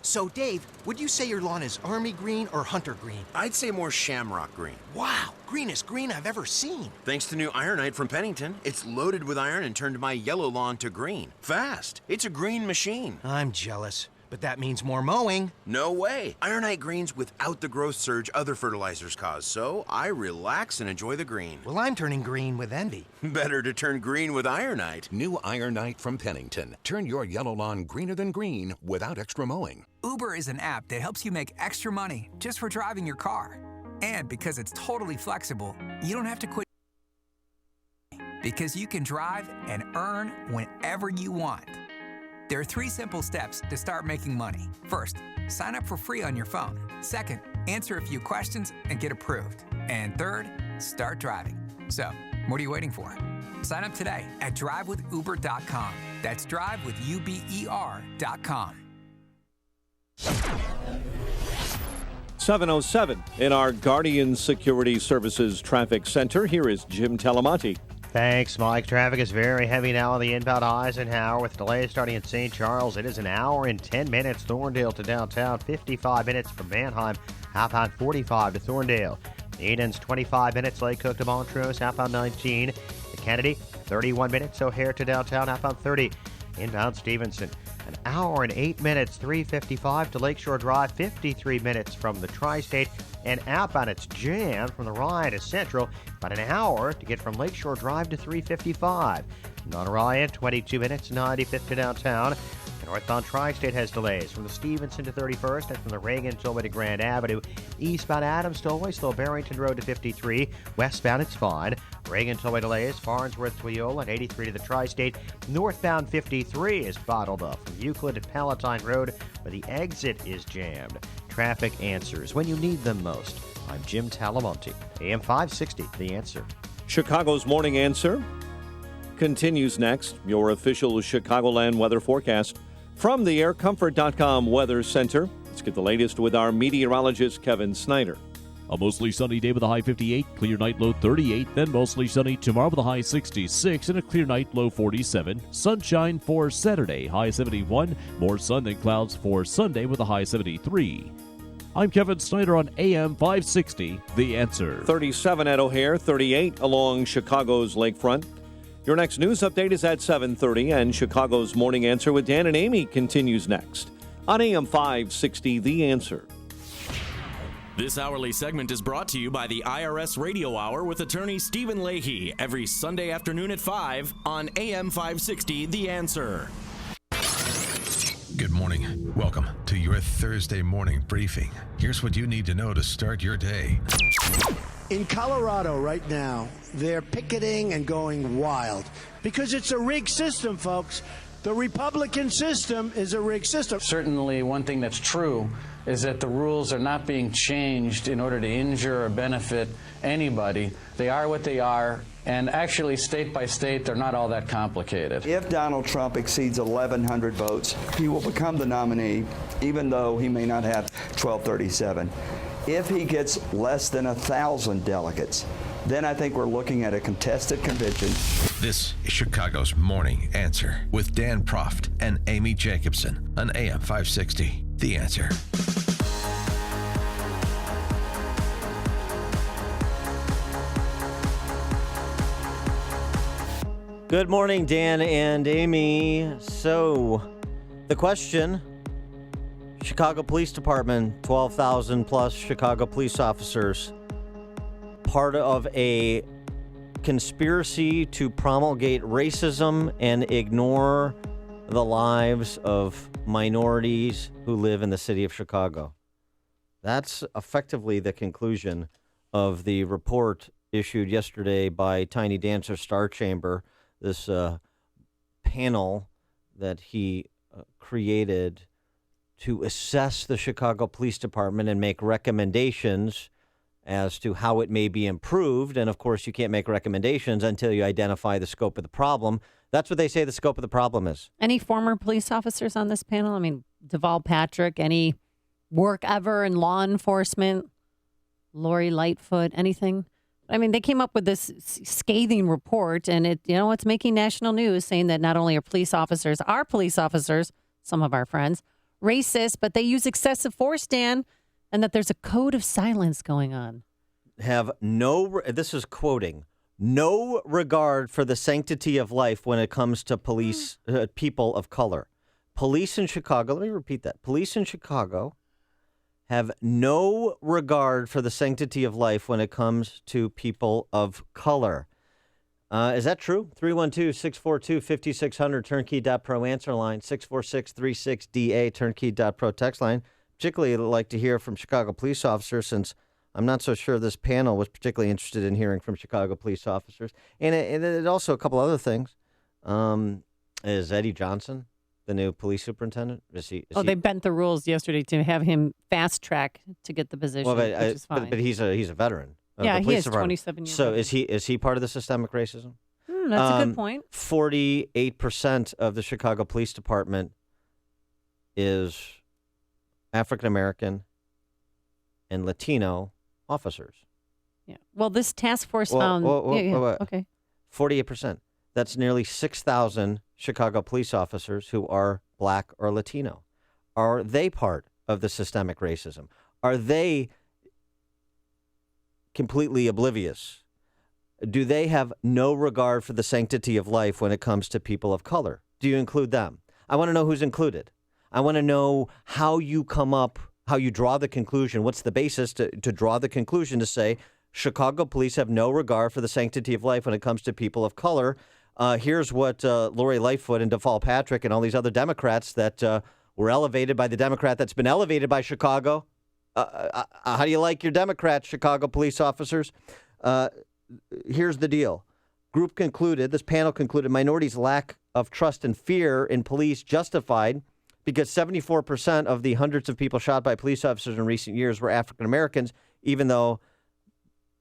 So, Dave, would you say your lawn is army green or hunter green? I'd say more shamrock green. Wow, greenest green I've ever seen. Thanks to new Ironite from Pennington. It's loaded with iron and turned my yellow lawn to green. Fast. It's a green machine. I'm jealous, but that means more mowing. No way. Ironite greens without the growth surge other fertilizers cause, so I relax and enjoy the green. Well, I'm turning green with envy. Better to turn green with Ironite. New Ironite from Pennington. Turn your yellow lawn greener than green without extra mowing. Uber is an app that helps you make extra money just for driving your car. And because it's totally flexible, you don't have to quit. Because you can drive and earn whenever you want. There are 3 simple steps to start making money. First, sign up for free on your phone. Second, answer a few questions and get approved. And third, start driving. So, what are you waiting for? Sign up today at drivewithuber.com. That's drivewithuber.com. 7:07 in our Guardian Security Services Traffic Center. Here is Jim Talamonte. Thanks, Mike. Traffic is very heavy now on the inbound Eisenhower with delays starting in St. Charles. It is an hour and 10 minutes. Thorndale to downtown, 55 minutes from Manheim, outbound 45 to Thorndale. Eden's 25 minutes. Lake Cook to Montrose, outbound 19 to Kennedy, 31 minutes. O'Hare to downtown, outbound 30. Inbound Stevenson, an hour and 8 minutes, 355 to Lakeshore Drive, 53 minutes from the Tri-State. And outbound, it's jammed from the Ryan to Central, about an hour to get from Lakeshore Drive to 355. On Ryan, 22 minutes, 95th to downtown. The northbound Tri-State has delays from the Stevenson to 31st and from the Reagan Tollway to Grand Avenue. Eastbound Adams Tollway, still Barrington Road to 53. Westbound, it's fine. Reagan Tollway delays, Farnsworth to Wheelock and 83 to the Tri-State. Northbound 53 is bottled up from Euclid to Palatine Road, where the exit is jammed. Traffic answers when you need them most. I'm Jim Talamonte, AM 560, The Answer. Chicago's Morning Answer continues next. Your official Chicagoland weather forecast from the AirComfort.com Weather Center. Let's get the latest with our meteorologist, Kevin Snyder. A mostly sunny day with a high 58, clear night low 38, then mostly sunny tomorrow with a high 66 and a clear night low 47. Sunshine for Saturday, high 71, more sun than clouds for Sunday with a high 73. I'm Kevin Snyder on AM 560, The Answer. 37 at O'Hare, 38 along Chicago's lakefront. Your next news update is at 7:30, and Chicago's Morning Answer with Dan and Amy continues next on AM 560, The Answer. This hourly segment is brought to you by the IRS Radio Hour with attorney Stephen Leahy every Sunday afternoon at 5 on AM 560, The Answer. Good morning. Welcome to your Thursday morning briefing. Here's what you need to know to start your day. In Colorado right now, they're picketing and going wild because it's a rigged system, folks. The Republican system is a rigged system. Certainly, one thing that's true is that the rules are not being changed in order to injure or benefit anybody. They are what they are, and actually, state by state, they're not all that complicated. If Donald Trump exceeds 1,100 votes, he will become the nominee, even though he may not have 1237. If he gets less than 1,000 delegates, then I think we're looking at a contested convention. This is Chicago's Morning Answer with Dan Proft and Amy Jacobson on AM 560, The Answer. Good morning, Dan and Amy. So, the question, Chicago Police Department, 12,000 plus Chicago police officers, part of a conspiracy to promulgate racism and ignore the lives of minorities who live in the city of Chicago. That's effectively the conclusion of the report issued yesterday by Tiny Dancer Star Chamber, this panel that he created to assess the Chicago Police Department and make recommendations as to how it may be improved. And, of course, you can't make recommendations until you identify the scope of the problem. That's what they say the scope of the problem is. Any former police officers on this panel? I mean, Deval Patrick, any work ever in law enforcement? Lori Lightfoot, anything? I mean, they came up with this scathing report, and it's making national news, saying that not only are police officers, some of our friends, racist, but they use excessive force, Dan, and that there's a code of silence going on. This is quoting, no regard for the sanctity of life when it comes to police, people of color. Police in Chicago, let me repeat that. Police in Chicago have no regard for the sanctity of life when it comes to people of color. Is that true? 312-642-5600, turnkey.pro answer line, 646-36DA, turnkey.pro text line. Particularly like to hear from Chicago police officers, since I'm not so sure this panel was particularly interested in hearing from Chicago police officers. And it also a couple other things. Is Eddie Johnson the new police superintendent? They bent the rules yesterday to have him fast track to get the position, which is fine. But he's a veteran. Yeah, he is 27 years So old. is he part of the systemic racism? That's a good point. 48% of the Chicago Police Department is African American and Latino officers. Yeah. Well, this task force found. Okay. 48%. That's nearly 6,000 Chicago police officers who are black or Latino. Are they part of the systemic racism? Are they completely oblivious? Do they have no regard for the sanctity of life when it comes to people of color? Do you include them? I want to know who's included. I want to know how you come up, how you draw the conclusion. What's the basis to draw the conclusion to say Chicago police have no regard for the sanctity of life when it comes to people of color? Here's what Lori Lightfoot and Deval Patrick and all these other Democrats that were elevated by the Democrat that's been elevated by Chicago. How do you like your Democrats, Chicago police officers? Here's the deal. This panel concluded minorities' lack of trust and fear in police justified because 74% of the hundreds of people shot by police officers in recent years were African Americans, even though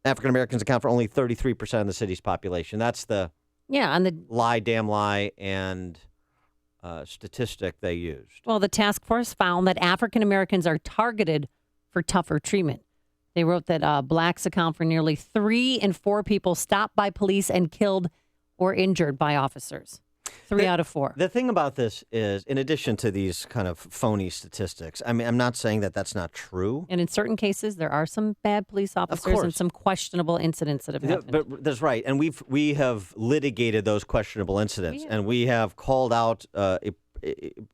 African Americans account for only 33% of the city's population. That's the damn lie, and statistic they used. Well, the task force found that African Americans are targeted for tougher treatment. They wrote that blacks account for nearly 3 in 4 people stopped by police and killed or injured by officers. 3 out of 4. The thing about this is, in addition to these kind of phony statistics, I mean, I'm not saying that that's not true. And in certain cases, there are some bad police officers and some questionable incidents that have happened. But that's right. And we have litigated those questionable incidents, and we have called out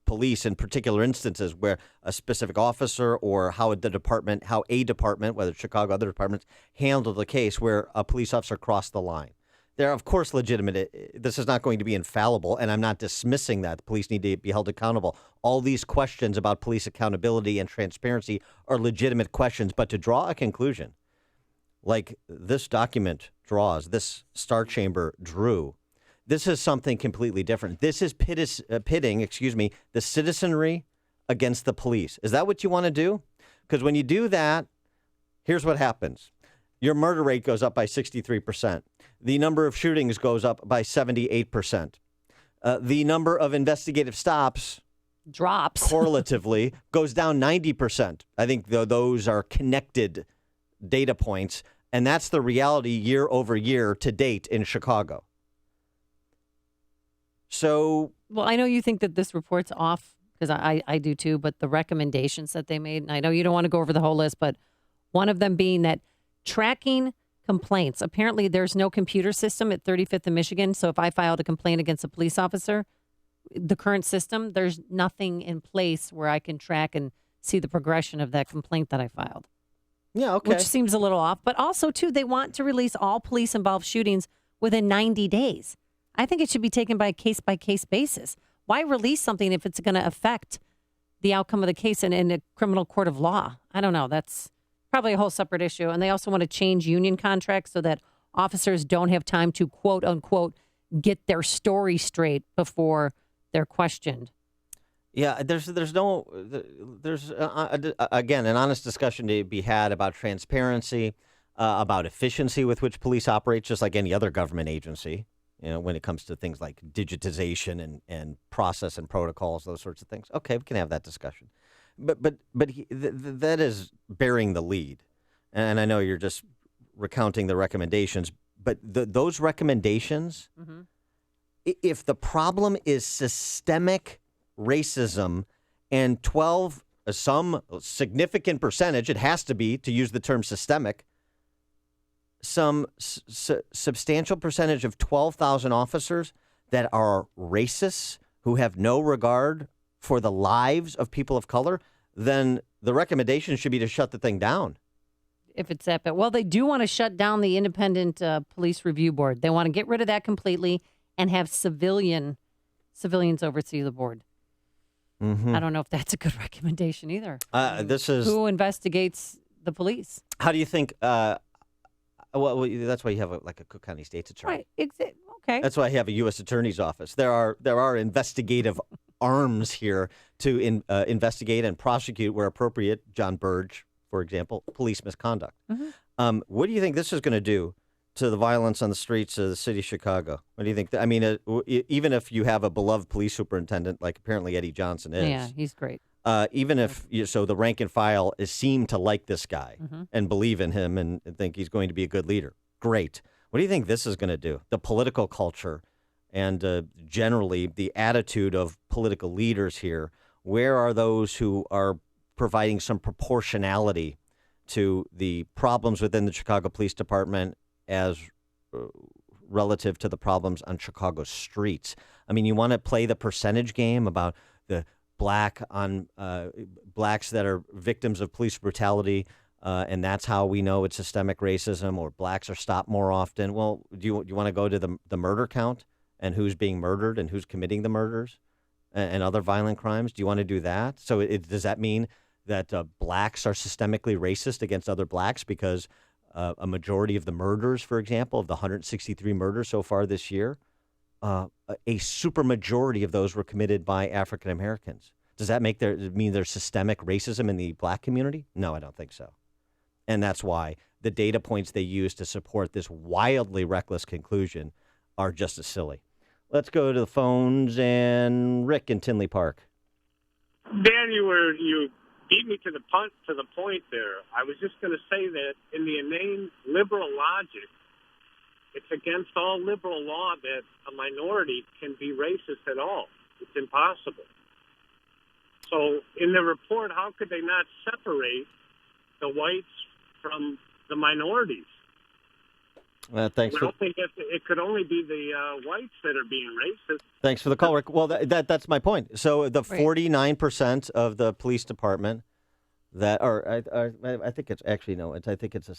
police in particular instances where a specific officer or how a department, whether it's Chicago, other departments, handled the case where a police officer crossed the line. They're, of course, legitimate. This is not going to be infallible, and I'm not dismissing that. The police need to be held accountable. All these questions about police accountability and transparency are legitimate questions, but to draw a conclusion like this document draws, this Star Chamber drew, this is something completely different. This is pitting the citizenry against the police. Is that what you want to do? Because when you do that, here's what happens. Your murder rate goes up by 63%. The number of shootings goes up by 78%. The number of investigative stops drops correlatively, goes down 90%. I think those are connected data points, and that's the reality year over year to date in Chicago. So, well, I know you think that this report's off, because I do too, but the recommendations that they made, and I know you don't want to go over the whole list, but one of them being that tracking complaints. Apparently, there's no computer system at 35th and Michigan. So if I filed a complaint against a police officer, the current system, there's nothing in place where I can track and see the progression of that complaint that I filed. Yeah, okay. Which seems a little off. But also, too, they want to release all police-involved shootings within 90 days. I think it should be taken by a case-by-case basis. Why release something if it's going to affect the outcome of the case in a criminal court of law? I don't know. That's probably a whole separate issue. And they also want to change union contracts so that officers don't have time to, quote unquote, get their story straight before they're questioned. Yeah, again, an honest discussion to be had about transparency, about efficiency with which police operate, just like any other government agency, when it comes to things like digitization and process and protocols, those sorts of things. Okay, we can have that discussion. But that is bearing the lead. And I know you're just recounting the recommendations, but those recommendations, if the problem is systemic racism and some significant percentage, it has to be, to use the term systemic, some substantial percentage of 12,000 officers that are racists who have no regard for the lives of people of color, then the recommendation should be to shut the thing down. If it's that bad. Well, they do want to shut down the independent police review board. They want to get rid of that completely and have civilians oversee the board. I don't know if that's a good recommendation either. Who investigates the police? How do you think? Well, that's why you have a Cook County State's Attorney. Right. Okay. That's why you have a U.S. Attorney's Office. There are investigative arms here to investigate and prosecute where appropriate. John Burge, for example, police misconduct. What do you think this is going to do to the violence on the streets of the city of Chicago? What do you think? Even if you have a beloved police superintendent like apparently Eddie Johnson is. Yeah, he's great. even if so the rank and file seem to like this guy and believe in him and think he's going to be a good leader. Great. What do you think this is going to do? The political culture and generally the attitude of political leaders here, where are those who are providing some proportionality to the problems within the Chicago Police Department as relative to the problems on Chicago streets? I mean, you want to play the percentage game about the blacks that are victims of police brutality, and that's how we know it's systemic racism, or blacks are stopped more often. Well, do you want to go to the murder count and who's being murdered and who's committing the murders and other violent crimes? Do you want to do that? So does that mean that blacks are systemically racist against other blacks because a majority of the murders, for example, of the 163 murders so far this year, a super majority of those were committed by African Americans? Does that mean there's systemic racism in the black community? No, I don't think so. And that's why the data points they use to support this wildly reckless conclusion are just as silly. Let's go to the phones, and Rick in Tinley Park. Dan, you beat me to the point there. I was just going to say that in the inane liberal logic, it's against all liberal law that a minority can be racist at all. It's impossible. So in the report, how could they not separate the whites from the minorities? Thanks. I don't think it could only be the whites that are being racist. Thanks for the call, Rick. Well, that's my point. So the 49% of the police department that are, I think it's actually, no, I think it's a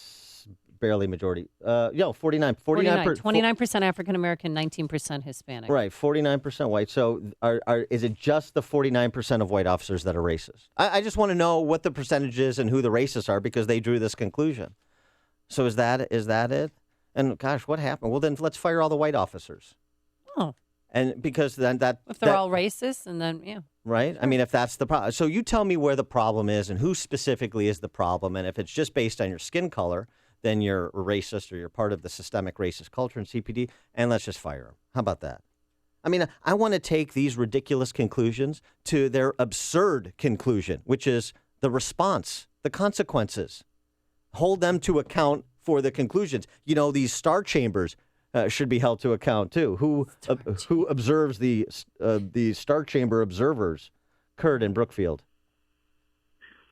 barely majority. 29% African American, 19% Hispanic. Right, 49% white. So is it just the 49% of white officers that are racist? I just want to know what the percentage is and who the racists are, because they drew this conclusion. So is that it? And gosh, what happened? Well, then let's fire all the white officers. Oh. And because then if they're all racist, and then, yeah. Right? I mean, if that's the problem. So you tell me where the problem is and who specifically is the problem. And if it's just based on your skin color, then you're racist or you're part of the systemic racist culture in CPD, and let's just fire them. How about that? I mean, I want to take these ridiculous conclusions to their absurd conclusion, which is the response, the consequences. Hold them to account for the conclusions. You know, these star chambers should be held to account too. Who observes the star chamber observers? Kurt in Brookfield.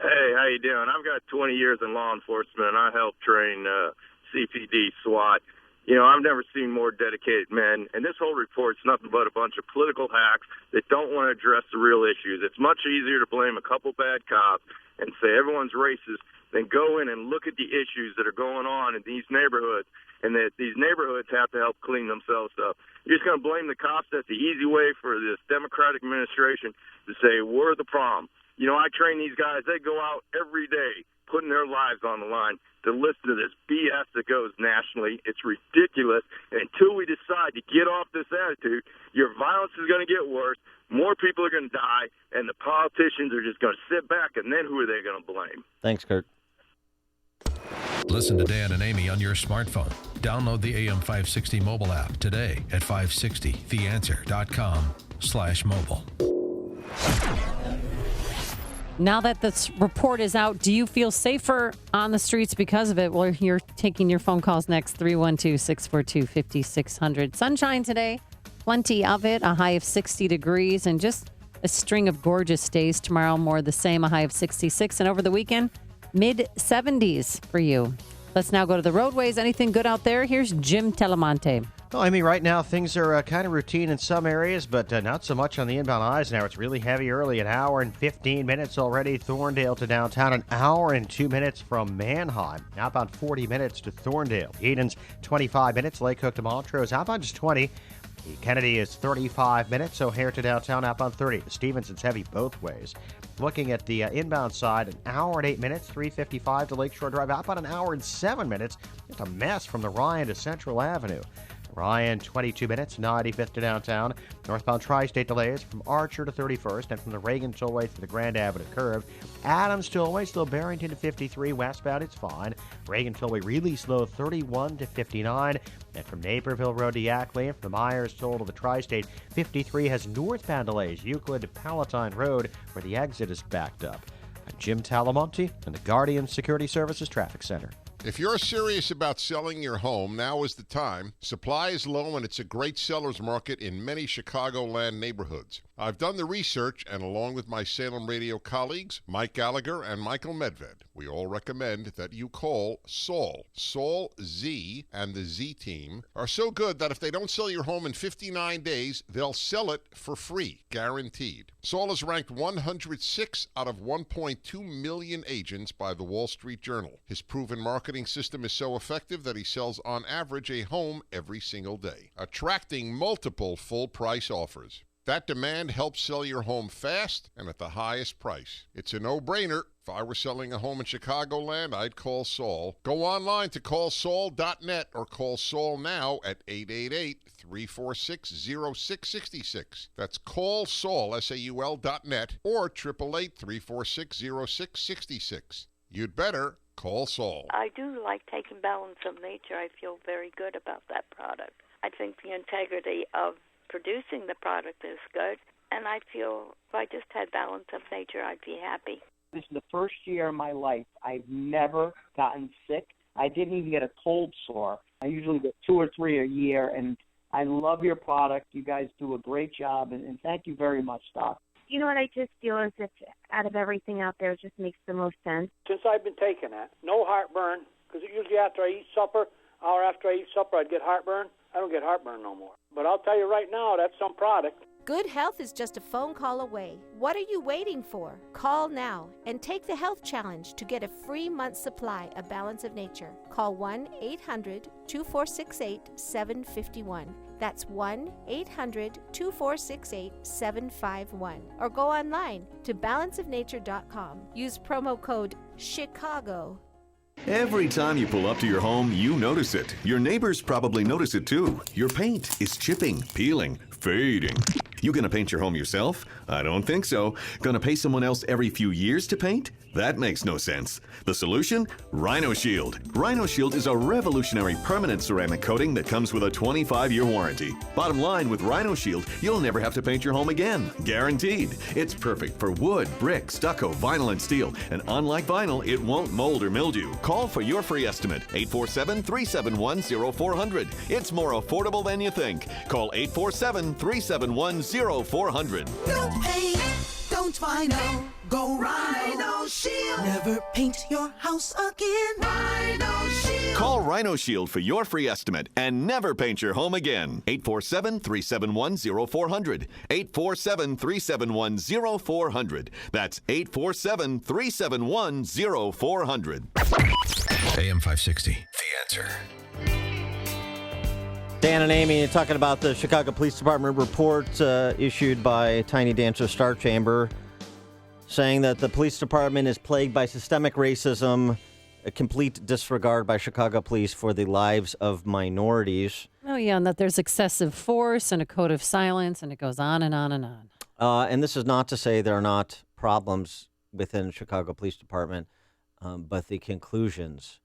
Hey, how you doing? I've got 20 years in law enforcement, and I helped train CPD, SWAT. You know, I've never seen more dedicated men, and this whole report's nothing but a bunch of political hacks that don't want to address the real issues. It's much easier to blame a couple bad cops and say everyone's racist than go in and look at the issues that are going on in these neighborhoods, and that these neighborhoods have to help clean themselves up. You're just going to blame the cops. That's the easy way for this Democratic administration to say we're the problem. You know, I train these guys. They go out every day putting their lives on the line to listen to this BS that goes nationally. It's ridiculous. And until we decide to get off this attitude, your violence is going to get worse. More people are going to die, and the politicians are just going to sit back, and then who are they going to blame? Thanks, Kurt. Listen to Dan and Amy on your smartphone. Download the AM560 mobile app today at 560theanswer.com/mobile. Now that this report is out, do you feel safer on the streets because of it? Well, you're taking your phone calls next, 312-642-5600. Sunshine today, plenty of it, a high of 60 degrees, and just a string of gorgeous days tomorrow, more the same, a high of 66. And over the weekend, mid-70s for you. Let's now go to the roadways. Anything good out there? Here's Jim Telemonte. Well, I mean, right now things are kind of routine in some areas, but not so much on the inbound Eisenhower. It's really heavy early, an hour and 15 minutes already. Thorndale to downtown, an hour and 2 minutes from Manheim. Outbound 40 minutes to Thorndale. Eden's 25 minutes. Lake Hook to Montrose. Outbound is 20. Kennedy is 35 minutes. O'Hare to downtown. Outbound 30. Stevenson's heavy both ways. Looking at the inbound side, an hour and 8 minutes. 355 to Lakeshore Drive. Outbound an hour and 7 minutes. It's a mess from the Ryan to Central Avenue. Ryan, 22 minutes, 95th to downtown. Northbound Tri-State delays from Archer to 31st and from the Reagan Tollway to the Grand Avenue curve. Adams Tollway, still Barrington to 53. Westbound, it's fine. Reagan Tollway really slow, 31 to 59. And from Naperville Road to Yackley, and from the Myers Toll to the Tri-State, 53 has northbound delays. Euclid to Palatine Road, where the exit is backed up. I'm Jim Talamonte in the Guardian Security Services Traffic Center. If you're serious about selling your home, now is the time. Supply is low and it's a great seller's market in many Chicagoland neighborhoods. I've done the research, and along with my Salem Radio colleagues, Mike Gallagher and Michael Medved, we all recommend that you call Saul. Saul Z and the Z team are so good that if they don't sell your home in 59 days, they'll sell it for free, guaranteed. Saul is ranked 106 out of 1.2 million agents by the Wall Street Journal. His proven marketing system is so effective that he sells on average a home every single day, attracting multiple full-price offers. That demand helps sell your home fast and at the highest price. It's a no-brainer. If I were selling a home in Chicagoland, I'd call Saul. Go online to callsaul.net or call Saul now at 888-346-0666. That's callsaul, SAUL.net, or 888-346-0666. You'd better call Saul. I do like taking Balance of Nature. I feel very good about that product. I think the integrity of producing the product is good, and I feel if I just had Balance of Nature, I'd be happy. This is the first year of my life I've never gotten sick. I didn't even get a cold sore. I usually get 2 or 3 a year, and I love your product. You guys do a great job, and thank you very much, Doc. You know what I just feel is that out of everything out there, it just makes the most sense. Since I've been taking that, no heartburn, because usually after I eat supper, hour after I eat supper, I'd get heartburn. I don't get heartburn no more. But I'll tell you right now, that's some product. Good health is just a phone call away. What are you waiting for? Call now and take the health challenge to get a free month's supply of Balance of Nature. Call 1-800-2468-751. That's 1-800-2468-751. Or go online to balanceofnature.com. Use promo code CHICAGO. Every time you pull up to your home, you notice it. Your neighbors probably notice it too. Your paint is chipping, peeling, fading. You gonna paint your home yourself? I don't think so. Gonna pay someone else every few years to paint? That makes no sense. The solution? Rhino Shield. Rhino Shield is a revolutionary permanent ceramic coating that comes with a 25-year warranty. Bottom line, with Rhino Shield, you'll never have to paint your home again. Guaranteed. It's perfect for wood, brick, stucco, vinyl, and steel. And unlike vinyl, it won't mold or mildew. Call for your free estimate. 847-371-0400. It's more affordable than you think. Call 847-371-0400. Don't paint, don't vinyl. Go Rhino Shield. Never paint your house again. Rhino Shield. Call Rhino Shield for your free estimate and never paint your home again. 847-371-0400. 847-371-0400. That's 847-371-0400. AM 560, The Answer. Dan and Amy talking about the Chicago Police Department report issued by Tiny Dancer Star Chamber, saying that the police department is plagued by systemic racism, a complete disregard by Chicago police for the lives of minorities. Oh, yeah, and that there's excessive force and a code of silence, and it goes on and on and on. And this is not to say there are not problems within Chicago Police Department, but the conclusions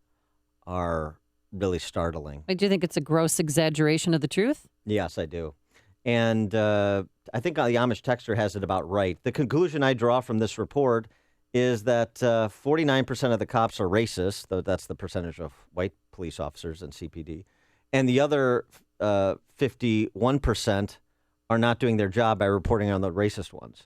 are really startling. Do you think it's a gross exaggeration of the truth? Yes, I do. And I think the Amish texter has it about right. The conclusion I draw from this report is that 49% of the cops are racist, though that's the percentage of white police officers in CPD. And the other 51% are not doing their job by reporting on the racist ones.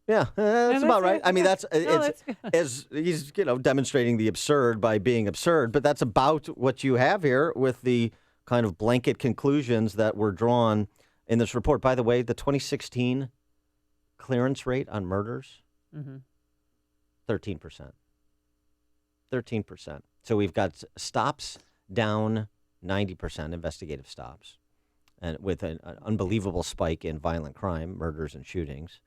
Yeah, that's about right. I mean, that's as he's demonstrating the absurd by being absurd, but that's about what you have here with the kind of blanket conclusions that were drawn in this report. By the way, the 2016 clearance rate on murders, 13%. 13%. So we've got stops down 90%, investigative stops, and with an unbelievable spike in violent crime, murders and shootings.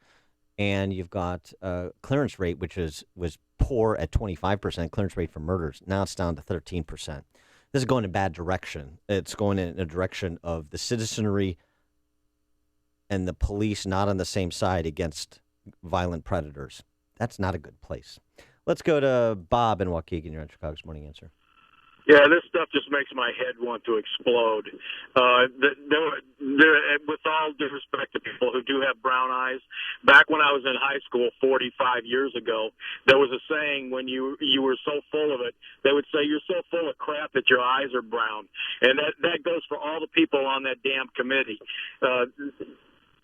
And you've got clearance rate, which was poor at 25%, clearance rate for murders. Now it's down to 13%. This is going in a bad direction. It's going in a direction of the citizenry and the police not on the same side against violent predators. That's not a good place. Let's go to Bob in Waukegan. You're on Chicago's Morning Answer. Yeah, this stuff just makes my head want to explode. With all due respect to people who do have brown eyes, back when I was in high school 45 years ago, there was a saying when you were so full of it, they would say, you're so full of crap that your eyes are brown. And that goes for all the people on that damn committee.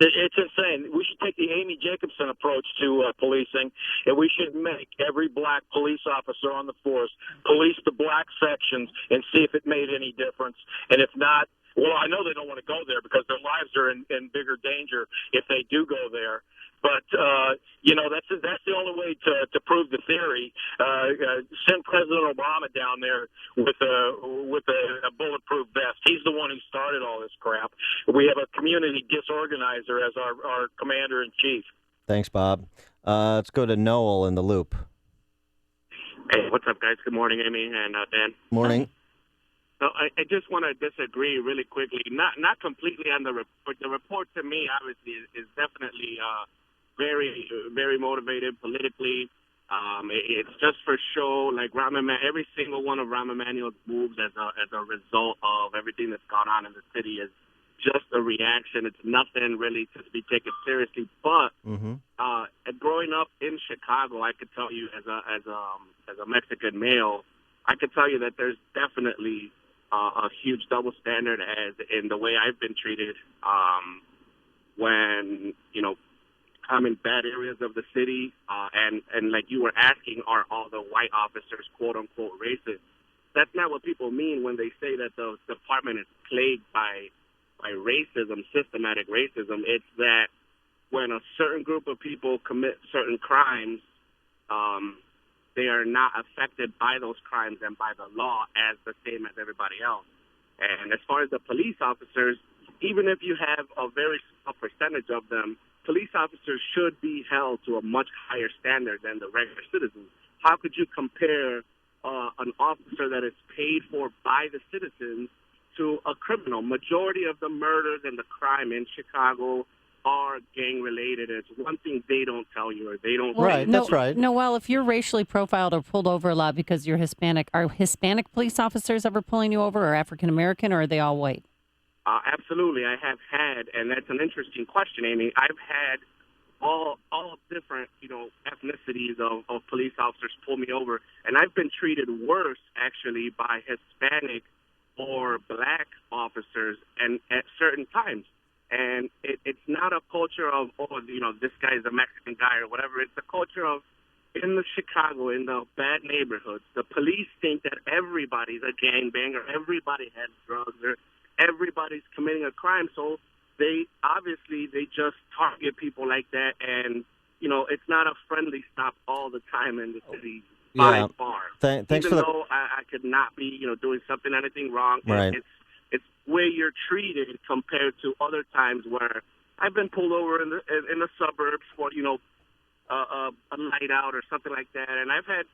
It's insane. We should take the Amy Jacobson approach to policing, and we should make every black police officer on the force police the black sections and see if it made any difference. And if not, well, I know they don't want to go there because their lives are in bigger danger if they do go there. But that's the only way to prove the theory. Send President Obama down there with a bulletproof vest. He's the one who started all this crap. We have a community disorganizer as our commander in chief. Thanks, Bob. Let's go to Noel in the Loop. Hey, what's up, guys? Good morning, Amy and Dan. Morning. So I just want to disagree really quickly. Not completely on the report. The report to me, obviously, is definitely very, very motivated politically. It's just for show. Like every single one of Rahm Emanuel's moves as a result of everything that's gone on in the city is just a reaction. It's nothing really to be taken seriously. But growing up in Chicago, I could tell you as a Mexican male, I could tell you that there's definitely a huge double standard as in the way I've been treated when I'm in bad areas of the city, and like you were asking, are all the white officers quote unquote racist? That's not what people mean when they say that the department is plagued by racism, systematic racism. It's that when a certain group of people commit certain crimes, they are not affected by those crimes and by the law as the same as everybody else. And as far as the police officers, even if you have a very small percentage of them, police officers should be held to a much higher standard than the regular citizens. How could you compare an officer that is paid for by the citizens to a criminal? Majority of the murders and the crime in Chicago are gang-related. It's one thing they don't tell you or they don't. Right, that's right. Noel, if you're racially profiled or pulled over a lot because you're Hispanic, are Hispanic police officers ever pulling you over, or African-American, or are they all white? Absolutely, I have had, and that's an interesting question, Amy. I've had all different, ethnicities of police officers pull me over, and I've been treated worse, actually, by Hispanic or black officers and at certain times. And it's not a culture of, this guy is a Mexican guy or whatever. It's a culture of, in the Chicago, in the bad neighborhoods, the police think that everybody's a gangbanger, everybody has drugs, or everybody's committing a crime. So they just target people like that. And, it's not a friendly stop all the time in the city by far. Thanks Even for though I could not be, doing anything wrong. Right. It's where you're treated compared to other times where I've been pulled over in the suburbs for a night out or something like that, and I've had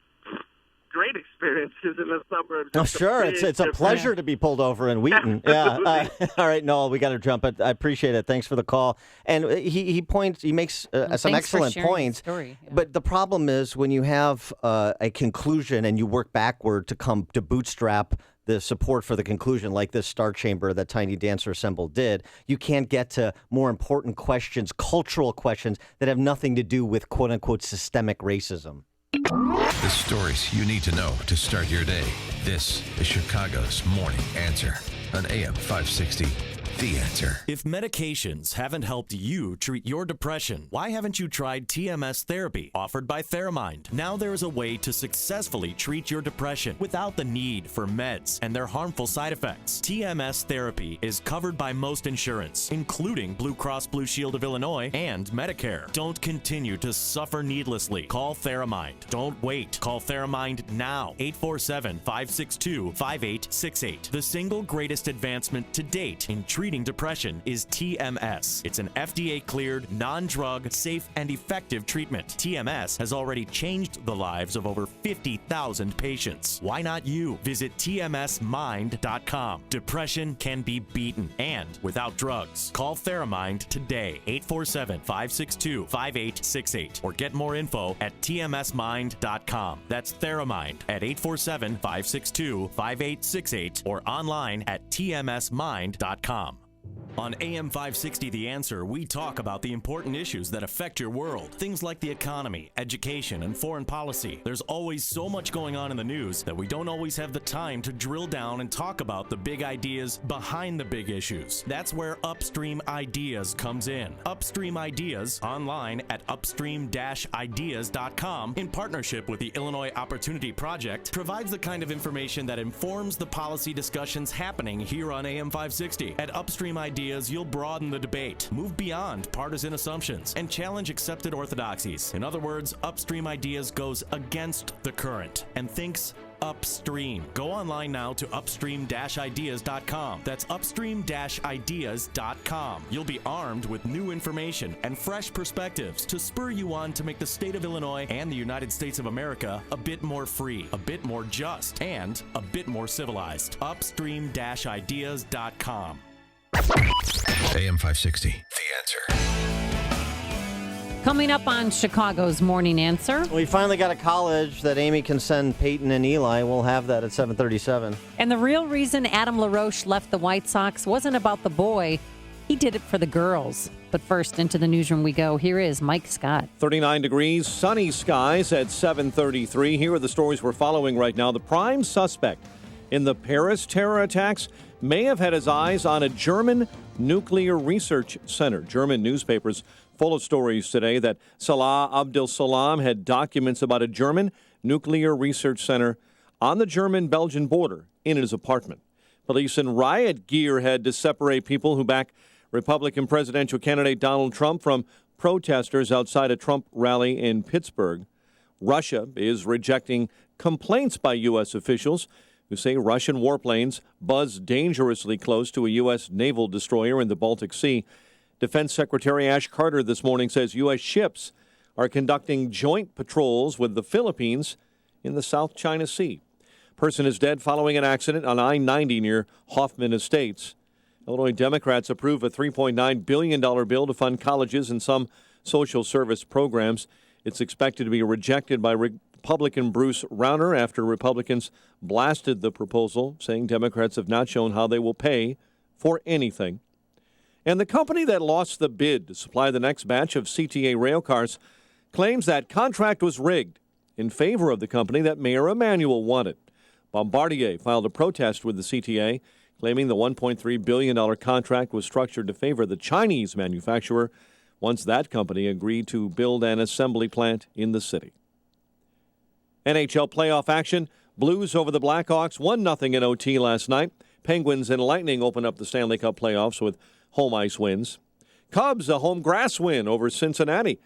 great experiences in the suburbs. Oh, sure, it's a pleasure to be pulled over in Wheaton. Yeah. All right, Noel, we got to jump. But I appreciate it. Thanks for the call. And he makes some excellent points. Story, yeah. But the problem is when you have a conclusion and you work backward to bootstrap the support for the conclusion, like this Star Chamber that Tiny Dancer Assemble did, you can't get to more important questions, cultural questions that have nothing to do with quote-unquote systemic racism. The stories you need to know to start your day. This is Chicago's Morning Answer on AM 560. The Answer. If medications haven't helped you treat your depression, why haven't you tried TMS therapy offered by Theramind? Now there is a way to successfully treat your depression without the need for meds and their harmful side effects. TMS therapy is covered by most insurance, including Blue Cross Blue Shield of Illinois and Medicare. Don't continue to suffer needlessly. Call Theramind. Don't wait. Call Theramind now. 847-562-5868. The single greatest advancement to date in treatment treating depression is TMS. It's an FDA-cleared, non-drug, safe, and effective treatment. TMS has already changed the lives of over 50,000 patients. Why not you? Visit TMSmind.com. Depression can be beaten, and without drugs. Call Theramind today, 847-562-5868, or get more info at TMSmind.com. That's Theramind at 847-562-5868, or online at TMSmind.com. On AM 560 The Answer, we talk about the important issues that affect your world. Things like the economy, education, and foreign policy. There's always so much going on in the news that we don't always have the time to drill down and talk about the big ideas behind the big issues. That's where Upstream Ideas comes in. Upstream Ideas, online at upstream-ideas.com, in partnership with the Illinois Opportunity Project, provides the kind of information that informs the policy discussions happening here on AM 560. At Upstream Ideas, you'll broaden the debate, move beyond partisan assumptions, and challenge accepted orthodoxies. In other words, Upstream Ideas goes against the current and thinks upstream. Go online now to upstream-ideas.com. That's upstream-ideas.com. You'll be armed with new information and fresh perspectives to spur you on to make the state of Illinois and the United States of America a bit more free, a bit more just, and a bit more civilized. Upstream-ideas.com. AM 560, The Answer. Coming up on Chicago's Morning Answer. We finally got a college that Amy can send Peyton and Eli. We'll have that at 7:37. And the real reason Adam LaRoche left the White Sox wasn't about the boy. He did it for the girls. But first, into the newsroom we go. Here is Mike Scott. 39 degrees, sunny skies at 7:33. Here are the stories we're following right now. The prime suspect in the Paris terror attacks may have had his eyes on a German nuclear research center. German newspapers full of stories today that Salah Abdel Salam had documents about a German nuclear research center on the German-Belgian border in his apartment. Police in riot gear had to separate people who back Republican presidential candidate Donald Trump from protesters outside a Trump rally in Pittsburgh. Russia is rejecting complaints by U.S. officials who say Russian warplanes buzz dangerously close to a U.S. naval destroyer in the Baltic Sea. Defense Secretary Ash Carter this morning says U.S. ships are conducting joint patrols with the Philippines in the South China Sea. Person is dead following an accident on I-90 near Hoffman Estates. Illinois Democrats approve a $3.9 billion bill to fund colleges and some social service programs. It's expected to be rejected by Republican Bruce Rauner after Republicans blasted the proposal, saying Democrats have not shown how they will pay for anything. And the company that lost the bid to supply the next batch of CTA rail cars claims that contract was rigged in favor of the company that Mayor Emanuel wanted. Bombardier filed a protest with the CTA, claiming the $1.3 billion contract was structured to favor the Chinese manufacturer once that company agreed to build an assembly plant in the city. NHL playoff action. Blues over the Blackhawks, 1-0 in OT last night. Penguins and Lightning open up the Stanley Cup playoffs with home ice wins. Cubs, a home grass win over Cincinnati,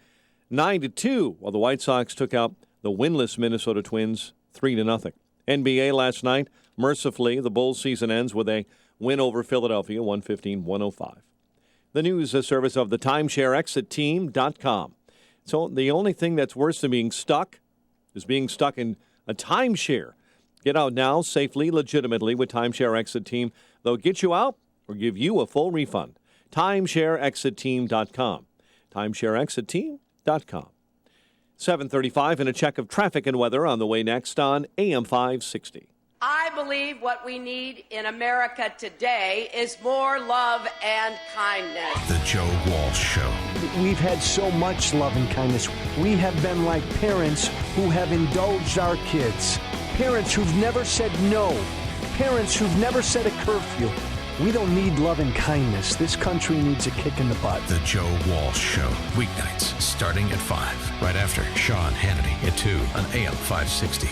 9-2, while the White Sox took out the winless Minnesota Twins 3-0. NBA last night, mercifully, the Bulls season ends with a win over Philadelphia, 115-105. The news service of the timeshareexitteam.com. So the only thing that's worse than being stuck is being stuck in a timeshare. Get out now safely, legitimately with Timeshare Exit Team. They'll get you out or give you a full refund. TimeshareExitTeam.com. TimeshareExitTeam.com. 7:35 and a check of traffic and weather on the way next on AM 560. I believe what we need in America today is more love and kindness. The Joe Walsh Show. We've had so much love and kindness. We have been like parents who have indulged our kids. Parents who've never said no. Parents who've never set a curfew. We don't need love and kindness. This country needs a kick in the butt. The Joe Walsh Show. Weeknights starting at 5. Right after Sean Hannity at 2 on AM 560.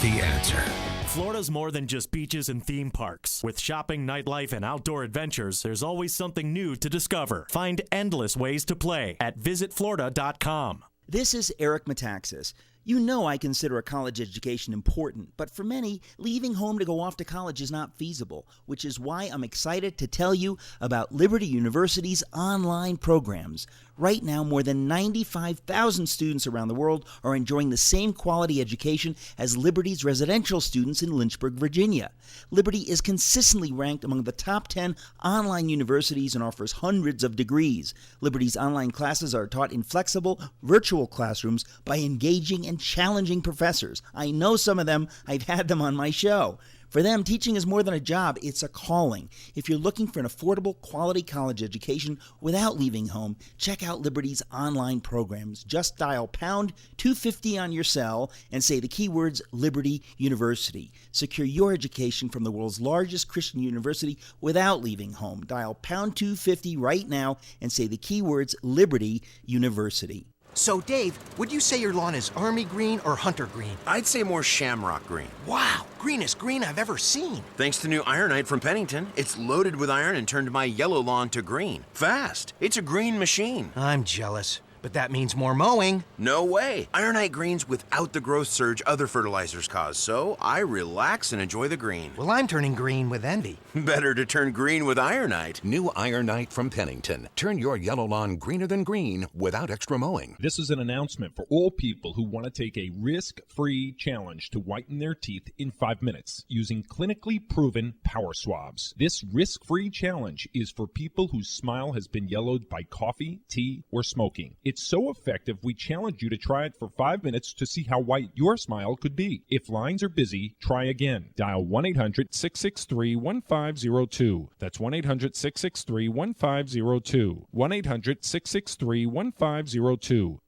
The Answer. Florida's more than just beaches and theme parks. With shopping, nightlife, and outdoor adventures, there's always something new to discover. Find endless ways to play at visitflorida.com. This is Eric Metaxas. You know I consider a college education important, but for many, leaving home to go off to college is not feasible, which is why I'm excited to tell you about Liberty University's online programs. Right now, more than 95,000 students around the world are enjoying the same quality education as Liberty's residential students in Lynchburg, Virginia. Liberty is consistently ranked among the top 10 online universities and offers hundreds of degrees. Liberty's online classes are taught in flexible, virtual classrooms by engaging and challenging professors. I know some of them. I've had them on my show. For them, teaching is more than a job, it's a calling. If you're looking for an affordable, quality college education without leaving home, check out Liberty's online programs. Just dial pound 250 on your cell and say the keywords Liberty University. Secure your education from the world's largest Christian university without leaving home. Dial pound 250 right now and say the keywords Liberty University. So, Dave, would you say your lawn is army green or hunter green? I'd say more shamrock green. Wow, greenest green I've ever seen. Thanks to new Ironite from Pennington. It's loaded with iron and turned my yellow lawn to green. Fast. It's a green machine. I'm jealous, but that means more mowing. No way. Ironite greens without the growth surge other fertilizers cause, so I relax and enjoy the green. Well, I'm turning green with envy. Better to turn green with Ironite. New Ironite from Pennington. Turn your yellow lawn greener than green without extra mowing. This is an announcement for all people who want to take a risk-free challenge to whiten their teeth in 5 minutes using clinically proven power swabs. This risk-free challenge is for people whose smile has been yellowed by coffee, tea, or smoking. It's so effective, we challenge you to try it for 5 minutes to see how white your smile could be. If lines are busy, try again. Dial 1-800-663-1502. That's 1-800-663-1502. 1-800-663-1502.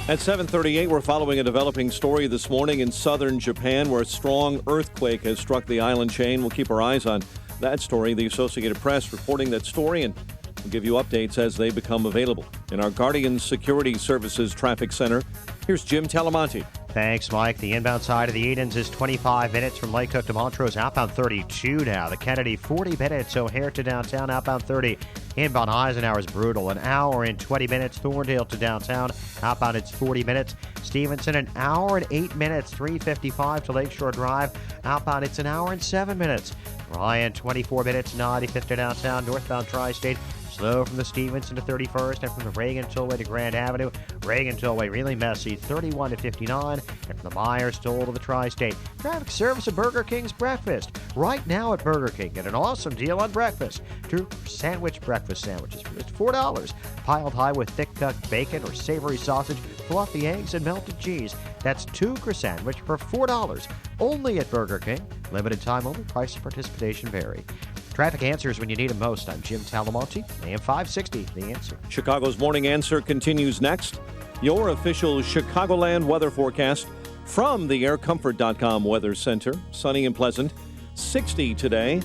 At 7:38, we're following a developing story this morning in southern Japan where a strong earthquake has struck the island chain. We'll keep our eyes on that story. The Associated Press reporting that story, and we'll give you updates as they become available. In our Guardian Security Services Traffic Center, here's Jim Talamonte. Thanks, Mike. The inbound side of the Edens is 25 minutes from Lake Cook to Montrose. Outbound 32 now. The Kennedy, 40 minutes. O'Hare to downtown. Outbound 30. Inbound Eisenhower is brutal. An hour and 20 minutes. Thorndale to downtown. Outbound it's 40 minutes. Stevenson, an hour and 8 minutes. 3:55 to Lakeshore Drive. Outbound it's an hour and 7 minutes. Ryan, 24 minutes. 95th to downtown. Northbound Tri-State. Slow from the Stevenson to 31st and from the Reagan Tollway to Grand Avenue. Reagan Tollway really messy, 31 to 59, and from the Myers Toll to the Tri-State. Traffic service at Burger King's breakfast. Right now at Burger King, get an awesome deal on breakfast. 2 sandwich breakfast sandwiches for just $4. Piled high with thick cut bacon or savory sausage, fluffy eggs, and melted cheese. That's 2 sandwich for $4. Only at Burger King. Limited time only. Price and participation vary. Traffic answers when you need them most. I'm Jim Talamonte, AM 560, The Answer. Chicago's Morning Answer continues next. Your official Chicagoland weather forecast from the aircomfort.com Weather Center. Sunny and pleasant. 60 today.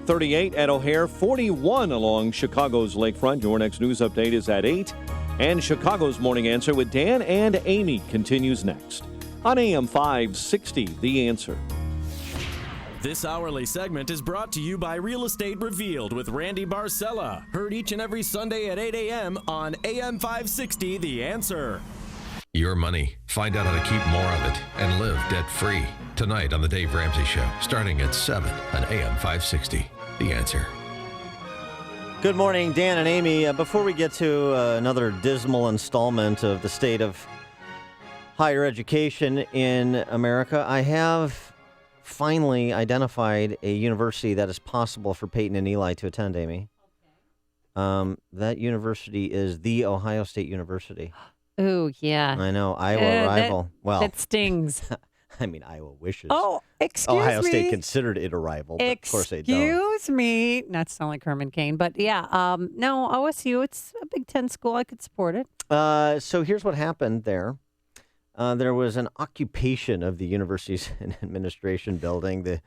38 at O'Hare. 41 along Chicago's lakefront. Your next news update is at 8. And Chicago's Morning Answer with Dan and Amy continues next. On AM 560, The Answer. This hourly segment is brought to you by Real Estate Revealed with Randy Barcella. Heard each and every Sunday at 8 a.m. on AM 560, The Answer. Your money. Find out how to keep more of it and live debt-free. Tonight on The Dave Ramsey Show, starting at 7 on AM 560, The Answer. Good morning, Dan and Amy. Before we get to another dismal installment of the state of higher education in America, I have finally identified a university that is possible for Peyton and Eli to attend, Amy. That university is The Ohio State University. Oh, yeah. I know. Iowa rival. That stings. I mean, Iowa wishes. Oh, excuse me. Ohio State considered it a rival, but of course they don't. Excuse me. Not to sound like Herman Cain, but yeah. No, OSU, it's a Big Ten school. I could support it. So here's what happened there. There was an occupation of the university's administration building. The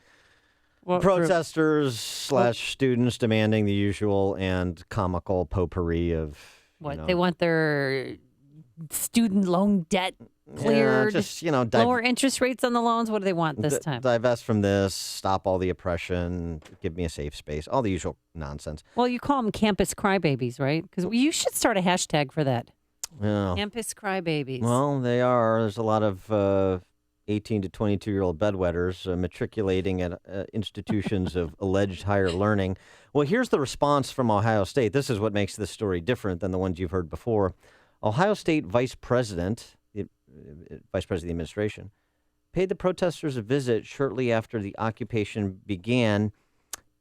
protesters / students demanding the usual and comical potpourri of they want their student loan debt cleared. Yeah, just lower interest rates on the loans. What do they want this time? Divest from this. Stop all the oppression. Give me a safe space. All the usual nonsense. Well, you call them campus crybabies, right? Because you should start a hashtag for that. Yeah. Campus crybabies. Well, they are. There's a lot of 18 to 22-year-old bedwetters matriculating at institutions of alleged higher learning. Well, here's the response from Ohio State. This is what makes this story different than the ones you've heard before. Ohio State Vice President of the administration, paid the protesters a visit shortly after the occupation began,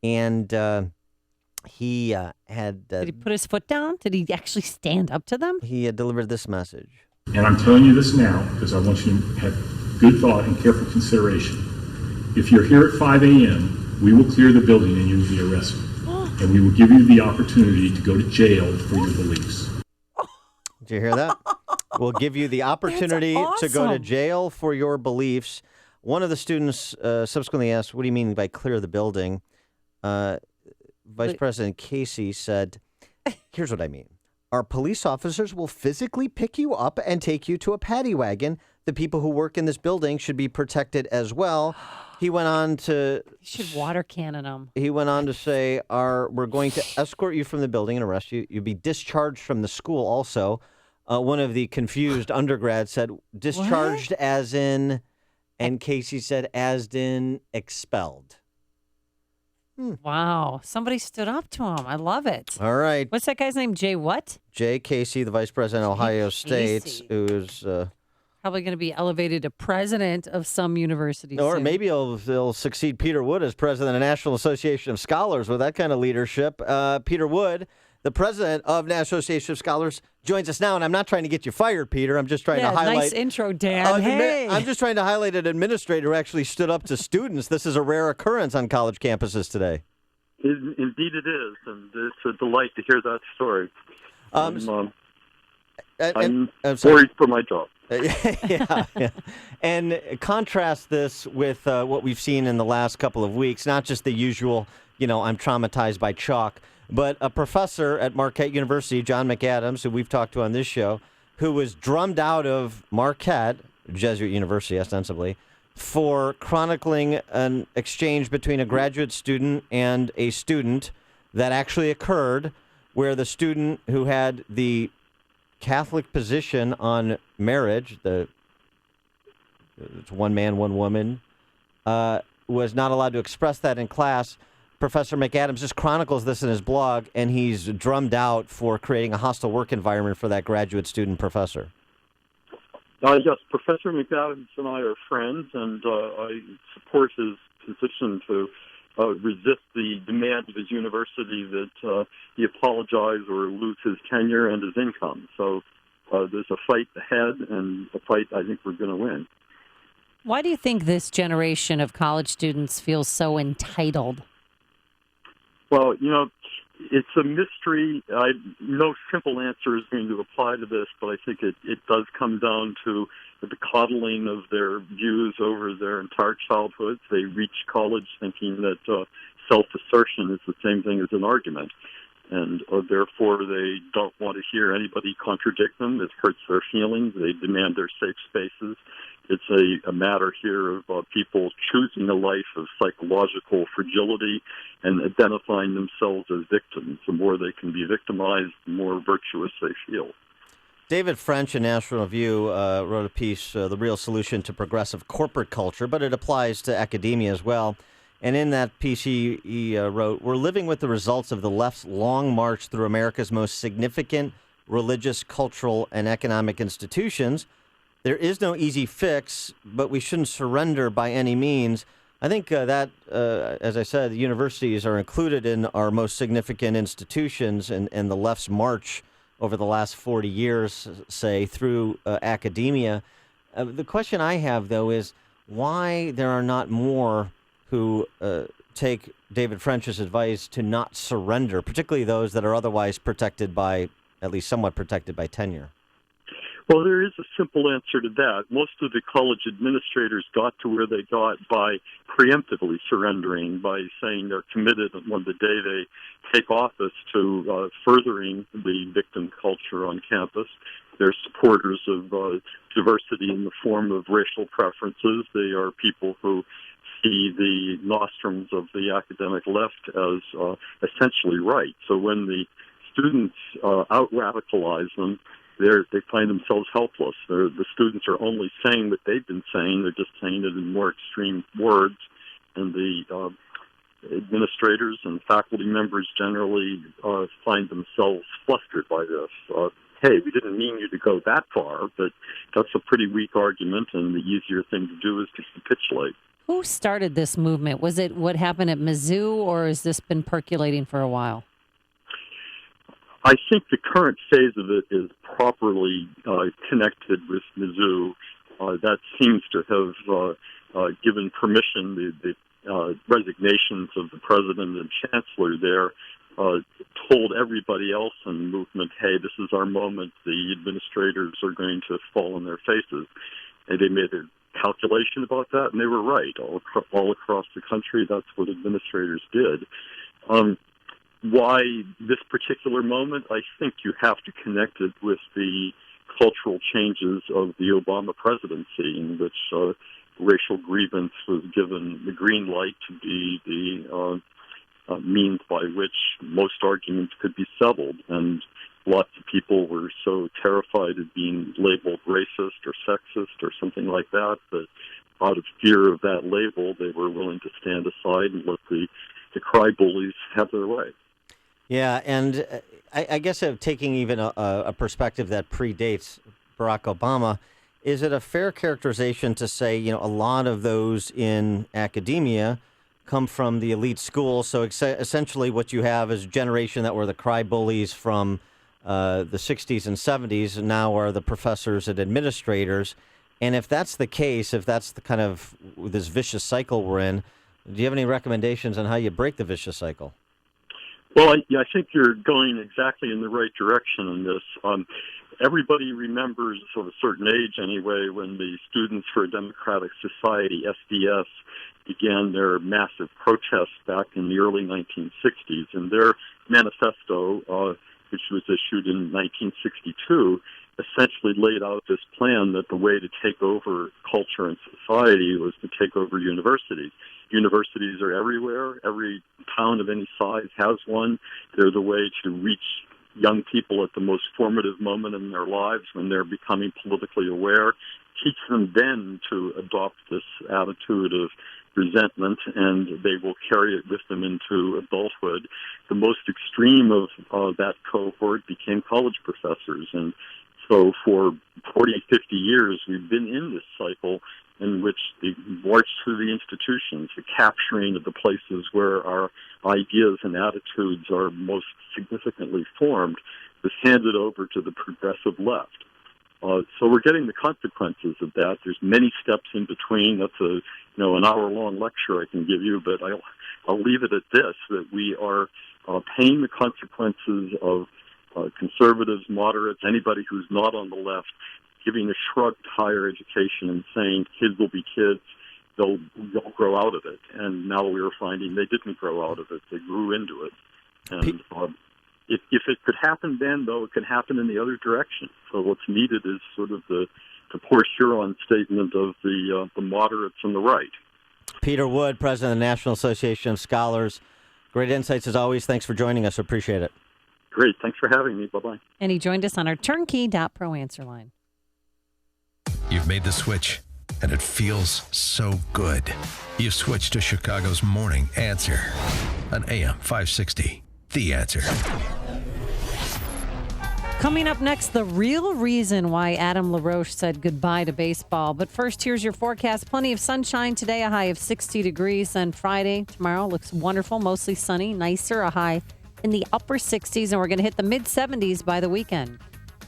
and he had... Did he put his foot down? Did he actually stand up to them? He had delivered this message. And I'm telling you this now because I want you to have good thought and careful consideration. If you're here at 5 a.m., we will clear the building and you will be arrested. And we will give you the opportunity to go to jail for your beliefs. Did you hear that? We'll give you the opportunity to go to jail for your beliefs. One of the students subsequently asked, what do you mean by clear the building? Vice President Casey said, here's what I mean. Our police officers will physically pick you up and take you to a paddy wagon. The people who work in this building should be protected as well. He went on to... You should water cannon them. He went on to say, we're going to escort you from the building and arrest you. You'll be discharged from the school also. One of the confused undergrads said, discharged as in... And Casey said, as in expelled. Wow. Somebody stood up to him. I love it. All right. What's that guy's name? Jay what? Jay Casey, the vice president of Ohio State, who's... probably going to be elevated to president of some university Or soon. maybe he'll succeed Peter Wood as president of the National Association of Scholars with that kind of leadership. Peter Wood, the president of National Association of Scholars, joins us now. And I'm not trying to get you fired, Peter. I'm just trying to highlight... Nice intro, Dan. Hey. I'm just trying to highlight an administrator who actually stood up to students. This is a rare occurrence on college campuses today. Indeed it is, and it's a delight to hear that story. I'm worried for my job. Yeah. And contrast this with what we've seen in the last couple of weeks, not just the usual, I'm traumatized by chalk, but a professor at Marquette University, John McAdams, who we've talked to on this show, who was drummed out of Marquette, Jesuit University ostensibly, for chronicling an exchange between a graduate student and a student that actually occurred, where the student who had the Catholic position on marriage, it's one man, one woman, was not allowed to express that in class. Professor McAdams just chronicles this in his blog, and he's drummed out for creating a hostile work environment for that graduate student professor. Yes, Professor McAdams and I are friends, and I support his position to resist the demand of his university that he apologize or lose his tenure and his income. So there's a fight ahead, and a fight I think we're going to win. Why do you think this generation of college students feels so entitled? Well, it's a mystery. No simple answer is going to apply to this, but I think it does come down to the coddling of their views over their entire childhood. They reach college thinking that self-assertion is the same thing as an argument, and therefore they don't want to hear anybody contradict them. It hurts their feelings. They demand their safe spaces. It's a matter here of people choosing a life of psychological fragility and identifying themselves as victims. The more they can be victimized, the more virtuous they feel. David French in National Review wrote a piece, The Real Solution to Progressive Corporate Culture, but it applies to academia as well. And in that piece, he wrote, we're living with the results of the left's long march through America's most significant religious, cultural, and economic institutions. There is no easy fix, but we shouldn't surrender by any means. I think that, as I said, the universities are included in our most significant institutions, and the left's march over the last 40 years, say, through academia. The question I have, though, is why there are not more who take David French's advice to not surrender, particularly those that are otherwise protected by, at least somewhat protected by tenure. Well, there is a simple answer to that. Most of the college administrators got to where they got by preemptively surrendering, by saying they're committed on the day they take office to furthering the victim culture on campus. They're supporters of diversity in the form of racial preferences. They are people who see the nostrums of the academic left as essentially right. So when the students out-radicalize them, they find themselves helpless. The students are only saying what they've been saying. They're just saying it in more extreme words, and the administrators and faculty members generally find themselves flustered by this. Hey, we didn't mean you to go that far, but that's a pretty weak argument, and the easier thing to do is to capitulate. Who started this movement? Was it what happened at Mizzou, or has this been percolating for a while? I think the current phase of it is properly connected with Mizzou. That seems to have given permission. The resignations of the president and chancellor there told everybody else in the movement, hey, this is our moment. The administrators are going to fall on their faces. And they made a calculation about that, and they were right. All across the country, that's what administrators did. Why this particular moment? I think you have to connect it with the cultural changes of the Obama presidency, in which racial grievance was given the green light to be the means by which most arguments could be settled. And lots of people were so terrified of being labeled racist or sexist or something like that, that out of fear of that label, they were willing to stand aside and let the cry bullies have their way. Yeah, and I guess taking even a perspective that predates Barack Obama, is it a fair characterization to say, a lot of those in academia come from the elite schools? So essentially what you have is a generation that were the cry bullies from the 60s and 70s, and now are the professors and administrators. And if that's the case, if that's the kind of this vicious cycle we're in, do you have any recommendations on how you break the vicious cycle? Well, I think you're going exactly in the right direction in this. Everybody remembers, of a certain age anyway, when the Students for a Democratic Society, SDS, began their massive protests back in the early 1960s. And their manifesto, which was issued in 1962, essentially laid out this plan that the way to take over culture and society was to take over universities. Universities are everywhere. Every town of any size has one. They're the way to reach young people at the most formative moment in their lives when they're becoming politically aware. Teach them then to adopt this attitude of resentment, and they will carry it with them into adulthood. The most extreme of that cohort became college professors. And so for 40, 50 years, we've been in this cycle in which the march through the institutions, the capturing of the places where our ideas and attitudes are most significantly formed, was handed over to the progressive left. So we're getting the consequences of that. There's many steps in between. That's an hour-long lecture I can give you, but I'll leave it at this, that we are paying the consequences of conservatives, moderates, anybody who's not on the left, giving a shrug to higher education and saying kids will be kids, they'll grow out of it. And now we're finding they didn't grow out of it. They grew into it. And if it could happen then, though, it can happen in the other direction. So what's needed is sort of the Poor Huron statement of the moderates and the right. Peter Wood, president of the National Association of Scholars. Great insights as always. Thanks for joining us. Appreciate it. Great. Thanks for having me. Bye-bye. And he joined us on our turnkey.pro answer line. You've made the switch, and it feels so good. You've switched to Chicago's Morning Answer on AM 560. The Answer. Coming up next, the real reason why Adam LaRoche said goodbye to baseball. But first, here's your forecast. Plenty of sunshine today, a high of 60 degrees. And Friday, tomorrow, looks wonderful, mostly sunny, nicer, a high in the upper 60s. And we're going to hit the mid-70s by the weekend.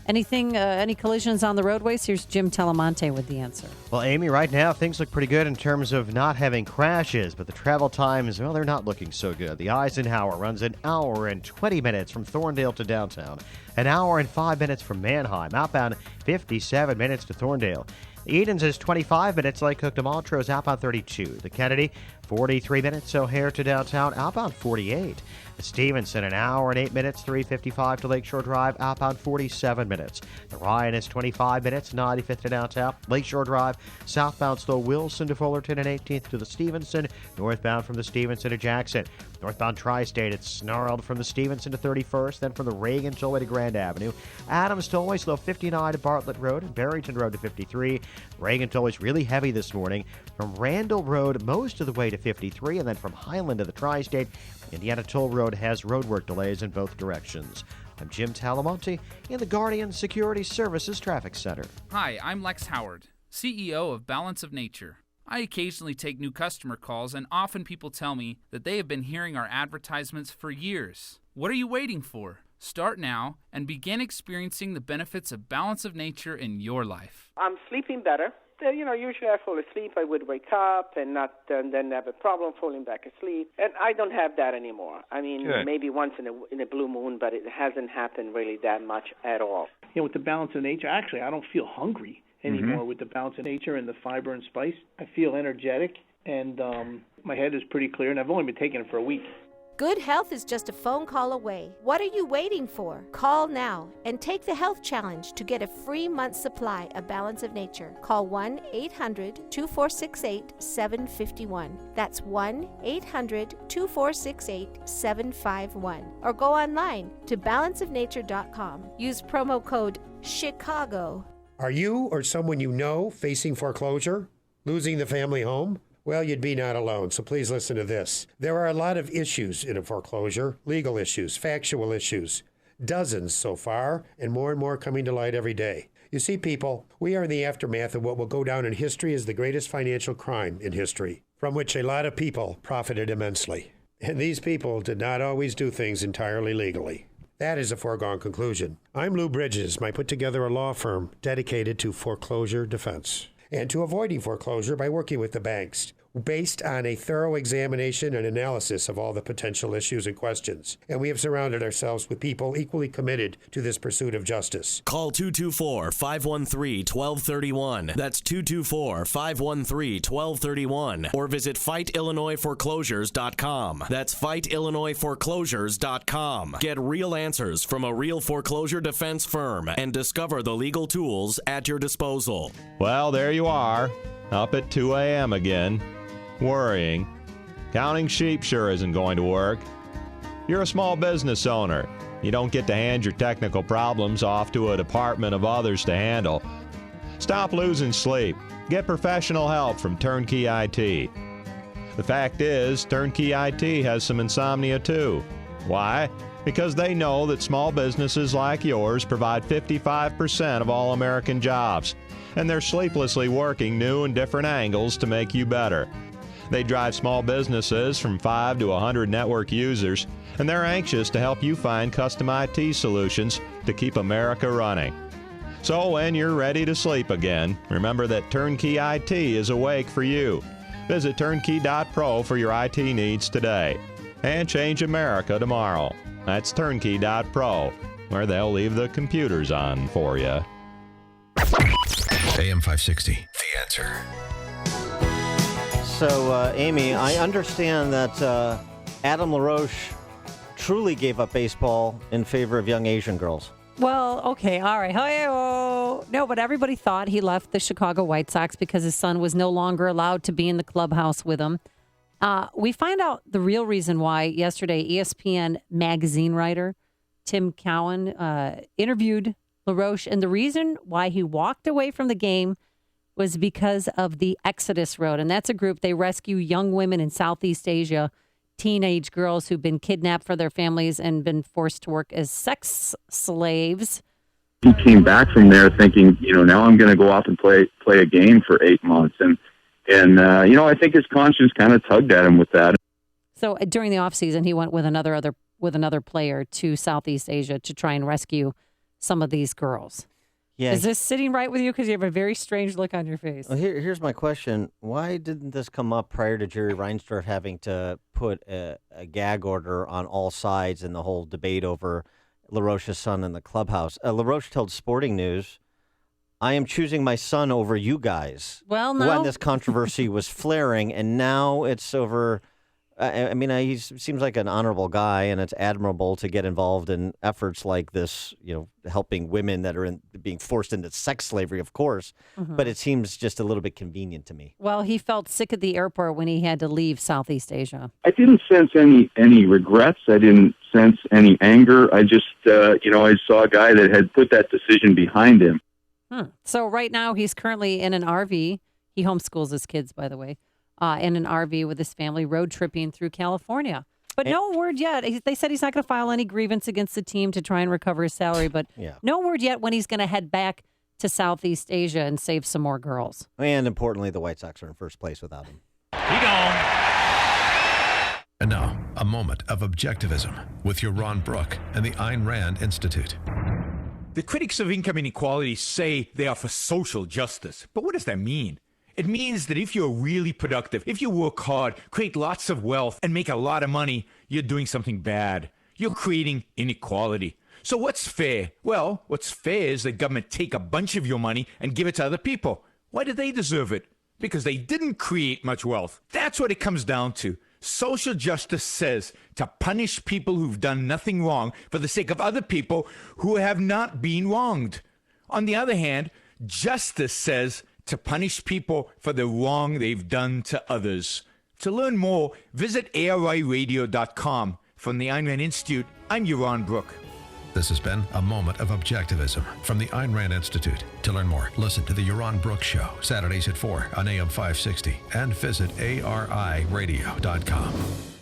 Any collisions on the roadways? Here's Jim Telemonte with the answer. Well, Amy, right now things look pretty good in terms of not having crashes, but the travel times, well, they're not looking so good. The Eisenhower runs an hour and 20 minutes from Thorndale to downtown, an hour and 5 minutes from Manheim, outbound 57 minutes to Thorndale. The Edens is 25 minutes, Lake Cook to Montrose, outbound 32. The Kennedy, 43 minutes, O'Hare to downtown, outbound 48. The Stevenson, an hour and 8 minutes, 355 to Lakeshore Drive, outbound 47 minutes. The Ryan is 25 minutes, 95th to downtown, Lakeshore Drive, southbound slow Wilson to Fullerton and 18th to the Stevenson, northbound from the Stevenson to Jackson. Northbound Tri-State, it's snarled from the Stevenson to 31st, then from the Reagan to way to Grand Grand Avenue. Adams Tollway slow 59 to Bartlett Road and Barrington Road to 53. Reagan Tollway's really heavy this morning from Randall Road most of the way to 53, and then from Highland to the Tri-State. Indiana Toll Road has roadwork delays in both directions. I'm Jim Talamonte in the Guardian Security Services Traffic Center. Hi, I'm Lex Howard, CEO of Balance of Nature. I occasionally take new customer calls, and often people tell me that they have been hearing our advertisements for years. What are you waiting for? Start now and begin experiencing the benefits of Balance of Nature in your life. I'm sleeping better. Usually I fall asleep, I would wake up and then have a problem falling back asleep. And I don't have that anymore. I mean, Good. Maybe once in a blue moon, but it hasn't happened really that much at all. With the Balance of Nature, actually, I don't feel hungry anymore with the Balance of Nature and the fiber and spice. I feel energetic, and my head is pretty clear, and I've only been taking it for a week. Good health is just a phone call away. What are you waiting for? Call now and take the health challenge to get a free month's supply of Balance of Nature. Call 1-800-2468-751. That's 1-800-2468-751. Or go online to balanceofnature.com. Use promo code CHICAGO. Are you or someone you know facing foreclosure? Losing the family home? Well, you'd be not alone, so please listen to this. There are a lot of issues in a foreclosure, legal issues, factual issues. Dozens so far, and more coming to light every day. You see, people, we are in the aftermath of what will go down in history as the greatest financial crime in history, from which a lot of people profited immensely. And these people did not always do things entirely legally. That is a foregone conclusion. I'm Lou Bridges. I put together a law firm dedicated to foreclosure defense and to avoiding foreclosure by working with the banks, based on a thorough examination and analysis of all the potential issues and questions. And we have surrounded ourselves with people equally committed to this pursuit of justice. Call 224-513-1231. That's 224-513-1231. Or visit FightIllinoisForeclosures.com. That's FightIllinoisForeclosures.com. Get real answers from a real foreclosure defense firm and discover the legal tools at your disposal. Well, there you are, up at 2 a.m. again, worrying. Counting sheep sure isn't going to work. You're a small business owner. You don't get to hand your technical problems off to a department of others to handle. Stop losing sleep. Get professional help from Turnkey IT. The fact is, Turnkey IT has some insomnia too. Why? Because they know that small businesses like yours provide 55% of all American jobs, and they're sleeplessly working new and different angles to make you better. They drive small businesses from 5 to 100 network users, and they're anxious to help you find custom IT solutions to keep America running. So when you're ready to sleep again, remember that Turnkey IT is awake for you. Visit turnkey.pro for your IT needs today, and change America tomorrow. That's turnkey.pro, where they'll leave the computers on for you. AM 560, The Answer. So, Amy, I understand that Adam LaRoche truly gave up baseball in favor of young Asian girls. Well, okay, all right. Hi-oh. No, but everybody thought he left the Chicago White Sox because his son was no longer allowed to be in the clubhouse with him. We find out the real reason why yesterday. ESPN magazine writer Tim Cowan interviewed LaRoche, and the reason why he walked away from the game was because of the Exodus Road. And that's a group, they rescue young women in Southeast Asia, teenage girls who've been kidnapped for their families and been forced to work as sex slaves. He came back from there thinking, now I'm going to go off and play a game for 8 months. And I think his conscience kind of tugged at him with that. So during the offseason, he went with another player to Southeast Asia to try and rescue some of these girls. Yeah. Is this sitting right with you? Because you have a very strange look on your face. Well, here's my question. Why didn't this come up prior to Jerry Reinsdorf having to put a gag order on all sides in the whole debate over LaRoche's son in the clubhouse? LaRoche told Sporting News, I am choosing my son over you guys. Well, no. When this controversy was flaring, and now it's over. He seems like an honorable guy, and it's admirable to get involved in efforts like this, helping women that are being forced into sex slavery, of course. Mm-hmm. But it seems just a little bit convenient to me. Well, he felt sick at the airport when he had to leave Southeast Asia. I didn't sense any regrets. I didn't sense any anger. I just, I saw a guy that had put that decision behind him. So right now he's currently in an RV. He homeschools his kids, by the way, in an RV with his family, road tripping through California. But no word yet. They said he's not going to file any grievance against the team to try and recover his salary, but no word yet when he's going to head back to Southeast Asia and save some more girls. And importantly, the White Sox are in first place without him. He gone. And now, a moment of objectivism with Yaron Brook and the Ayn Rand Institute. The critics of income inequality say they are for social justice. But what does that mean? It means that if you're really productive, if you work hard, create lots of wealth, and make a lot of money, you're doing something bad. You're creating inequality. So what's fair? Well, what's fair is that government take a bunch of your money and give it to other people. Why do they deserve it? Because they didn't create much wealth. That's what it comes down to. Social justice says to punish people who've done nothing wrong for the sake of other people who have not been wronged. On the other hand, justice says to punish people for the wrong they've done to others. To learn more, visit ARIradio.com. From the Ayn Rand Institute, I'm Yaron Brook. This has been a moment of objectivism from the Ayn Rand Institute. To learn more, listen to the Yaron Brook Show, Saturdays at 4 on AM 560, and visit ARIradio.com.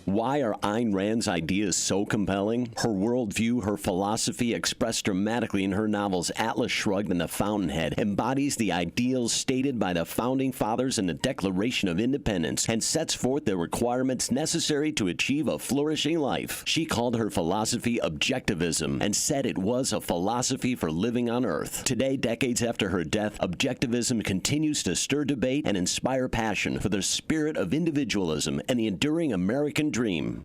Why are Ayn Rand's ideas so compelling? Her worldview, her philosophy, expressed dramatically in her novels Atlas Shrugged and The Fountainhead, embodies the ideals stated by the Founding Fathers in the Declaration of Independence and sets forth the requirements necessary to achieve a flourishing life. She called her philosophy objectivism and said it was a philosophy for living on Earth. Today, decades after her death, objectivism continues to stir debate and inspire passion for the spirit of individualism and the enduring American dream.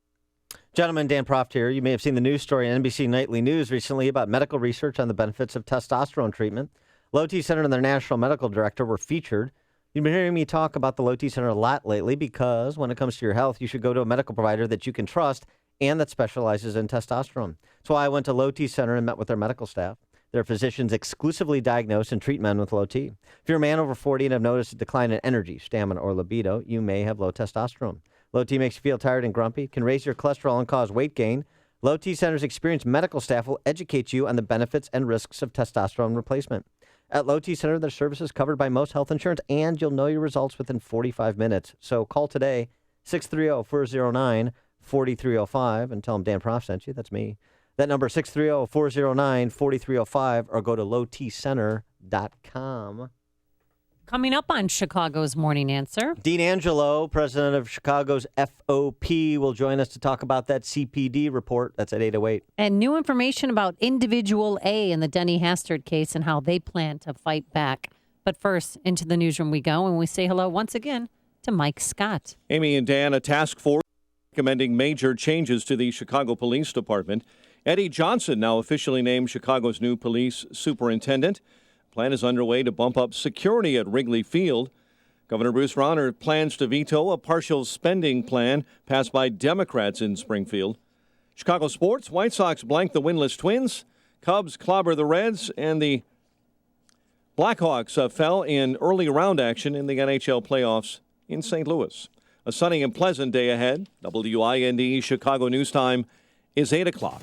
Gentlemen, Dan Proft here. You may have seen the news story on NBC Nightly News recently about medical research on the benefits of testosterone treatment. Low T Center and their national medical director were featured. You've been hearing me talk about the Low T Center a lot lately because when it comes to your health, you should go to a medical provider that you can trust and that specializes in testosterone. That's why I went to Low T Center and met with their medical staff. Their physicians exclusively diagnose and treat men with low T. If you're a man over 40 and have noticed a decline in energy, stamina, or libido, you may have low testosterone. Low T makes you feel tired and grumpy, can raise your cholesterol and cause weight gain. Low T Center's experienced medical staff will educate you on the benefits and risks of testosterone replacement. At Low T Center, their service is covered by most health insurance, and you'll know your results within 45 minutes. So call today, 630-409-4305, and tell them Dan Proft sent you. That's me. That number, 630-409-4305, or go to lowtcenter.com. Coming up on Chicago's Morning Answer, Dean Angelo, president of Chicago's FOP, will join us to talk about that CPD report. That's at 8:08. And new information about Individual A in the Denny Hastert case and how they plan to fight back. But first, into the newsroom we go, and we say hello once again to Mike Scott. Amy and Dan, a task force recommending major changes to the Chicago Police Department. Eddie Johnson now officially named Chicago's new police superintendent. Plan is underway to bump up security at Wrigley Field. Governor Bruce Rauner plans to veto a partial spending plan passed by Democrats in Springfield. Chicago sports, White Sox blank the winless Twins. Cubs clobber the Reds, and the Blackhawks fell in early round action in the NHL playoffs in St. Louis. A sunny and pleasant day ahead. WIND Chicago News Time is 8 o'clock.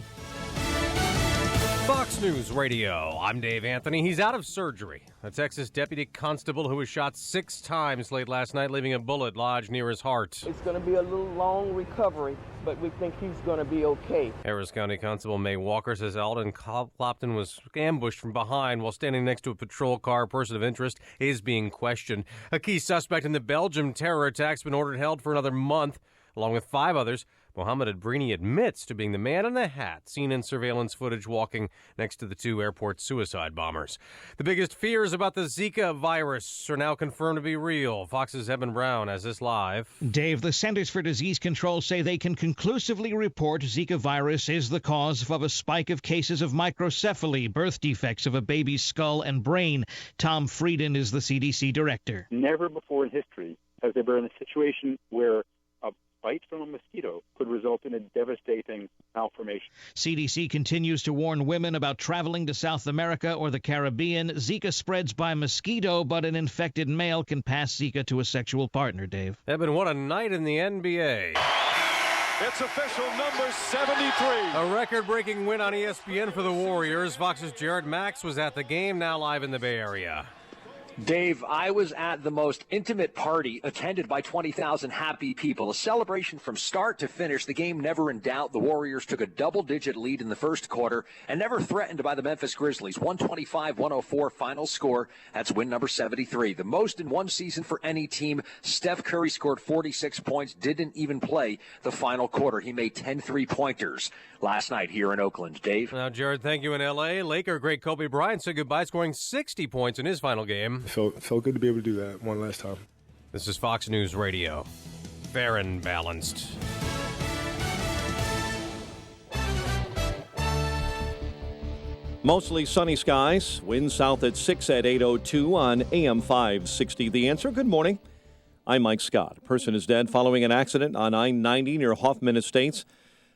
Fox News Radio. I'm Dave Anthony. He's out of surgery. A Texas deputy constable who was shot 6 times late last night, leaving a bullet lodged near his heart. It's going to be a little long recovery, but we think he's going to be okay. Harris County Constable May Walker says Alden Clopton was ambushed from behind while standing next to a patrol car. A person of interest is being questioned. A key suspect in the Belgium terror attack's been ordered held for another month, along with 5 others. Mohammed Adbrini admits to being the man in the hat seen in surveillance footage walking next to the 2 airport suicide bombers. The biggest fears about the Zika virus are now confirmed to be real. Fox's Evan Brown has this live. Dave, the Centers for Disease Control say they can conclusively report Zika virus is the cause of a spike of cases of microcephaly, birth defects of a baby's skull and brain. Tom Frieden is the CDC director. Never before in history has there been a situation where a bite from a mosquito could result in a devastating malformation. CDC continues to warn women about traveling to South America or the Caribbean. Zika spreads by mosquito, but an infected male can pass Zika to a sexual partner, Dave. Evan, what a night in the NBA. It's official, number 73. A record-breaking win on ESPN for the Warriors. Fox's Jared Max was at the game, now live in the Bay Area. Dave, I was at the most intimate party attended by 20,000 happy people. A celebration from start to finish. The game never in doubt. The Warriors took a double-digit lead in the first quarter and never threatened by the Memphis Grizzlies. 125-104 final score. That's win number 73. The most in one season for any team. Steph Curry scored 46 points, didn't even play the final quarter. He made 10 three-pointers last night here in Oakland. Dave? Now, Jared, thank you in L.A. Laker great Kobe Bryant said goodbye, scoring 60 points in his final game. It felt good to be able to do that one last time. This is Fox News Radio. Fair and balanced. Mostly sunny skies. Wind south at 6 at 8:02 on AM 560. The Answer. Good morning. I'm Mike Scott. A person is dead following an accident on I-90 near Hoffman Estates.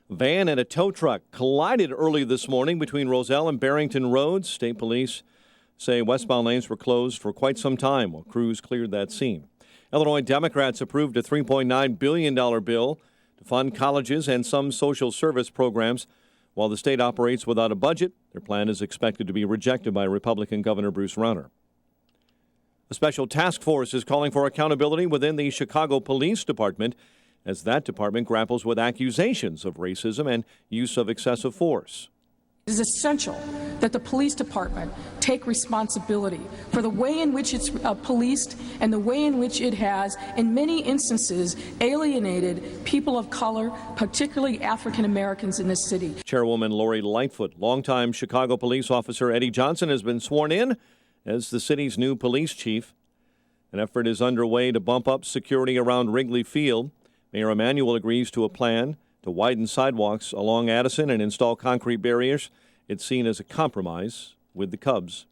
Van and a tow truck collided early this morning between Roselle and Barrington Roads. State police say westbound lanes were closed for quite some time while crews cleared that scene. Illinois Democrats approved a $3.9 billion bill to fund colleges and some social service programs. While the state operates without a budget, their plan is expected to be rejected by Republican Governor Bruce Rauner. A special task force is calling for accountability within the Chicago Police Department as that department grapples with accusations of racism and use of excessive force. It is essential that the police department take responsibility for the way in which it's policed and the way in which it has, in many instances, alienated people of color, particularly African Americans in this city. Chairwoman Lori Lightfoot, longtime Chicago police officer Eddie Johnson has been sworn in as the city's new police chief. An effort is underway to bump up security around Wrigley Field. Mayor Emanuel agrees to a plan to widen sidewalks along Addison and install concrete barriers. It's seen as a compromise with the Cubs.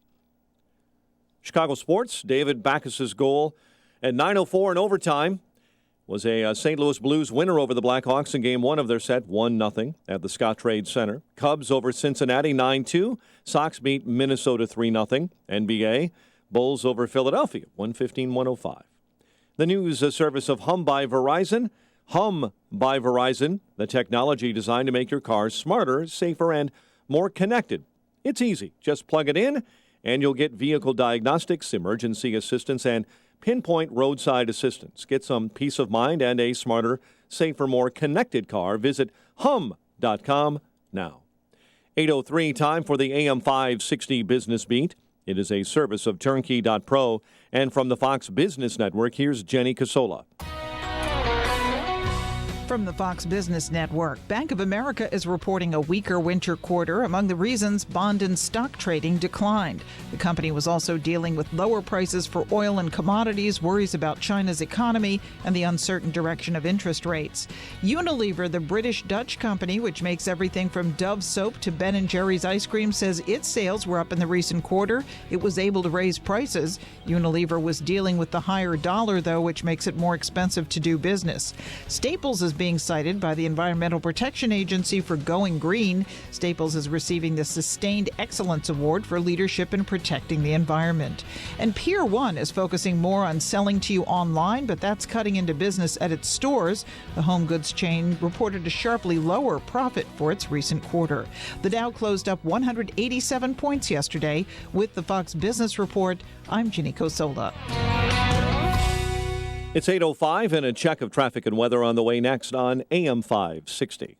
Chicago sports, David Backus's goal at 9:04 in overtime was a St. Louis Blues winner over the Blackhawks in Game 1 of their set, 1-0 at the Scottrade Center. Cubs over Cincinnati, 9-2. Sox beat Minnesota 3-0. NBA, Bulls over Philadelphia, 115-105. The news service of Hum by Verizon. Hum by Verizon, the technology designed to make your cars smarter, safer, and more connected. It's easy. Just plug it in, and you'll get vehicle diagnostics, emergency assistance, and pinpoint roadside assistance. Get some peace of mind and a smarter, safer, more connected car. Visit hum.com now. 8:03, time for the AM 560 Business Beat. It is a service of Turnkey.pro. And from the Fox Business Network, here's Jenny Casola. From the Fox Business Network, Bank of America is reporting a weaker winter quarter. Among the reasons, bond and stock trading declined. The company was also dealing with lower prices for oil and commodities, worries about China's economy, and the uncertain direction of interest rates. Unilever, the British-Dutch company, which makes everything from Dove soap to Ben & Jerry's ice cream, says its sales were up in the recent quarter. It was able to raise prices. Unilever was dealing with the higher dollar, though, which makes it more expensive to do business. Staples is being cited by the Environmental Protection Agency for going green. Staples is receiving the Sustained Excellence Award for leadership in protecting the environment. And Pier 1 is focusing more on selling to you online, but that's cutting into business at its stores. The home goods chain reported a sharply lower profit for its recent quarter. The Dow closed up 187 points yesterday. With the Fox Business Report, I'm Ginny Cosola. It's 8:05 and a check of traffic and weather on the way next on AM 560.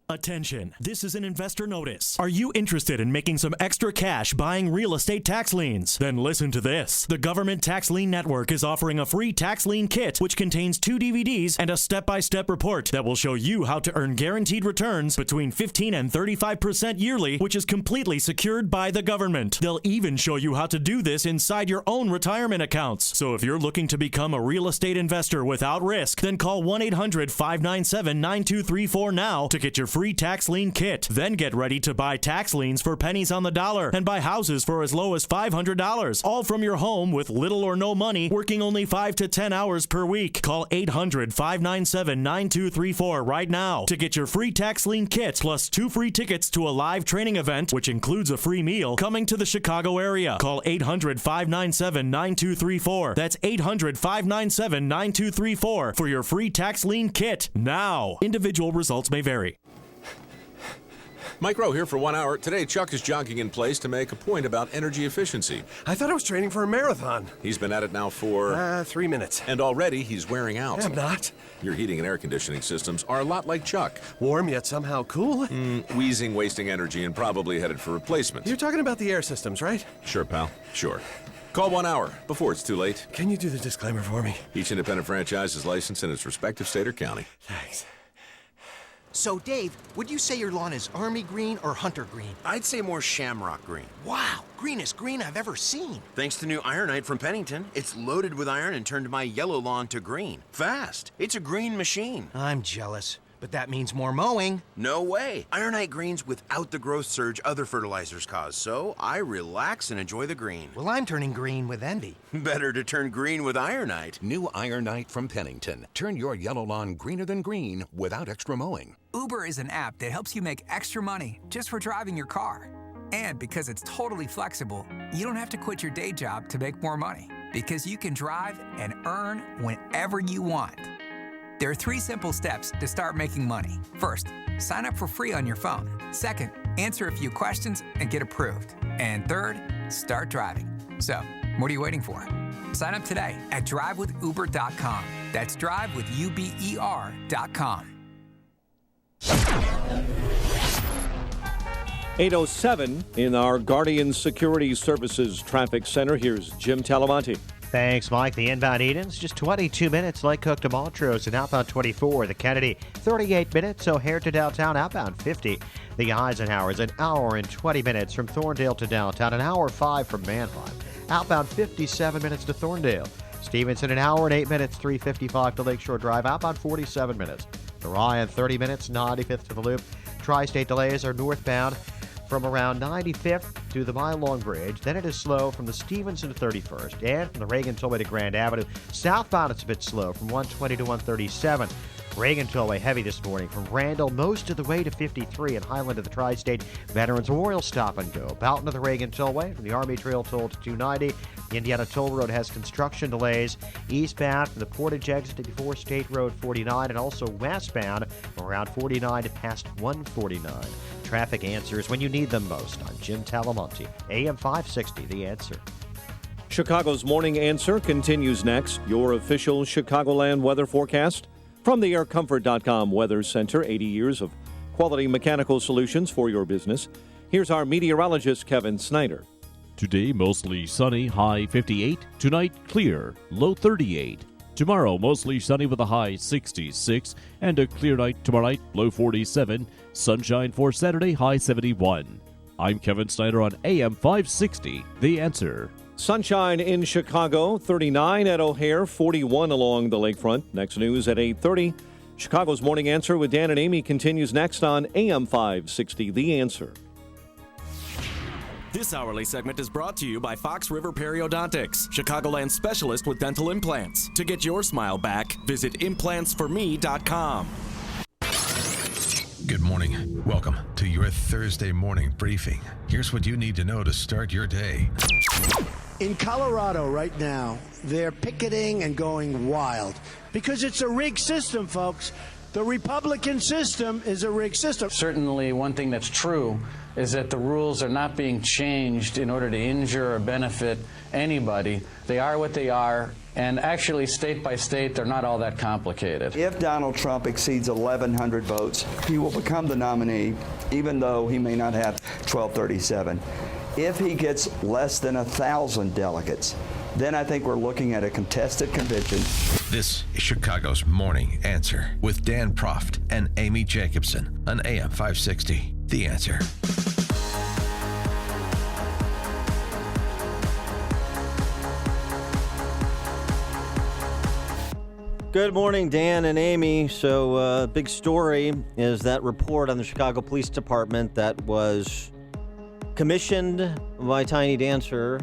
Attention, this is an investor notice. Are you interested in making some extra cash buying real estate tax liens? Then listen to this. The Government Tax Lien Network is offering a free tax lien kit which contains 2 DVDs and a step-by-step report that will show you how to earn guaranteed returns between 15 and 35% yearly, which is completely secured by the government. They'll even show you how to do this inside your own retirement accounts. So if you're looking to become a real estate investor without risk, then call 1-800-597-9234 now to get your free tax lien kit. Then get ready to buy tax liens for pennies on the dollar and buy houses for as low as $500. All from your home with little or no money, working only 5 to 10 hours per week. Call 800-597-9234 right now to get your free tax lien kit plus 2 free tickets to a live training event, which includes a free meal, coming to the Chicago area. Call 800-597-9234. That's 800-597-9234 for your free tax lien kit now. Individual results may vary. Mike Rowe here for 1 hour. Today, Chuck is jogging in place to make a point about energy efficiency. I thought I was training for a marathon. He's been at it now for... 3 minutes. And already he's wearing out. I'm not. Your heating and air conditioning systems are a lot like Chuck. Warm yet somehow cool? Wheezing, wasting energy, and probably headed for replacement. You're talking about the air systems, right? Sure, pal. Sure. Call 1 hour before it's too late. Can you do the disclaimer for me? Each independent franchise is licensed in its respective state or county. Thanks. So, Dave, would you say your lawn is army green or hunter green? I'd say more shamrock green. Wow, greenest green I've ever seen. Thanks to new Ironite from Pennington. It's loaded with iron and turned my yellow lawn to green. Fast. It's a green machine. I'm jealous, but that means more mowing. No way. Ironite greens without the growth surge other fertilizers cause, so I relax and enjoy the green. Well, I'm turning green with envy. Better to turn green with Ironite. New Ironite from Pennington. Turn your yellow lawn greener than green without extra mowing. Uber is an app that helps you make extra money just for driving your car. And because it's totally flexible, you don't have to quit your day job to make more money, because you can drive and earn whenever you want. There are 3 simple steps to start making money. First, sign up for free on your phone. Second, answer a few questions and get approved. And third, start driving. So, what are you waiting for? Sign up today at drivewithuber.com. That's drivewithuber.com. 8:07 in our Guardian Security Services Traffic Center. Here's Jim Talamonte. Thanks, Mike. The inbound Edens, just 22 minutes. Lake Cook to Montrose, and outbound 24. The Kennedy, 38 minutes. O'Hare to downtown, outbound 50. The Eisenhower is an hour and 20 minutes from Thorndale to downtown, an hour 5 from Manheim. Outbound 57 minutes to Thorndale. Stevenson, an hour and 8 minutes, 3:55 to Lakeshore Drive, outbound 47 minutes. To Ryan, 30 minutes, 95th to the Loop. Tri-state delays are northbound from around 95th to the Mile Long Bridge. Then it is slow from the Stevenson to 31st, and from the Reagan Tollway to Grand Avenue. Southbound, it's a bit slow from 120 to 137. Reagan Tollway heavy this morning from Randall most of the way to 53 and Highland to the Tri-State Veterans Memorial stop and go. Boughton to the Reagan Tollway from the Army Trail Toll to 290. The Indiana Toll Road has construction delays. Eastbound from the Portage exit to before State Road 49, and also westbound from around 49 to past 149. Traffic answers when you need them most. I'm Jim Talamonte, AM 560, The Answer. Chicago's Morning Answer continues next. Your official Chicagoland weather forecast from the aircomfort.com Weather Center. 80 years of quality mechanical solutions for your business. Here's our meteorologist, Kevin Snyder. Today, mostly sunny, high 58. Tonight, clear, low 38. Tomorrow, mostly sunny with a high 66. And a clear night tomorrow night, low 47. Sunshine for Saturday, high 71. I'm Kevin Snyder on AM 560, The Answer. Sunshine in Chicago, 39 at O'Hare, 41 along the lakefront. Next news at 8:30. Chicago's Morning Answer with Dan and Amy continues next on AM 560, The Answer. This hourly segment is brought to you by Fox River Periodontics, Chicagoland specialist with dental implants. To get your smile back, visit implantsforme.com. Good morning. Welcome to your Thursday morning briefing. Here's what you need to know to start your day. In Colorado right now, they're picketing and going wild because it's a rigged system, folks. The Republican system is a rigged system. Certainly, one thing that's true is that the rules are not being changed in order to injure or benefit anybody. They are what they are, and actually, state by state, they're not all that complicated. If Donald Trump exceeds 1,100 votes, he will become the nominee, even though he may not have 1237. If he gets less than 1,000 delegates, then I think we're looking at a contested convention. This is Chicago's Morning Answer with Dan Proft and Amy Jacobson on AM 560. The Answer. Good morning, Dan and Amy. So, big story is that report on the Chicago Police Department that was commissioned by Tiny Dancer.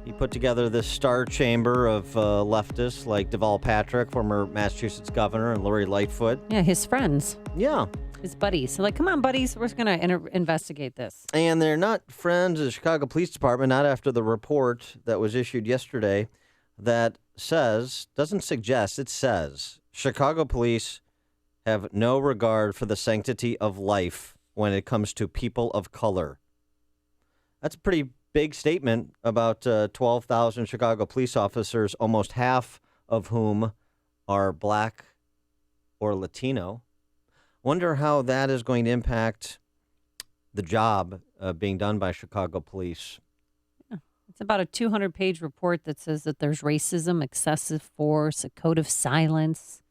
He put together this star chamber of leftists like Deval Patrick, former Massachusetts governor, and Lori Lightfoot. Yeah, his friends. Yeah. His buddies. So, like, come on, buddies, we're going to investigate this. And they're not friends of the Chicago Police Department, not after the report that was issued yesterday that says, doesn't suggest, it says, Chicago police have no regard for the sanctity of life when it comes to people of color. That's a pretty big statement about 12,000 Chicago police officers, almost half of whom are black or Latino. Wonder how that is going to impact the job being done by Chicago police. It's about a 200-page report that says that there's racism, excessive force, a code of silence.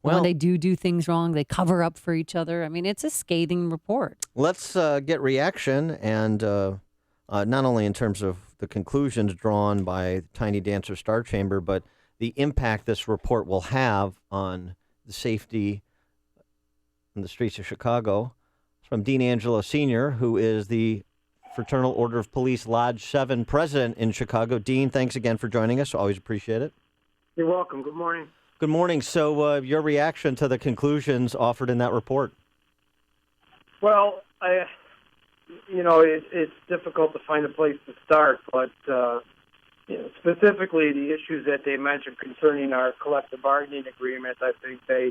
Well, when they do things wrong, they cover up for each other. I mean, it's a scathing report. Let's get reaction, and not only in terms of the conclusions drawn by Tiny Dancer Star Chamber, but the impact this report will have on the safety in the streets of Chicago. It's from Dean Angelo Sr., who is the Fraternal Order of Police Lodge 7 president in Chicago. Dean, thanks again for joining us. Always appreciate it. You're welcome. Good morning. Good morning. So your reaction to the conclusions offered in that report? Well, it's difficult to find a place to start, but specifically the issues that they mentioned concerning our collective bargaining agreement, I think they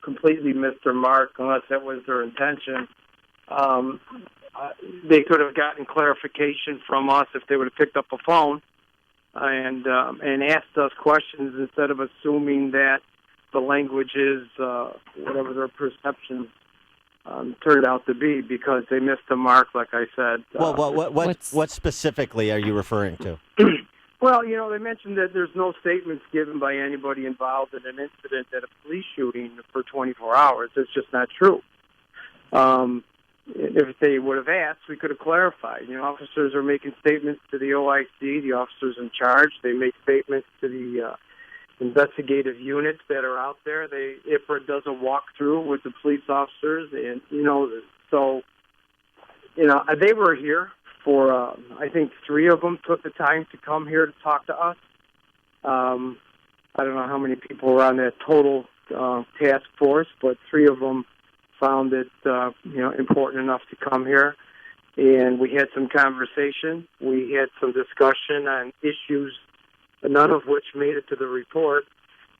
completely missed their mark unless that was their intention. They could have gotten clarification from us if they would have picked up a phone and asked us questions instead of assuming that the language is whatever their perception turned out to be, because they missed the mark, like I said. Well, what specifically are you referring to? Well, they mentioned that there's no statements given by anybody involved in an incident at a police shooting for 24 hours. It's just not true. If they would have asked, we could have clarified. Officers are making statements to the OIC, the officers in charge. They make statements to the investigative units that are out there. IPRA does a walkthrough with the police officers, and they were here for. I think 3 of them took the time to come here to talk to us. I don't know how many people were on that total task force, but 3 of them found it, important enough to come here. And we had some conversation. We had some discussion on issues, none of which made it to the report,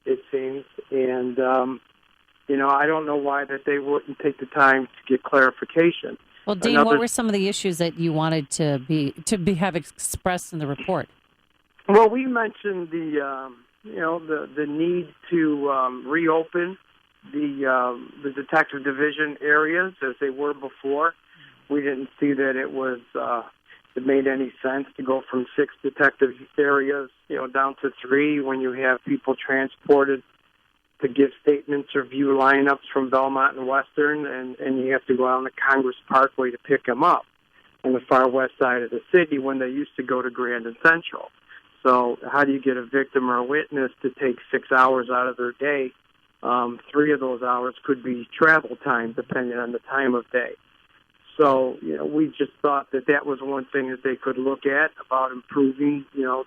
it seems. And, I don't know why that they wouldn't take the time to get clarification. Well, Dean, what were some of the issues that you wanted to have expressed in the report? Well, we mentioned the need to reopen the detective division areas as they were before. We didn't see that it made any sense to go from 6 detective areas, down to 3 when you have people transported to give statements or view lineups from Belmont and Western, and you have to go out on the Congress Parkway to pick them up on the far west side of the city when they used to go to Grand and Central. So how do you get a victim or a witness to take 6 hours out of their day? 3 of those hours could be travel time, depending on the time of day. So, we just thought that was one thing that they could look at about improving, not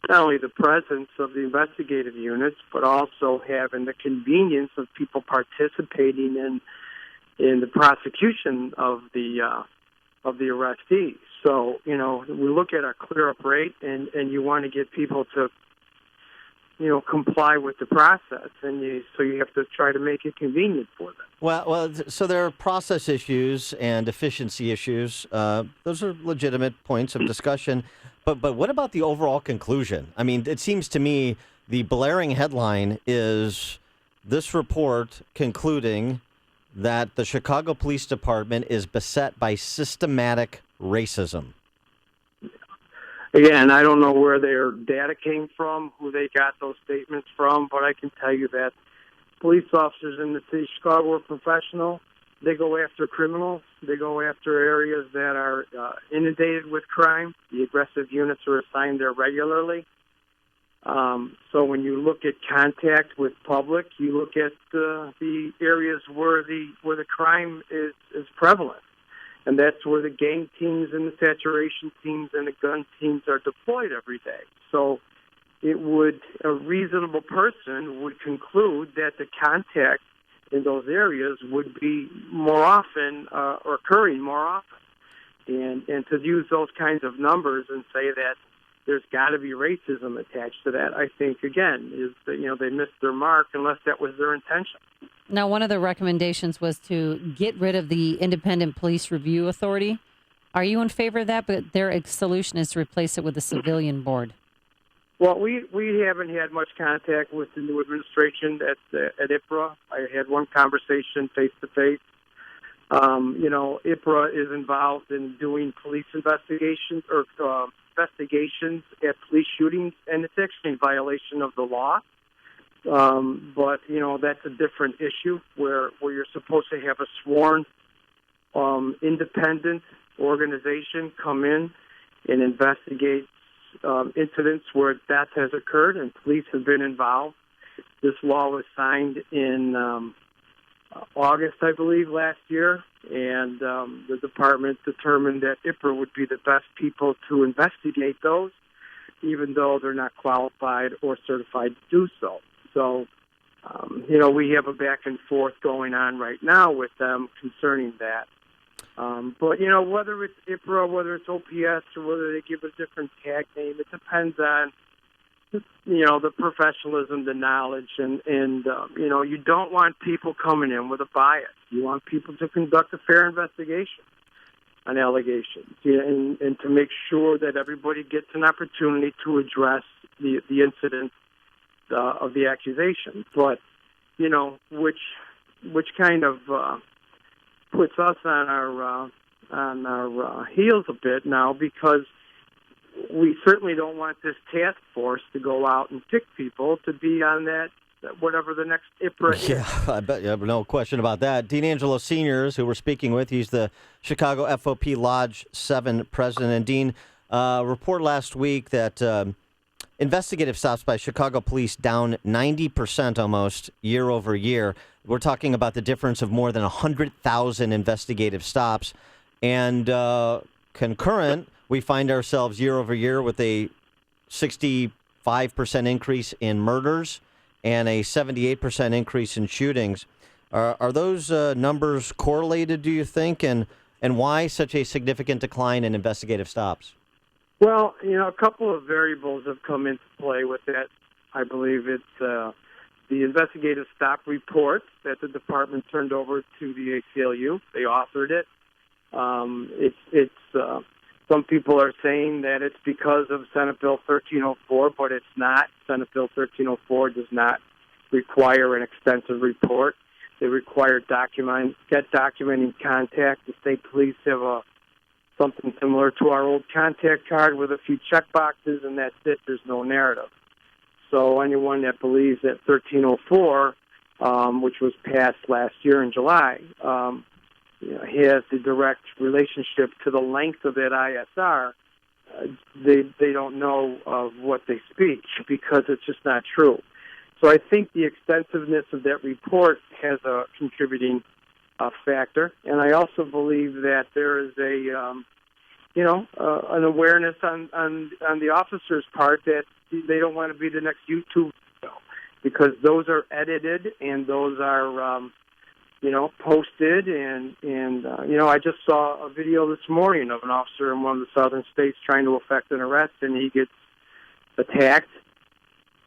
only the presence of the investigative units, but also having the convenience of people participating in the prosecution of the arrestees. So, we look at our clear-up rate, and you want to get people to comply with the process, and so you have to try to make it convenient for them. Well, so there are process issues and efficiency issues. Those are legitimate points of discussion. But what about the overall conclusion? I mean, it seems to me the blaring headline is this report concluding that the Chicago Police Department is beset by systematic racism. Again, I don't know where their data came from, who they got those statements from, but I can tell you that police officers in the city of Chicago are professional. They go after criminals. They go after areas that are inundated with crime. The aggressive units are assigned there regularly. So when you look at contact with public, you look at the areas where the crime is prevalent, and that's where the gang teams and the saturation teams and the gun teams are deployed every day. So a reasonable person would conclude that the contact in those areas would be more often or occurring more often. And to use those kinds of numbers and say that there's got to be racism attached to that, I think, again, is that, they missed their mark unless that was their intention. Now, one of the recommendations was to get rid of the Independent Police Review Authority. Are you in favor of that? But their solution is to replace it with a civilian board. Well, we haven't had much contact with the new administration at IPRA. I had one conversation face-to-face. IPRA is involved in doing police investigations or investigations at police shootings, and it's actually in violation of the law. But that's a different issue where you're supposed to have a sworn independent organization come in and investigate incidents where death has occurred and police have been involved. This law was signed in August, I believe, last year, and the department determined that IPRA would be the best people to investigate those, even though they're not qualified or certified to do so. So, we have a back and forth going on right now with them concerning that. But, whether it's IPRA, whether it's OPS, or whether they give a different tag name, it depends on, the professionalism, the knowledge, and you don't want people coming in with a bias. You want people to conduct a fair investigation on allegations and to make sure that everybody gets an opportunity to address the incident of the accusation. But, which kind of puts us on our heels a bit now, because we certainly don't want this task force to go out and pick people to be on that, whatever the next IPRA is. Yeah, I bet you have no question about that. Dean Angelo Sr., who we're speaking with, he's the Chicago FOP Lodge 7 president. And Dean, report last week that investigative stops by Chicago police down 90% almost year over year. We're talking about the difference of more than 100,000 investigative stops. And concurrent, we find ourselves year over year with a 65% increase in murders and a 78% increase in shootings. Are those numbers correlated, do you think? And why such a significant decline in investigative stops? Well, a couple of variables have come into play with that. I believe it's the investigative stop report that the department turned over to the ACLU. They authored it. Some people are saying that it's because of Senate Bill 1304, but it's not. Senate Bill 1304 does not require an extensive report. They require documenting contact. The state police have something similar to our old contact card with a few check boxes, and that's it. There's no narrative. So anyone that believes that 1304, which was passed last year in July, has the direct relationship to the length of that ISR, they don't know of what they speak, because it's just not true. So I think the extensiveness of that report has a contributing factor, and I also believe that there is an awareness on the officers' part that they don't want to be the next YouTube video, because those are edited and those are posted, and I just saw a video this morning of an officer in one of the southern states trying to effect an arrest, and he gets attacked,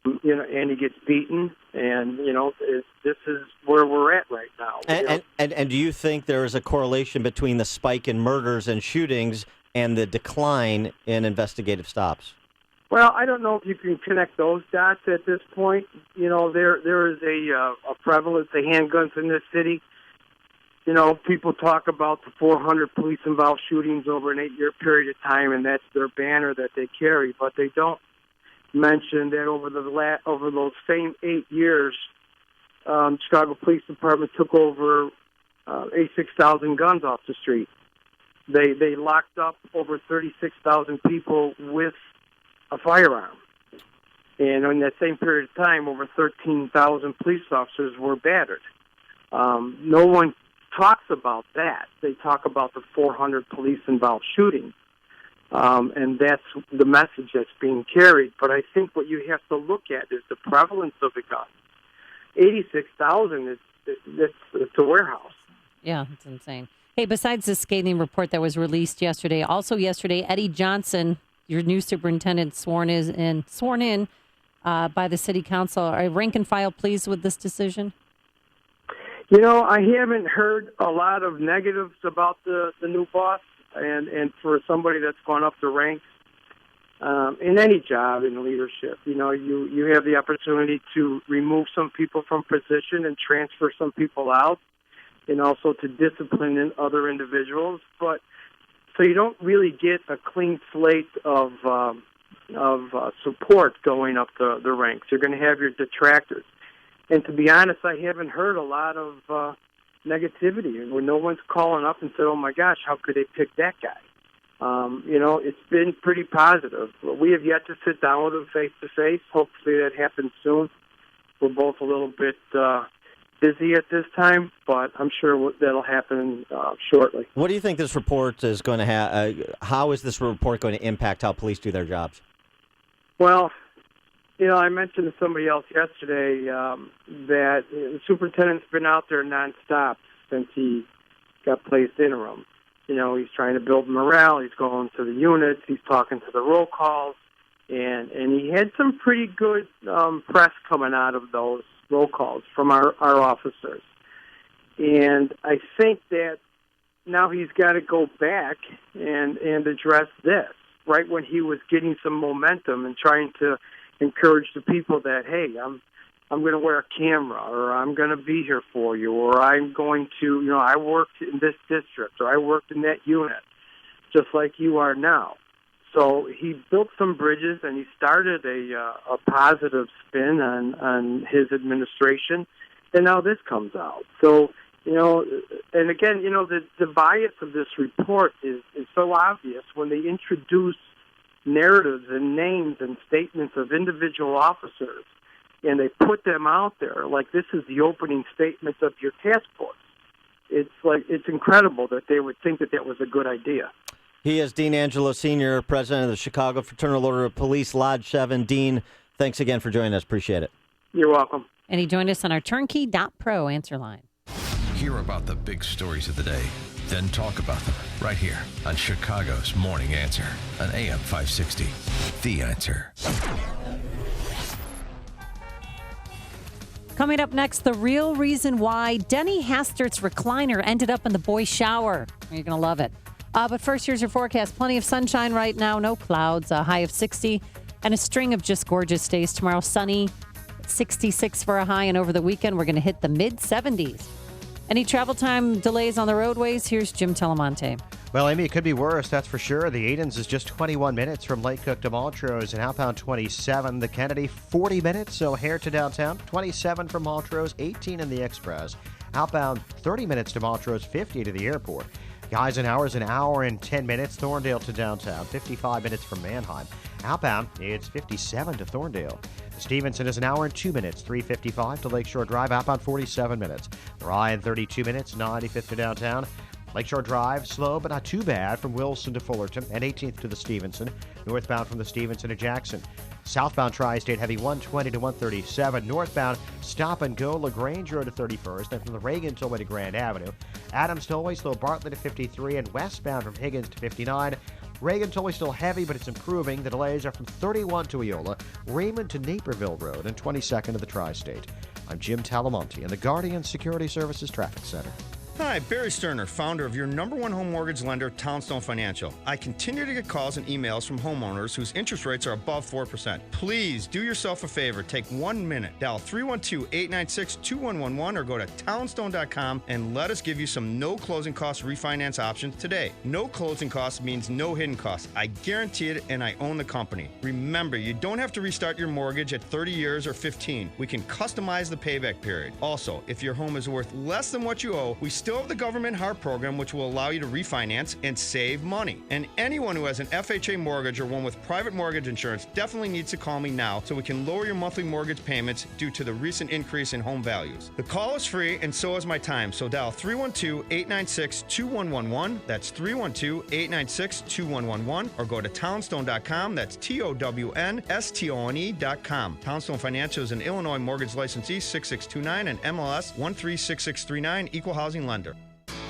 and he gets beaten, and this is where we're at right now. And do you think there is a correlation between the spike in murders and shootings and the decline in investigative stops? Well, I don't know if you can connect those dots at this point. There is a prevalence of handguns in this city. People talk about the 400 police-involved shootings over an 8-year period of time, and that's their banner that they carry. But they don't mention that over those same 8 years, Chicago Police Department took over 86,000 guns off the street. They locked up over 36,000 people with a firearm. And in that same period of time, over 13,000 police officers were battered. No one talks about that. They talk about the 400 police-involved shootings. And that's the message that's being carried. But I think what you have to look at is the prevalence of the gun. 86,000 it's a warehouse. Yeah, it's insane. Hey, besides the scathing report that was released yesterday, also yesterday, Eddie Johnson, your new superintendent, sworn in by the city council. Are rank and file pleased with this decision? You know, I haven't heard a lot of negatives about the new boss, and for somebody that's gone up the ranks in any job in leadership, you know, you have the opportunity to remove some people from position and transfer some people out, and also to discipline other individuals. But so you don't really get a clean slate of support going up the ranks. You're going to have your detractors. And to be honest, I haven't heard a lot of negativity where no one's calling up and said, oh, my gosh, how could they pick that guy? You know, it's been pretty positive. We have yet to sit down with them face-to-face. Hopefully that happens soon. We're both a little bit busy at this time, but I'm sure that'll happen shortly. What do you think this report is going to have? How is this report going to impact how police do their jobs? Well, you know, I mentioned to somebody else yesterday that the superintendent's been out there nonstop since he got placed interim. You know, he's trying to build morale. He's going to the units. He's talking to the roll calls. And he had some pretty good press coming out of those roll calls from our officers. And I think that now he's got to go back and address this, right when he was getting some momentum and trying to encourage the people that, hey, I'm going to wear a camera, or I'm going to be here for you, or I'm going to, you know, I worked in this district, or I worked in that unit, just like you are now. So he built some bridges, and he started a positive spin on his administration, and now this comes out. So, you know, and again, you know, the bias of this report is so obvious when they introduce narratives and names and statements of individual officers, and they put them out there like this is the opening statement of your task force. It's incredible that they would think that was a good idea. He is Dean Angelo, Sr., President of the Chicago Fraternal Order of Police, Lodge 7. Dean, thanks again for joining us. Appreciate it. You're welcome. And he joined us on our turnkey.pro answer line. Hear about the big stories of the day, then talk about them right here on Chicago's Morning Answer on AM 560. The Answer. Coming up next, the real reason why Denny Hastert's recliner ended up in the boys' shower. You're going to love it. But first, here's your forecast. Plenty of sunshine right now, no clouds, a high of 60, and a string of just gorgeous days. Tomorrow, sunny, 66 for a high, and over the weekend, we're going to hit the mid-70s. Any travel time delays on the roadways? Here's Jim Telemonte. Well, Amy, it could be worse, that's for sure. The Edens is just 21 minutes from Lake Cook to Montrose, and outbound 27. The Kennedy, 40 minutes, O'Hare to downtown. 27 from Montrose, 18 in the Express. Outbound 30 minutes to Montrose, 50 to the airport. Eisenhower's an hour and 10 minutes. Thorndale to downtown, 55 minutes from Manheim. Outbound, it's 57 to Thorndale. Stevenson is an hour and 2 minutes, 3:55 to Lakeshore Drive. Outbound 47 minutes. Ryan, 32 minutes, 95th to downtown. Lakeshore Drive, slow but not too bad from Wilson to Fullerton, and 18th to the Stevenson. Northbound from the Stevenson to Jackson. Southbound Tri-State heavy 120 to 137. Northbound stop and go LaGrange Road to 31st, then from the Reagan Tollway to Grand Avenue. Adams Tollway slow Bartlett to 53, and westbound from Higgins to 59. Reagan Tollway still heavy, but it's improving. The delays are from 31 to Eola, Raymond to Naperville Road, and 22nd to the Tri-State. I'm Jim Talamonte in the Guardian Security Services Traffic Center. Hi, Barry Sterner, founder of your #1 home mortgage lender, Townstone Financial. I continue to get calls and emails from homeowners whose interest rates are above 4%. Please do yourself a favor. Take 1 minute. Dial 312-896-2111 or go to townstone.com and let us give you some no closing cost refinance options today. No closing costs means no hidden costs. I guarantee it, and I own the company. Remember, you don't have to restart your mortgage at 30 years or 15. We can customize the payback period. Also, if your home is worth less than what you owe, we still still have the government HARP program, which will allow you to refinance and save money. And anyone who has an FHA mortgage or one with private mortgage insurance definitely needs to call me now so we can lower your monthly mortgage payments due to the recent increase in home values. The call is free and so is my time, so dial 312-896-2111. That's 312-896-2111, or go to townstone.com. That's TOWNSTONE.com. Townstone Financial is an Illinois mortgage licensee 6629 and MLS 136639, equal housing lender.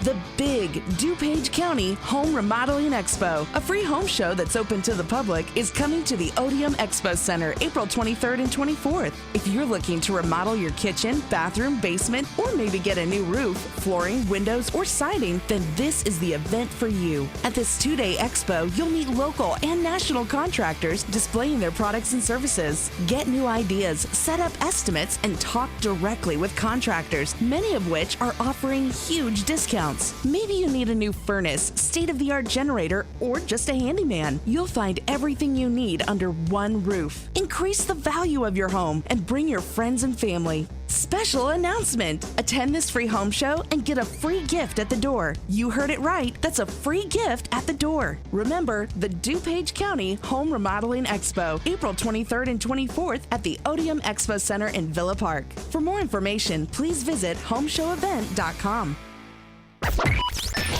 The big DuPage County Home Remodeling Expo, a free home show that's open to the public, is coming to the Odeum Expo Center April 23rd and 24th. If you're looking to remodel your kitchen, bathroom, basement, or maybe get a new roof, flooring, windows, or siding, then this is the event for you. At this two-day expo, you'll meet local and national contractors displaying their products and services. Get new ideas, set up estimates, and talk directly with contractors, many of which are offering huge discounts. Maybe you need a new furnace, state-of-the-art generator, or just a handyman. You'll find everything you need under one roof. Increase the value of your home and bring your friends and family. Special announcement! Attend this free home show and get a free gift at the door. You heard it right. That's a free gift at the door. Remember, the DuPage County Home Remodeling Expo, April 23rd and 24th at the Odeum Expo Center in Villa Park. For more information, please visit homeshowevent.com.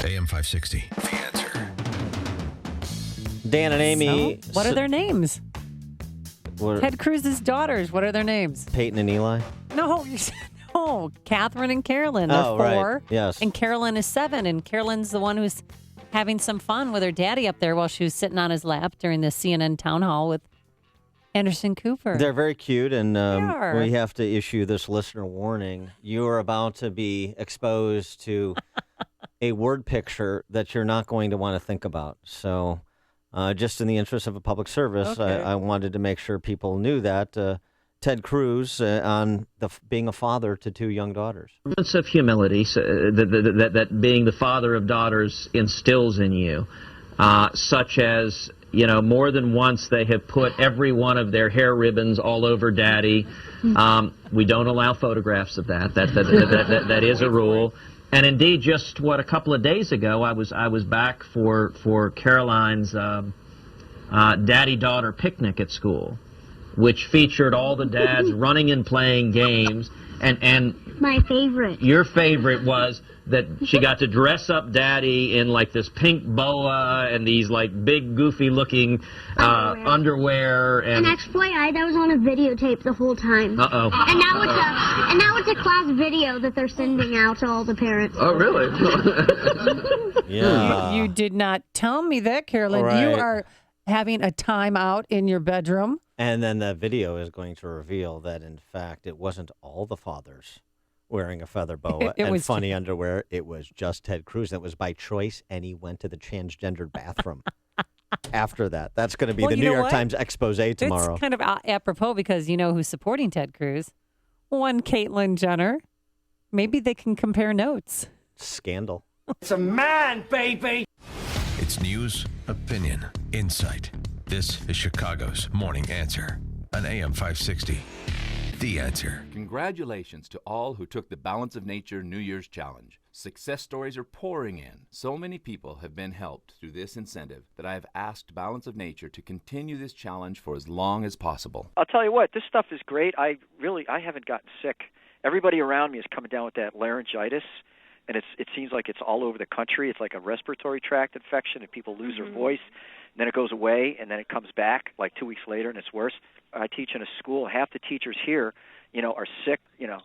AM 560, The Answer. Dan and Amy. So, what are their names? What, Ted Cruz's daughters. What are their names? Peyton and Eli? No, Catherine and Carolyn. They're 4. Right. Yes. And Carolyn is 7. And Carolyn's the one who's having some fun with her daddy up there while she was sitting on his lap during the CNN town hall with Anderson Cooper. They're very cute, and are. we have to issue this listener warning. You are about to be exposed to a word picture that you're not going to want to think about. So just in the interest of a public service, Okay. I wanted to make sure people knew that. Ted Cruz on being a father to 2 young daughters. Moments of humility that being the father of daughters instills in you, such as, you know, more than once they have put every one of their hair ribbons all over Daddy. We don't allow photographs of that. That is a rule. And indeed, just a couple of days ago, I was back for Caroline's daddy-daughter picnic at school, which featured all the dads running and playing games. And my favorite. Your favorite was that she got to dress up Daddy in like this pink boa and these like big goofy looking underwear and FYI, that was on a videotape the whole time. Uh-oh. And now it's a class video that they're sending out to all the parents. Oh, really? Yeah. You did not tell me that, Carolyn. Right. You are having a time out in your bedroom. And then the video is going to reveal that, in fact, it wasn't all the fathers wearing a feather boa It and was funny underwear. It was just Ted Cruz. That was by choice, and he went to the transgendered bathroom after that. That's going to be Well, the you New know York what? Times expose tomorrow. It's kind of apropos because you know who's supporting Ted Cruz? One Caitlyn Jenner. Maybe they can compare notes. Scandal. It's a man, baby! It's news, opinion, insight. This is Chicago's Morning Answer on AM 560. The Answer. Congratulations to all who took the Balance of Nature New Year's Challenge. Success stories are pouring in. So many people have been helped through this incentive that I have asked Balance of Nature to continue this challenge for as long as possible. I'll tell you what, this stuff is great. I haven't gotten sick. Everybody around me is coming down with that laryngitis, and it seems like it's all over the country. It's like a respiratory tract infection, and people lose their voice. And then it goes away, and then it comes back like 2 weeks later, and it's worse. I teach in a school. Half the teachers here, are sick.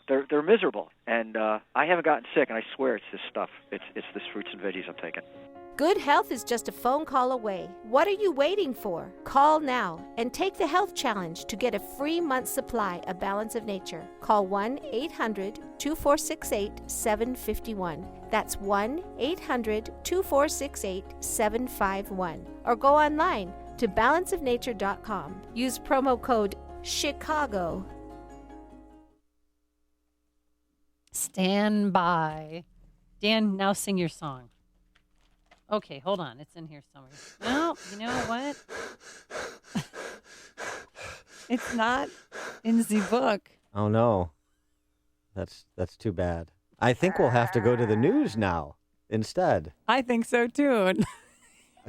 They're miserable. And I haven't gotten sick, and I swear it's this stuff. It's this fruits and veggies I'm taking. Good health is just a phone call away. What are you waiting for? Call now and take the health challenge to get a free month's supply of Balance of Nature. Call 1-800-2468-751. That's 1-800-2468-751. Or go online to balanceofnature.com. Use promo code CHICAGO. Stand by. Dan, now sing your song. Okay, hold on. It's in here somewhere. No, you know what? It's not in the book. Oh, no. That's too bad. I think we'll have to go to the news now instead. I think so, too.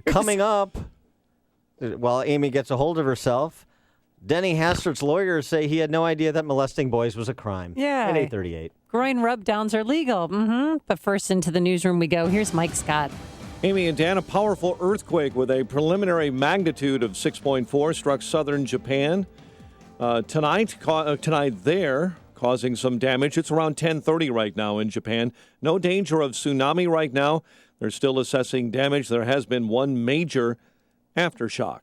Coming up, while Amy gets a hold of herself, Denny Hastert's lawyers say he had no idea that molesting boys was a crime. Yeah. At 8:38. Groin rub-downs are legal. But first into the newsroom we go. Here's Mike Scott. Amy and Dan, a powerful earthquake with a preliminary magnitude of 6.4 struck southern Japan tonight there, causing some damage. It's around 10:30 right now in Japan. No danger of tsunami right now. They're still assessing damage. There has been one major aftershock.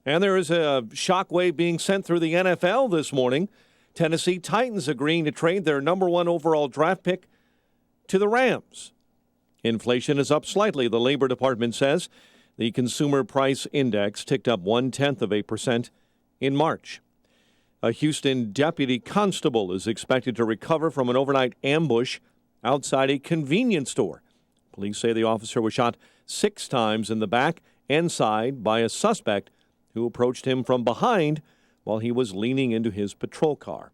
And there is a shockwave being sent through the NFL this morning. Tennessee Titans agreeing to trade their number 1 overall draft pick to the Rams. Inflation is up slightly, the Labor Department says. The Consumer Price Index ticked up 0.1% in March. A Houston deputy constable is expected to recover from an overnight ambush outside a convenience store. Police say the officer was shot 6 times in the back and side by a suspect who approached him from behind while he was leaning into his patrol car.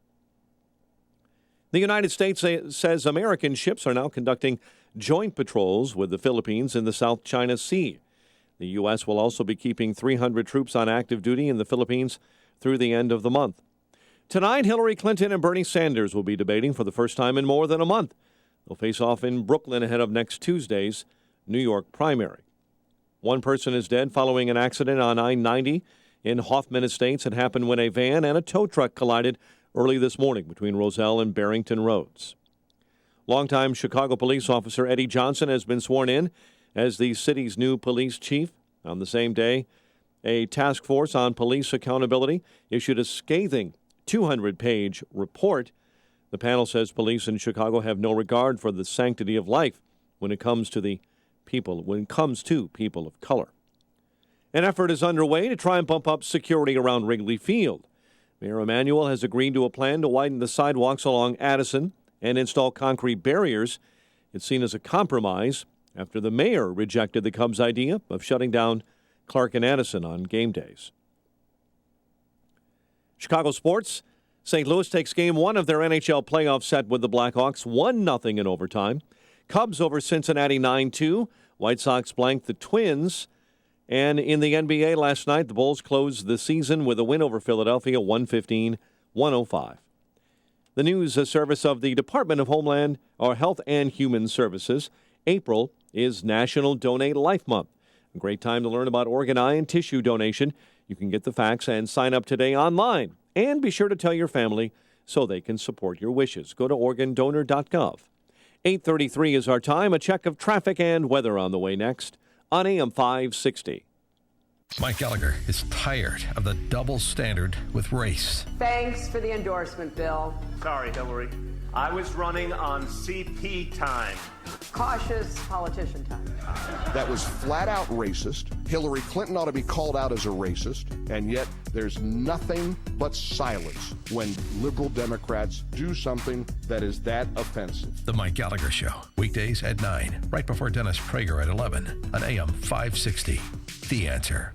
The United States says American ships are now conducting joint patrols with the Philippines in the South China Sea. The U.S. will also be keeping 300 troops on active duty in the Philippines through the end of the month. Tonight, Hillary Clinton and Bernie Sanders will be debating for the first time in more than a month. They'll face off in Brooklyn ahead of next Tuesday's New York primary. One person is dead following an accident on I-90 in Hoffman Estates. It happened when a van and a tow truck collided early this morning between Roselle and Barrington Roads. Longtime Chicago police officer Eddie Johnson has been sworn in as the city's new police chief. On the same day, a task force on police accountability issued a scathing 200-page report. The panel says police in Chicago have no regard for the sanctity of life when it comes to people of color. An effort is underway to try and bump up security around Wrigley Field. Mayor Emanuel has agreed to a plan to widen the sidewalks along Addison and install concrete barriers. It's seen as a compromise after the mayor rejected the Cubs' idea of shutting down Clark and Addison on game days. Chicago sports. St. Louis takes game 1 of their NHL playoff set with the Blackhawks, 1-0 in overtime. Cubs over Cincinnati 9-2. White Sox blanked the Twins. And in the NBA last night, the Bulls closed the season with a win over Philadelphia, 115-105. The news service of the Department of Homeland or Health and Human Services. April is National Donate Life Month. A great time to learn about organ, eye, and tissue donation. You can get the facts and sign up today online. And be sure to tell your family so they can support your wishes. Go to organdonor.gov. 8:33 is our time. A check of traffic and weather on the way next on AM 560. Mike Gallagher is tired of the double standard with race. Thanks for the endorsement, Bill. Sorry, Hillary. I was running on CP time. Cautious politician time. That was flat out racist. Hillary Clinton ought to be called out as a racist, and yet there's nothing but silence when liberal Democrats do something that is that offensive. The Mike Gallagher Show, weekdays at 9, right before Dennis Prager at 11 on AM 560. The Answer.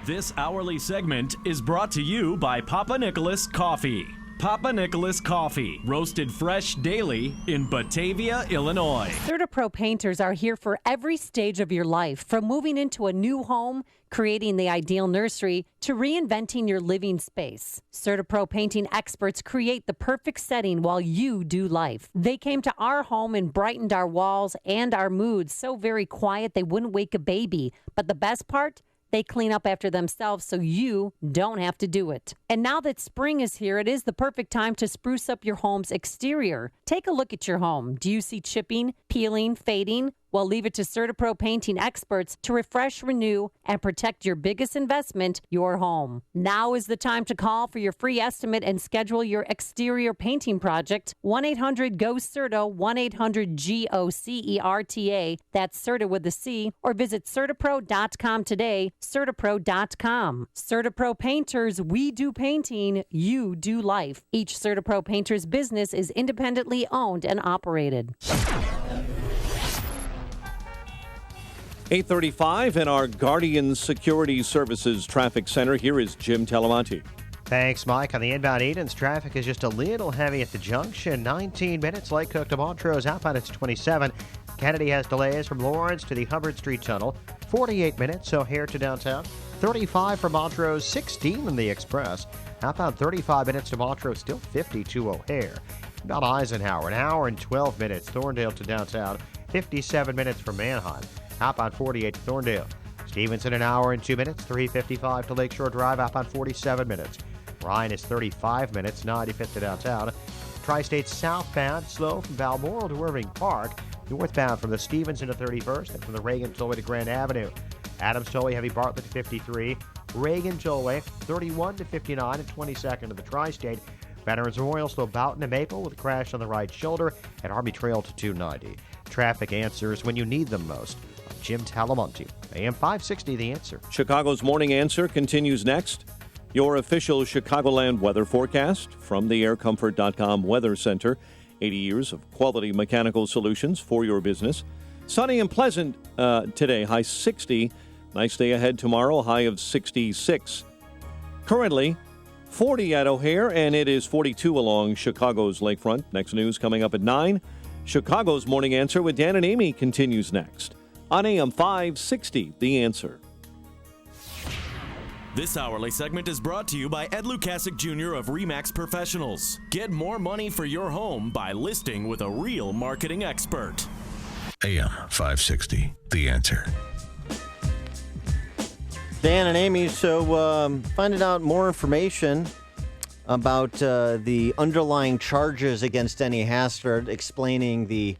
This hourly segment is brought to you by Papa Nicholas Coffee. Papa Nicholas Coffee, roasted fresh daily in Batavia, Illinois. CertaPro painters are here for every stage of your life, from moving into a new home, creating the ideal nursery, to reinventing your living space. CertaPro painting experts create the perfect setting while you do life. They came to our home and brightened our walls and our moods so very quiet they wouldn't wake a baby. But the best part? They clean up after themselves so you don't have to do it. And now that spring is here, it is the perfect time to spruce up your home's exterior. Take a look at your home. Do you see chipping, peeling, fading? Well, leave it to CertaPro painting experts to refresh, renew, and protect your biggest investment, your home. Now is the time to call for your free estimate and schedule your exterior painting project. 1-800-GO-CERTA, 1-800-GOCERTA. That's CERTA with a C. Or visit CertaPro.com today. CertaPro.com. CertaPro Painters, we do painting, you do life. Each CertaPro Painters business is independently owned and operated. 8:35 in our Guardian Security Services Traffic Center. Here is Jim Talamonte. Thanks, Mike. On the inbound Edens, traffic is just a little heavy at the junction. 19 minutes. Lake Cook to Montrose. Outbound, it's 27. Kennedy has delays from Lawrence to the Hubbard Street Tunnel. 48 minutes. O'Hare to downtown. 35 from Montrose. 16 in the Express. Outbound, 35 minutes to Montrose. Still 50 to O'Hare. About Eisenhower, an hour and 12 minutes. Thorndale to downtown. 57 minutes from Manheim. Outbound, 48 to Thorndale. Stevenson, an hour and 2 minutes. 3:55 to Lakeshore Drive. Outbound, 47 minutes. Ryan is 35 minutes, 95th to downtown. Tri-State southbound, slow from Balmoral to Irving Park. Northbound from the Stevenson to 31st and from the Reagan Tollway to Grand Avenue. Adams Tollway, heavy Bartlett to 53. Reagan Tollway, 31 to 59 and 22nd to the Tri-State. Veterans Memorial, slow Boughton to Maple with a crash on the right shoulder. And Army Trail to 290. Traffic answers when you need them most. I'm Jim Talamonte, AM 560, The Answer. Chicago's Morning Answer continues next. Your official Chicagoland weather forecast from the aircomfort.com Weather Center. 80 years of quality mechanical solutions for your business. Sunny and pleasant today, high 60. Nice day ahead tomorrow, high of 66. Currently, 40 at O'Hare, and it is 42 along Chicago's lakefront. Next news coming up at 9. Chicago's Morning Answer with Dan and Amy continues next on AM 560, The Answer. This hourly segment is brought to you by Ed Lukasik Jr. of RE/MAX Professionals. Get more money for your home by listing with a real marketing expert. AM 560, The Answer. Dan and Amy, so finding out more information about the underlying charges against Denny Hastert, explaining the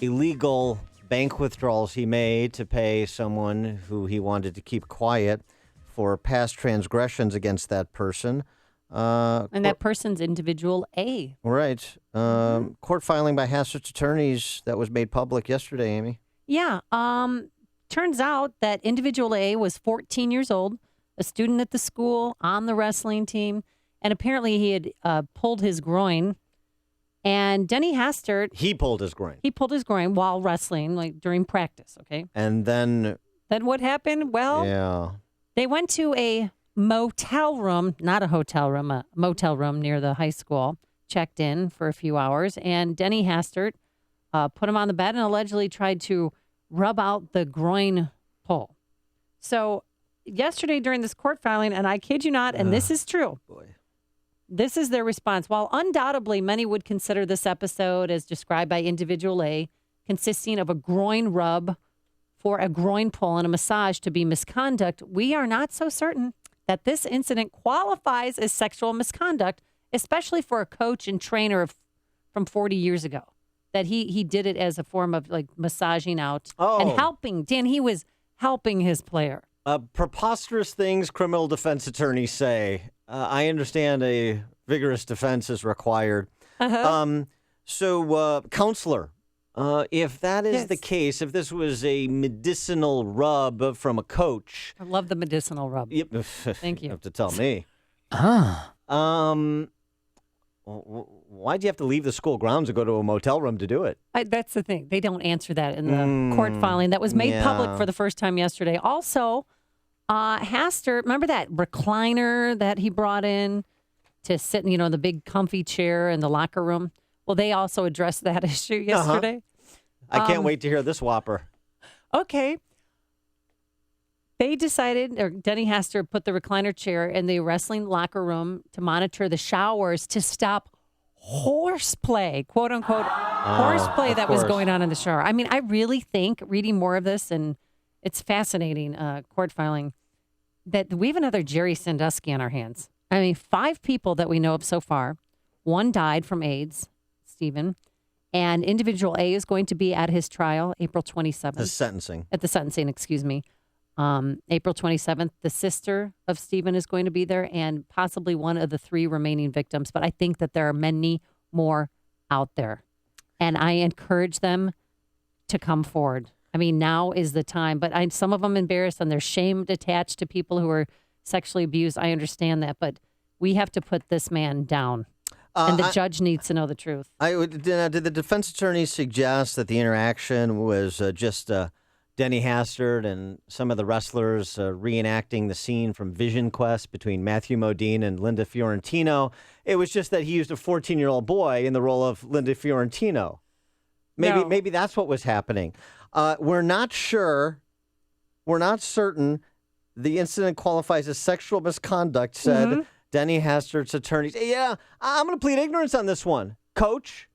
illegal bank withdrawals he made to pay someone who he wanted to keep quiet for past transgressions against that person. And that person's individual A. Right. Court filing by Hastert's attorneys that was made public yesterday, Amy. Yeah. Turns out that individual A was 14 years old, a student at the school, on the wrestling team, and apparently he had pulled his groin. And Denny Hastert... He pulled his groin. He pulled his groin while wrestling, like during practice, okay? And then... Then what happened? Well... Yeah. They went to a motel room, not a hotel room, a motel room near the high school, checked in for a few hours, and Denny Hastert put him on the bed and allegedly tried to rub out the groin pull. So yesterday during this court filing, and I kid you not, and this is true, this is their response. While undoubtedly many would consider this episode as described by individual A, consisting of a groin rub for a groin pull and a massage to be misconduct, we are not so certain that this incident qualifies as sexual misconduct, especially for a coach and trainer from 40 years ago, that he did it as a form of like massaging out and helping. Dan, he was helping his player. Preposterous things criminal defense attorneys say. I understand a vigorous defense is required. So, counselor, if that is the case, if this was a medicinal rub from a coach. I love the medicinal rub. Yep. Thank you. You have to tell me. Why'd you have to leave the school grounds to go to a motel room to do it? That's the thing. They don't answer that in the court filing that was made public for the first time yesterday. Also, Hastert, remember that recliner that he brought in to sit in, the big comfy chair in the locker room? Well, they also addressed that issue yesterday. I can't wait to hear this whopper. Okay. They decided, or Denny Hastert put the recliner chair in the wrestling locker room to monitor the showers to stop horseplay, quote unquote, horseplay that was going on in the shower. I mean, I really think reading more of this, and it's fascinating, court filing, that we have another Jerry Sandusky on our hands. I mean, 5 people that we know of so far. 1 died from AIDS, Stephen. And individual A is going to be at his trial April 27th. The sentencing. At the sentencing, excuse me. April 27th. The sister of Stephen is going to be there and possibly one of the 3 remaining victims. But I think that there are many more out there. And I encourage them to come forward. I mean, now is the time. But some of them embarrassed and they're shamed attached to people who are sexually abused. I understand that. But we have to put this man down. And the judge needs to know the truth. Did the defense attorney suggest that the interaction was just Denny Hastert and some of the wrestlers reenacting the scene from Vision Quest between Matthew Modine and Linda Fiorentino. It was just that he used a 14-year-old boy in the role of Linda Fiorentino. Maybe that's what was happening. We're not sure. We're not certain. The incident qualifies as sexual misconduct, said Denny Hastert's attorneys. Yeah, I'm going to plead ignorance on this one, Coach.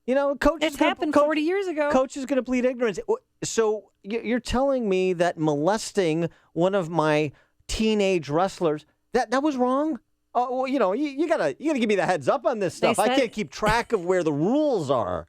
Coach. It happened 40 years ago. Coach is going to plead ignorance. So you're telling me that molesting one of my teenage wrestlers, that was wrong? Oh, well, you gotta give me the heads up on this stuff. I can't keep track of where the rules are.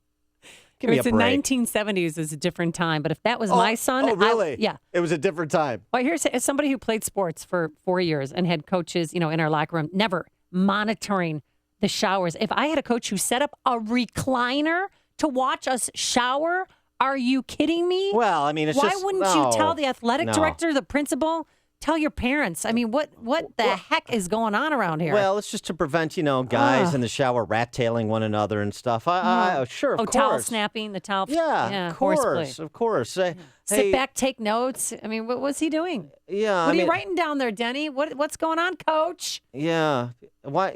Give me a break. The 1970s is a different time, but if that was my son, really? Yeah, it was a different time. Well, here's as somebody who played sports for 4 years and had coaches, in our locker room, never monitoring the showers. If I had a coach who set up a recliner to watch us shower, are you kidding me? Well, I mean, why wouldn't you tell the athletic director, the principal, tell your parents? I mean, what the heck is going on around here? Well, it's just to prevent, guys in the shower rat-tailing one another and stuff. Sure, of course. Towel snapping, the towel. Yeah, of course. Sit back, take notes. I mean, what was he doing? Yeah. What are you writing down there, Denny? What's going on, Coach? Yeah. Why?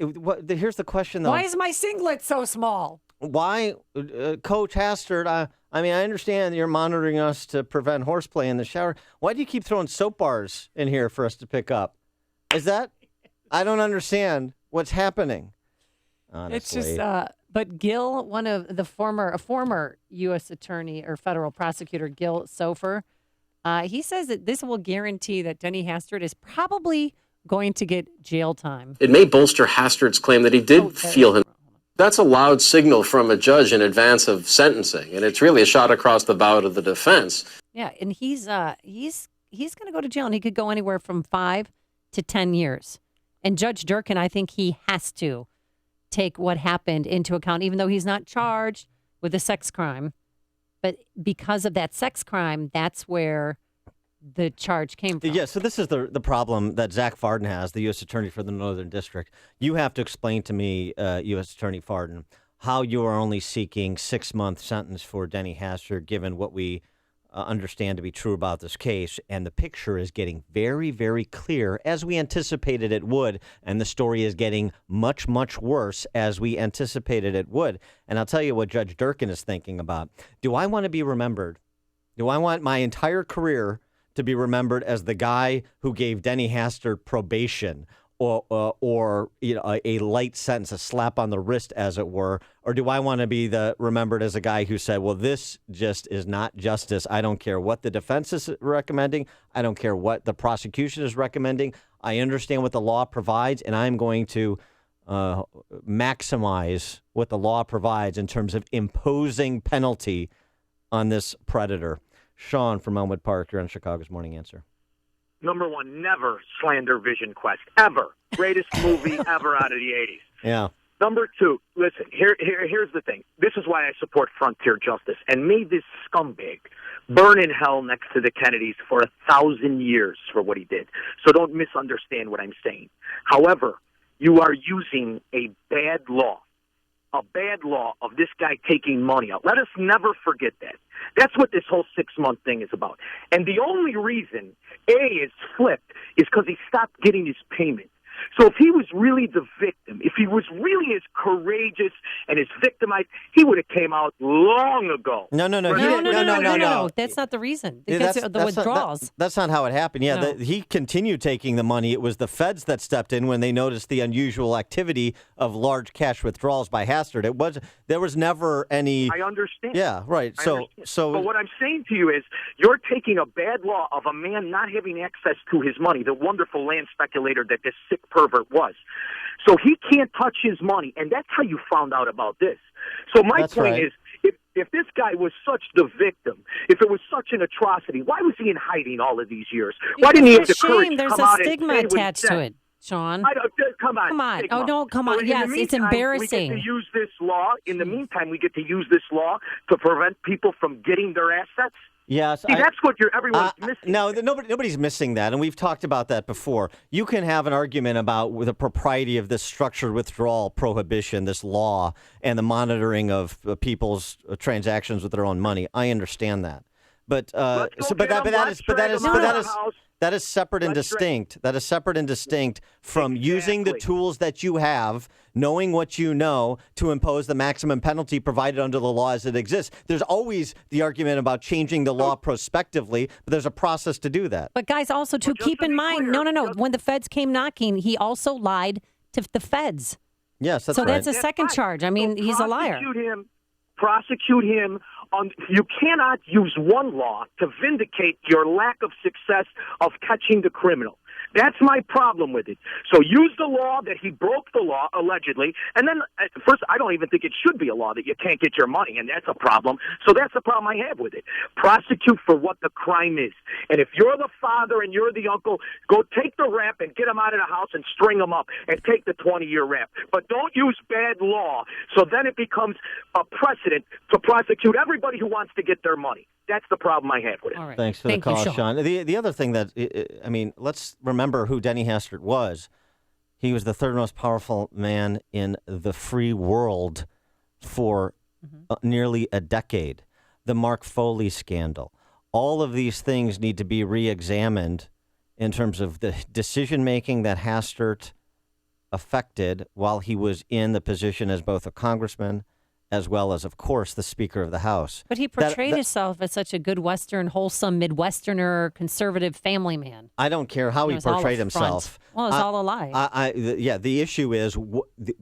Here's the question, though. Why is my singlet so small? Why, Coach Hastert? I understand you're monitoring us to prevent horseplay in the shower. Why do you keep throwing soap bars in here for us to pick up? Is that? I don't understand what's happening. Honestly. It's just. But Gil, a former U.S. attorney or federal prosecutor, Gil Sofer, he says that this will guarantee that Denny Hastert is probably going to get jail time. It may bolster Hastert's claim that he did feel him. That's a loud signal from a judge in advance of sentencing, and it's really a shot across the bow to the defense. Yeah, and he's going to go to jail, and he could go anywhere from 5 to 10 years. And Judge Durkin, I think he has to take what happened into account, even though he's not charged with a sex crime. But because of that sex crime, that's where the charge came from. Yeah, so this is the problem that Zach Farden has, the U.S. Attorney for the Northern District. You have to explain to me, U.S. Attorney Farden, how you are only seeking 6-month sentence for Denny Hastert, given what we understand to be true about this case. And the picture is getting very, very clear, as we anticipated it would. And the story is getting much, much worse, as we anticipated it would. And I'll tell you what Judge Durkin is thinking about. Do I want to be remembered? Do I want my entire career to be remembered as the guy who gave Denny Hastert probation or a light sentence, a slap on the wrist, as it were? Or do I want to be remembered as a guy who said, well, this just is not justice. I don't care what the defense is recommending. I don't care what the prosecution is recommending. I understand what the law provides, and I'm going to maximize what the law provides in terms of imposing penalty on this predator. Sean from Elmwood Park, you're on Chicago's Morning Answer. Number one, never slander Vision Quest, ever. Greatest movie ever out of the 80s. Yeah. Number two, listen, here's the thing. This is why I support frontier justice. And may this scumbag burn in hell next to the Kennedys for 1,000 years for what he did. So don't misunderstand what I'm saying. However, you are using a bad law of this guy taking money out. Let us never forget that. That's what this whole 6-month thing is about. And the only reason A is flipped is because he stopped getting his payment. So if he was really the victim, if he was really as courageous and as victimized, he would have came out long ago. No. That's not the reason. Because of the withdrawals. That's not how it happened. Yeah, No. he continued taking the money. It was the feds that stepped in when they noticed the unusual activity of large cash withdrawals by Hastert. There was never any. I understand. Yeah, right. So but what I'm saying to you is, you're taking a bad law of a man not having access to his money, the wonderful land speculator that this sick pervert was. So he can't touch his money, and that's how you found out about this. So my point is, if this guy was such the victim, if it was such an atrocity, why was he in hiding all of these years? Why didn't he have the courage to come out and say what he said? There's a stigma attached to it, Sean. Come on. Come on. Stigma. Oh, no, come on. So Yes, in the it's meantime, embarrassing. We get to use this law. In the meantime, we get to use this law to prevent people from getting their assets. Yes, See, that's what everyone's missing. No, nobody's missing that, and we've talked about that before. You can have an argument about the propriety of this structured withdrawal prohibition, this law, and the monitoring of people's transactions with their own money. I understand that. But that is separate and distinct. That is separate and distinct from using the tools that you have, knowing what you know, to impose the maximum penalty provided under the law as it exists. There's always the argument about changing the law prospectively, but there's a process to do that. But guys, also keep in mind, no. When the feds came knocking, he also lied to the feds. Yes, that's so right. That's a second charge. I mean, he's a liar. Prosecute him. You cannot use one law to vindicate your lack of success of catching the criminal. That's my problem with it. So use the law that he broke the law, allegedly, and then, first, I don't even think it should be a law that you can't get your money, and that's a problem. So that's the problem I have with it. Prosecute for what the crime is. And if you're the father and you're the uncle, go take the rap and get him out of the house and string him up and take the 20-year rap. But don't use bad law, so then it becomes a precedent to prosecute everybody who wants to get their money. That's the problem I have with it. All right. Thanks for the call, Sean. The other thing that, let's remember who Denny Hastert was. He was the third most powerful man in the free world for nearly a decade. The Mark Foley scandal. All of these things need to be re-examined in terms of the decision-making that Hastert affected while he was in the position as both a congressman as well as, of course, the Speaker of the House. But he portrayed himself as such a good Western, wholesome, Midwesterner, conservative family man. I don't care how he portrayed himself. Well, it's all a lie. The issue is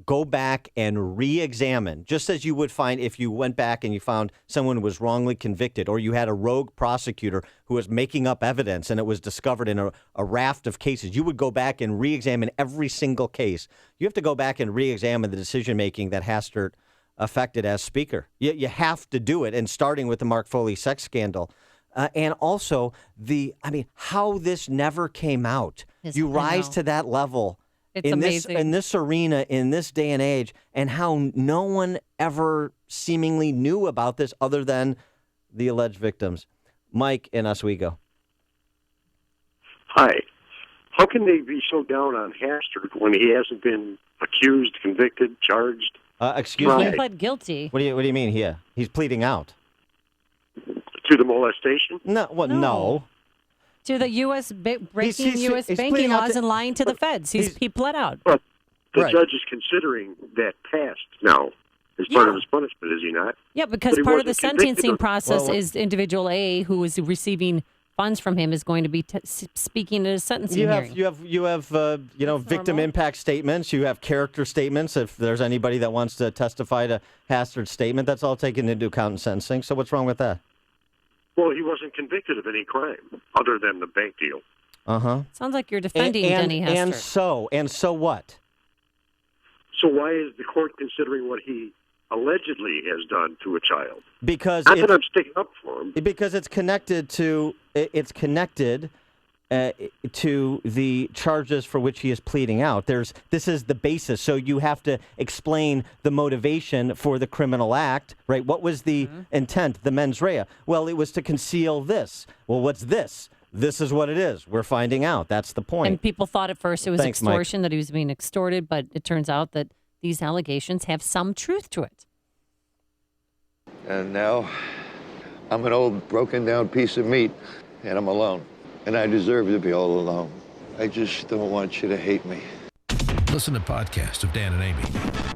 go back and re-examine, just as you would find if you went back and you found someone was wrongly convicted, or you had a rogue prosecutor who was making up evidence and it was discovered in a raft of cases. You would go back and re-examine every single case. You have to go back and re-examine the decision-making that Hastert affected as Speaker. You have to do it, and starting with the Mark Foley sex scandal. And also, how this never came out. You rise to that level in this arena, in this day and age, and how no one ever seemingly knew about this other than the alleged victims. Mike in Oswego. Hi. How can they be so down on Hastert when he hasn't been accused, convicted, charged? Excuse me? He pled guilty. What do you mean here? He's pleading out. To the molestation? No. To the U.S. breaking U.S. banking laws and lying to the feds. He pled out. But the judge is considering that past now as part of his punishment, is he not? Yeah, because part of the sentencing process is individual A, who is receiving funds from him, is going to be speaking at a sentencing hearing. You have victim impact statements. You have character statements. If there's anybody that wants to testify to Hastert's statement, that's all taken into account in sentencing. So what's wrong with that? Well, he wasn't convicted of any crime other than the bank deal. Sounds like you're defending Denny Hastert. And so what? So why is the court considering what he allegedly has done to a child? Because not that I'm sticking up for him. Because it's connected to the charges for which he is pleading out. This is the basis. So you have to explain the motivation for the criminal act, right? What was the intent, the mens rea? Well, it was to conceal this. Well, what's this? This is what it is. We're finding out. That's the point. And people thought at first it was extortion, Mike. that he was being extorted, but it turns out that these allegations have some truth to it. And now I'm an old broken down piece of meat, and I'm alone. And I deserve to be all alone. I just don't want you to hate me. Listen to podcasts of Dan and Amy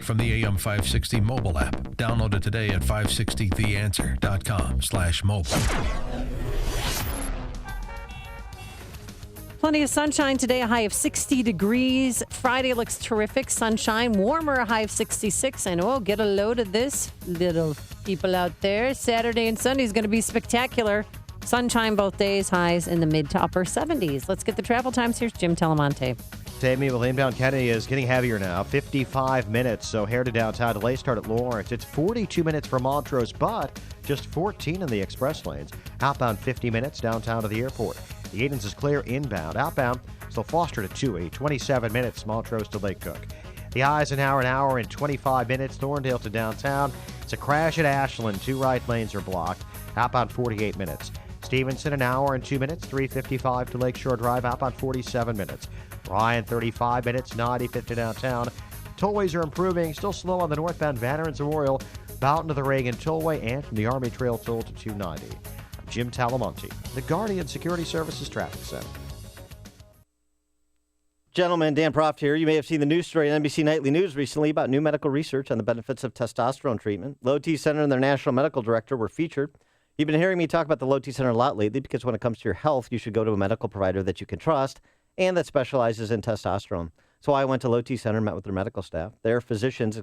from the AM 560 mobile app. Download it today at 560theanswer.com/mobile. Plenty of sunshine today, a high of 60 degrees. Friday looks terrific. Sunshine, warmer, a high of 66. And get a load of this, little people out there. Saturday and Sunday is going to be spectacular. Sunshine both days, highs in the mid to upper 70s. Let's get the travel times. Here's Jim Telemonte. Tammy, well, inbound Kennedy is getting heavier now. 55 minutes, so here to downtown. Delays start at Lawrence. It's 42 minutes from Montrose, but just 14 in the express lanes. Outbound 50 minutes downtown to the airport. The Aidens is clear inbound. Outbound, still Foster to Toohey. 27 minutes, Montrose to Lake Cook. The Eisenhower, an hour and 25 minutes. Thorndale to downtown. It's a crash at Ashland. 2 right lanes are blocked. Outbound 48 minutes. Stevenson, an hour and 2 minutes. 3:55 to Lakeshore Drive. Outbound 47 minutes. Ryan, 35 minutes. 95 to downtown. Tollways are improving. Still slow on the northbound Veterans Memorial. Boughton to the Reagan Tollway and from the Army Trail Toll to 290. Jim Talamonte, the Guardian Security Services Traffic Center. Gentlemen, Dan Proft here. You may have seen the news story on NBC Nightly News recently about new medical research on the benefits of testosterone treatment. Low T Center and their national medical director were featured. You've been hearing me talk about the Low T Center a lot lately because when it comes to your health, you should go to a medical provider that you can trust and that specializes in testosterone. So I went to Low T Center and met with their medical staff. Their physicians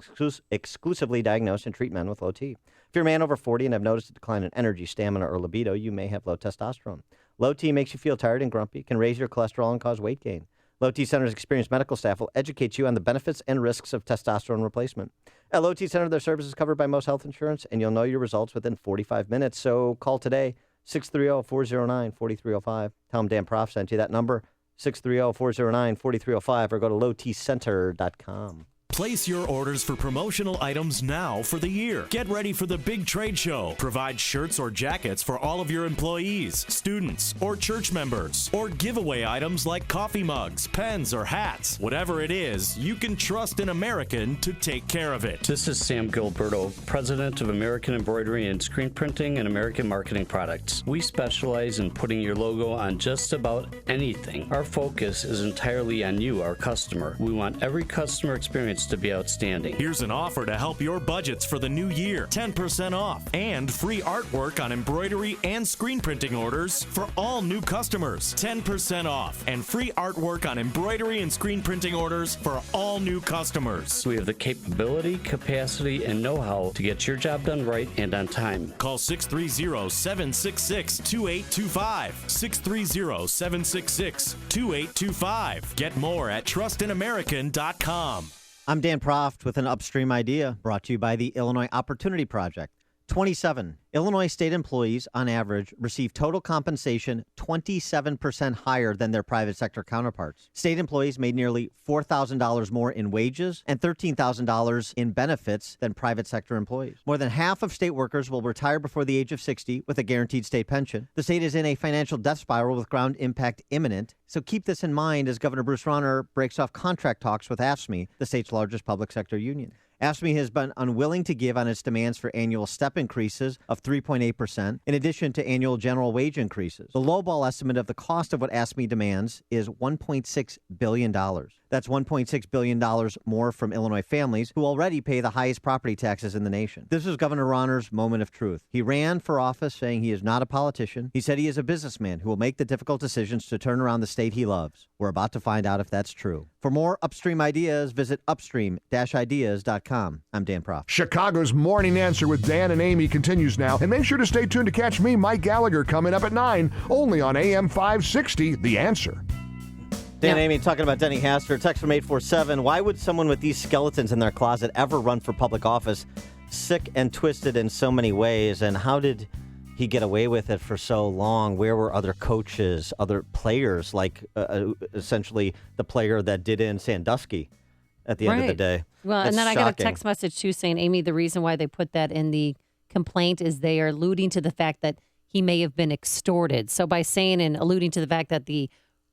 exclusively diagnose and treat men with low T. If you're a man over 40 and have noticed a decline in energy, stamina, or libido, you may have low testosterone. Low T makes you feel tired and grumpy, can raise your cholesterol and cause weight gain. Low T Center's experienced medical staff will educate you on the benefits and risks of testosterone replacement. At Low T Center, their service is covered by most health insurance, and you'll know your results within 45 minutes. So call today, 630-409-4305. Tell them Dan Proft sent you that number, 630-409-4305, or go to lowtcenter.com. Place your orders for promotional items now for the year. Get ready for the big trade show. Provide shirts or jackets for all of your employees, students, or church members. Or giveaway items like coffee mugs, pens, or hats. Whatever it is, you can trust an American to take care of it. This is Sam Gilberto, president of American Embroidery and Screen Printing and American Marketing Products. We specialize in putting your logo on just about anything. Our focus is entirely on you, our customer. We want every customer experience to be outstanding. Here's an offer to help your budgets for the new year. 10% off and free artwork on embroidery and screen printing orders for all new customers. 10% off and free artwork on embroidery and screen printing orders for all new customers. We have the capability, capacity, and know-how to get your job done right and on time. Call 630-766-2825. 630-766-2825. Get more at trustinamerican.com. I'm Dan Proft with an Upstream idea brought to you by the Illinois Opportunity Project. 27 Illinois state employees, on average, receive total compensation 27% higher than their private sector counterparts. State employees made nearly $4,000 more in wages and $13,000 in benefits than private sector employees. More than half of state workers will retire before the age of 60 with a guaranteed state pension. The state is in a financial death spiral with ground impact imminent. So keep this in mind as Governor Bruce Rauner breaks off contract talks with AFSCME, the state's largest public sector union. AFSCME has been unwilling to give on its demands for annual step increases of 3.8%, in addition to annual general wage increases. The lowball estimate of the cost of what AFSCME demands is $1.6 billion. That's $1.6 billion more from Illinois families who already pay the highest property taxes in the nation. This is Governor Rauner's moment of truth. He ran for office saying he is not a politician. He said he is a businessman who will make the difficult decisions to turn around the state he loves. We're about to find out if that's true. For more Upstream ideas, visit upstream-ideas.com. I'm Dan Proft. Chicago's Morning Answer with Dan and Amy continues now. And make sure to stay tuned to catch me, Mike Gallagher, coming up at 9, only on AM 560, The Answer. Dan and Amy talking about Denny Hastert. Text from 847. Why would someone with these skeletons in their closet ever run for public office? Sick and twisted in so many ways. And how did he get away with it for so long? Where were other coaches, other players, like essentially the player that did in Sandusky at the end of the day? Well, That's and then shocking. I got a text message too saying, Amy, the reason why they put that in the complaint is they are alluding to the fact that he may have been extorted. So by saying and alluding to the fact that the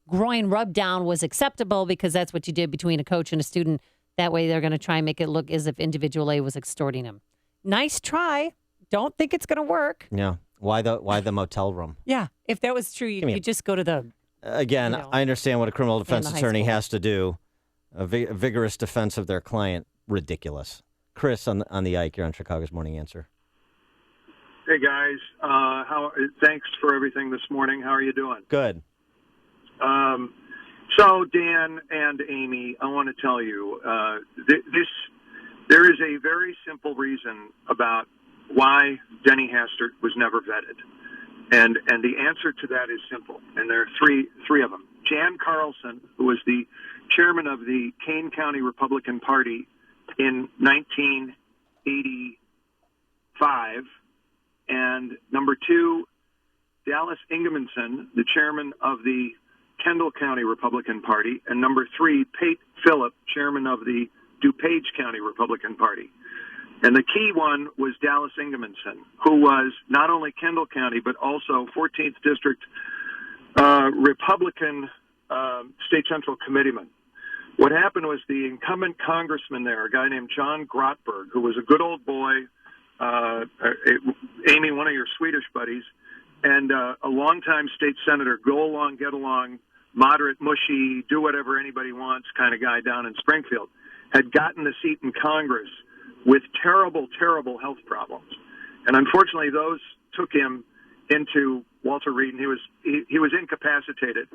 groin rub down was acceptable because that's what you did between a coach and a student, that way they're going to try and make it look as if individual A was extorting him. Nice try. Don't think it's going to work. Yeah. Why the motel room? Yeah. If that was true, you just go to the... Again, I understand what a criminal defense high attorney school. has to do. A vigorous defense of their client. Ridiculous. Chris on the Ike, you're on Chicago's Morning Answer. Hey, guys. Thanks for everything this morning. How are you doing? Good. So, Dan and Amy, I want to tell you, there is a very simple reason about why Denny Hastert was never vetted. And the answer to that is simple. And there are three of them. Jan Carlson, who was the chairman of the Kane County Republican Party in 1985. And number two, Dallas Ingemanson, the chairman of the Kendall County Republican Party. And number three, Pate Phillip, chairman of the DuPage County Republican Party. And the key one was Dallas Ingemanson, who was not only Kendall County, but also 14th District Republican State Central Committeeman. What happened was the incumbent congressman there, a guy named John Grotberg, who was a good old boy, Amy, one of your Swedish buddies, and a longtime state senator, go along, get along, moderate, mushy, do whatever anybody wants kind of guy down in Springfield, had gotten the seat in Congress with terrible, terrible health problems. And unfortunately, those took him into Walter Reed, and he was incapacitated.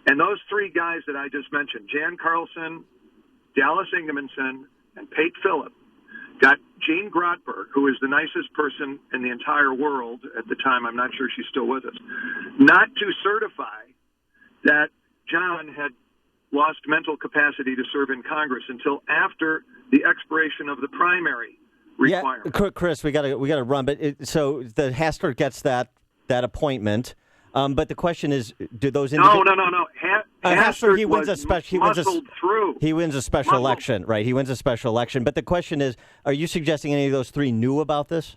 And those three guys that I just mentioned, Jan Carlson, Dallas Ingemanson, and Pate Phillip, got Jean Grotberg, who is the nicest person in the entire world at the time, I'm not sure she's still with us, not to certify that John had lost mental capacity to serve in Congress until after the expiration of the primary requirement. Yeah, Chris, we got to run. But so the Hastert gets that appointment. But the question is, do those No. Hastert, he wins He wins a special election, right? He wins a special election. But the question is, are you suggesting any of those three knew about this?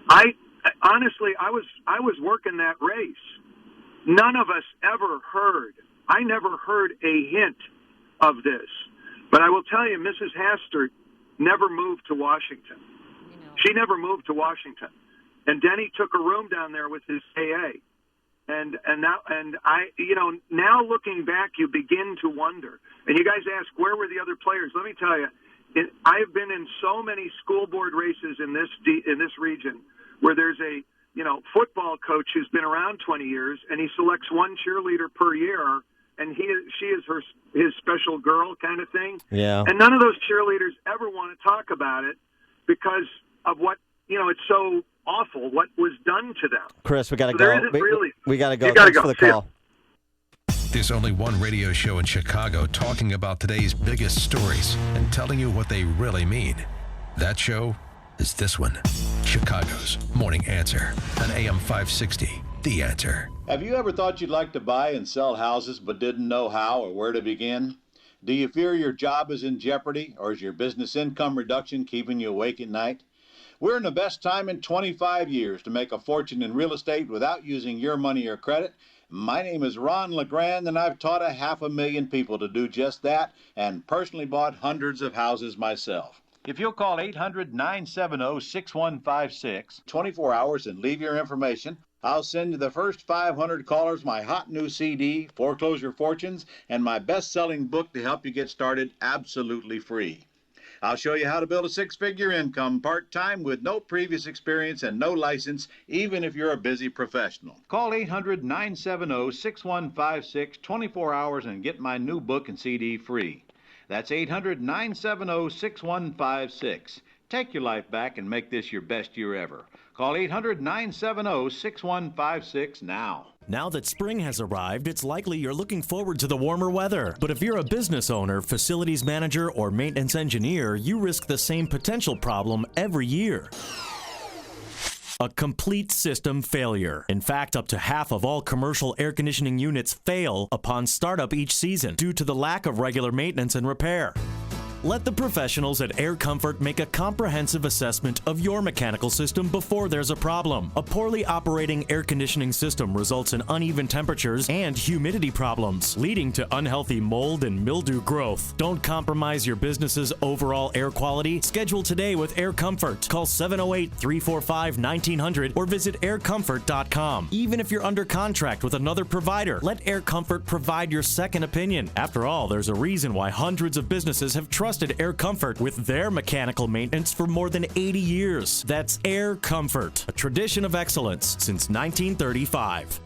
Honestly, I was working that race. None of us ever heard. I never heard a hint of this. But I will tell you, Mrs. Hastert never moved to Washington. She never moved to Washington. And Denny took a room down there with his AA. And now looking back, you begin to wonder. And you guys ask, where were the other players? Let me tell you, I've been in so many school board races in this region where there's a football coach who's been around 20 years, and he selects one cheerleader per year, and she is his special girl kind of thing. Yeah. And none of those cheerleaders ever want to talk about it because of what it's so awful what was done to them. Chris, we got to So go. there isn't really. We got to go. You gotta Thanks go. for the See ya. call. There's only one radio show in Chicago talking about today's biggest stories and telling you what they really mean. That show is this one, Chicago's Morning Answer on AM 560, The Answer. Have you ever thought you'd like to buy and sell houses but didn't know how or where to begin? Do you fear your job is in jeopardy, or is your business income reduction keeping you awake at night? We're in the best time in 25 years to make a fortune in real estate without using your money or credit. My name is Ron LeGrand, and I've taught 500,000 people to do just that and personally bought hundreds of houses myself. If you'll call 800-970-6156, 24 hours, and leave your information, I'll send you the first 500 callers my hot new CD, Foreclosure Fortunes, and my best-selling book to help you get started absolutely free. I'll show you how to build a six-figure income part-time with no previous experience and no license, even if you're a busy professional. Call 800-970-6156, 24 hours, and get my new book and CD free. That's 800-970-6156. Take your life back and make this your best year ever. Call 800-970-6156 now. Now that spring has arrived, it's likely you're looking forward to the warmer weather. But if you're a business owner, facilities manager, or maintenance engineer, you risk the same potential problem every year. A complete system failure. In fact, up to half of all commercial air conditioning units fail upon startup each season due to the lack of regular maintenance and repair. Let the professionals at Air Comfort make a comprehensive assessment of your mechanical system before there's a problem. A poorly operating air conditioning system results in uneven temperatures and humidity problems, leading to unhealthy mold and mildew growth. Don't compromise your business's overall air quality. Schedule today with Air Comfort. Call 708-345-1900 or visit aircomfort.com. Even if you're under contract with another provider, let Air Comfort provide your second opinion. After all, there's a reason why hundreds of businesses have trusted Air Comfort with their mechanical maintenance for more than 80 years. That's Air Comfort, a tradition of excellence since 1935.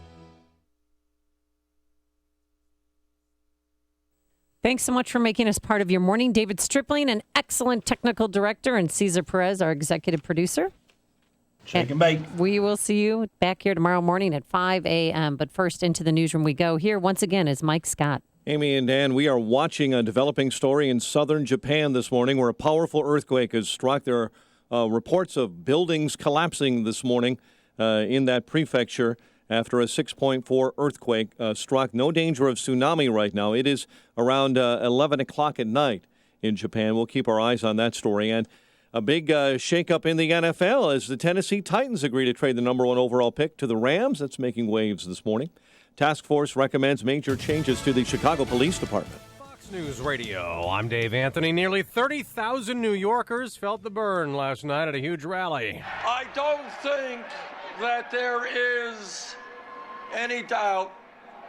Thanks so much for making us part of your morning. David Stripling, an excellent technical director, and Cesar Perez, our executive producer. Shake and bake. We will see you back here tomorrow morning at 5 a.m. But first, into the newsroom we go. Here, once again, is Mike Scott. Amy and Dan, we are watching a developing story in southern Japan this morning where a powerful earthquake has struck. There are reports of buildings collapsing this morning in that prefecture after a 6.4 earthquake struck. No danger of tsunami right now. It is around 11 o'clock at night in Japan. We'll keep our eyes on that story. And a big shakeup in the NFL as the Tennessee Titans agree to trade the number 1 overall pick to the Rams. That's making waves this morning. Task Force recommends major changes to the Chicago Police Department. Fox News Radio, I'm Dave Anthony. Nearly 30,000 New Yorkers felt the burn last night at a huge rally. I don't think that there is any doubt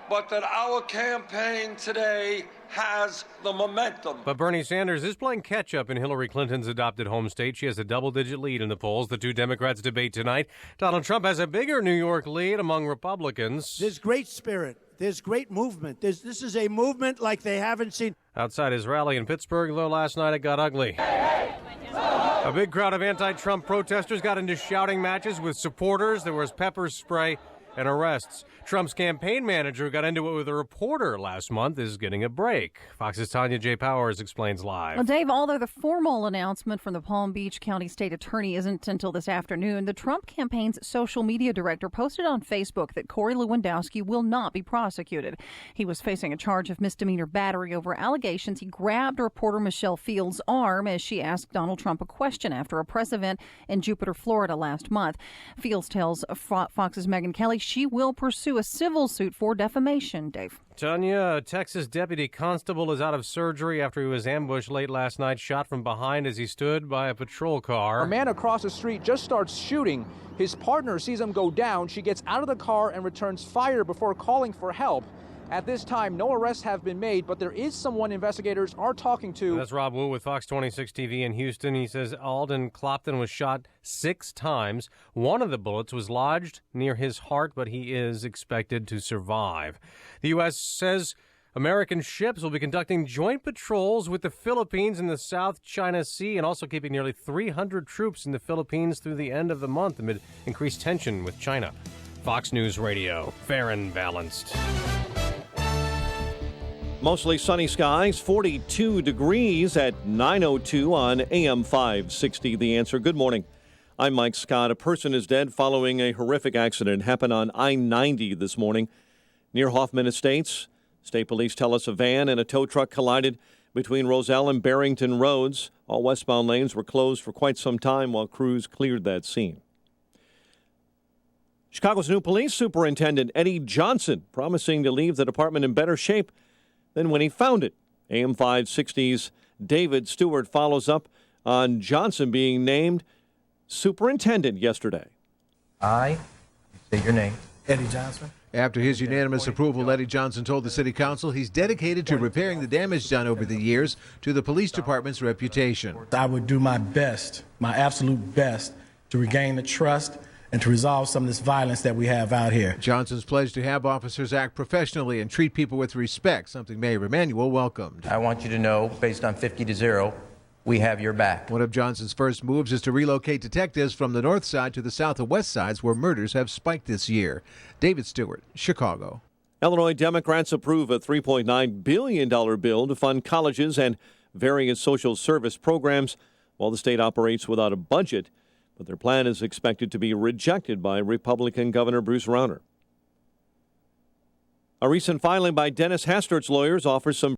but that our campaign today has the momentum. But Bernie Sanders is playing catch-up in Hillary Clinton's adopted home state. She has a double-digit lead in the polls. The two Democrats debate tonight. Donald Trump has a bigger New York lead among Republicans. There's great spirit. There's great movement. This is a movement like they haven't seen. Outside his rally in Pittsburgh, though, last night it got ugly. A big crowd of anti-Trump protesters got into shouting matches with supporters. There was pepper spray and arrests. Trump's campaign manager got into it with a reporter last month is getting a break. Fox's Tanya J. Powers explains live. Well, Dave, although the formal announcement from the Palm Beach County State Attorney isn't until this afternoon, the Trump campaign's social media director posted on Facebook that Corey Lewandowski will not be prosecuted. He was facing a charge of misdemeanor battery over allegations he grabbed reporter Michelle Fields' arm as she asked Donald Trump a question after a press event in Jupiter, Florida last month. Fields tells Fox's Megyn Kelly she will pursue a civil suit for defamation. Dave. Tanya, a Texas deputy constable is out of surgery after he was ambushed late last night, shot from behind as he stood by a patrol car. A man across the street just starts shooting. His partner sees him go down. She gets out of the car and returns fire before calling for help. At this time, no arrests have been made, but there is someone investigators are talking to. That's Rob Wu with Fox 26 TV in Houston. He says Alden Clopton was shot 6 times. One of the bullets was lodged near his heart, but he is expected to survive. The U.S. says American ships will be conducting joint patrols with the Philippines in the South China Sea and also keeping nearly 300 troops in the Philippines through the end of the month amid increased tension with China. Fox News Radio, fair and balanced. Mostly sunny skies, 42 degrees at 9:02 on AM 560. The Answer. Good morning. I'm Mike Scott. A person is dead following a horrific accident. It happened on I-90 this morning near Hoffman Estates. State police tell us a van and a tow truck collided between Roselle and Barrington Roads. All westbound lanes were closed for quite some time while crews cleared that scene. Chicago's new police superintendent, Eddie Johnson, promising to leave the department in better shape than when he found it. AM 560's David Stewart follows up on Johnson being named superintendent yesterday. I say your name. Eddie Johnson. After his unanimous approval, Eddie Johnson told the city council he's dedicated to repairing the damage done over the years to the police department's reputation. I would do my best, my absolute best, to regain the trust and to resolve some of this violence that we have out here. Johnson's pledged to have officers act professionally and treat people with respect, something Mayor Emanuel welcomed. I want you to know, based on 50-0, we have your back. One of Johnson's first moves is to relocate detectives from the north side to the south and west sides where murders have spiked this year. David Stewart, Chicago. Illinois Democrats approve a $3.9 billion bill to fund colleges and various social service programs while the state operates without a budget. But their plan is expected to be rejected by Republican Governor Bruce Rauner. A recent filing by Dennis Hastert's lawyers offers some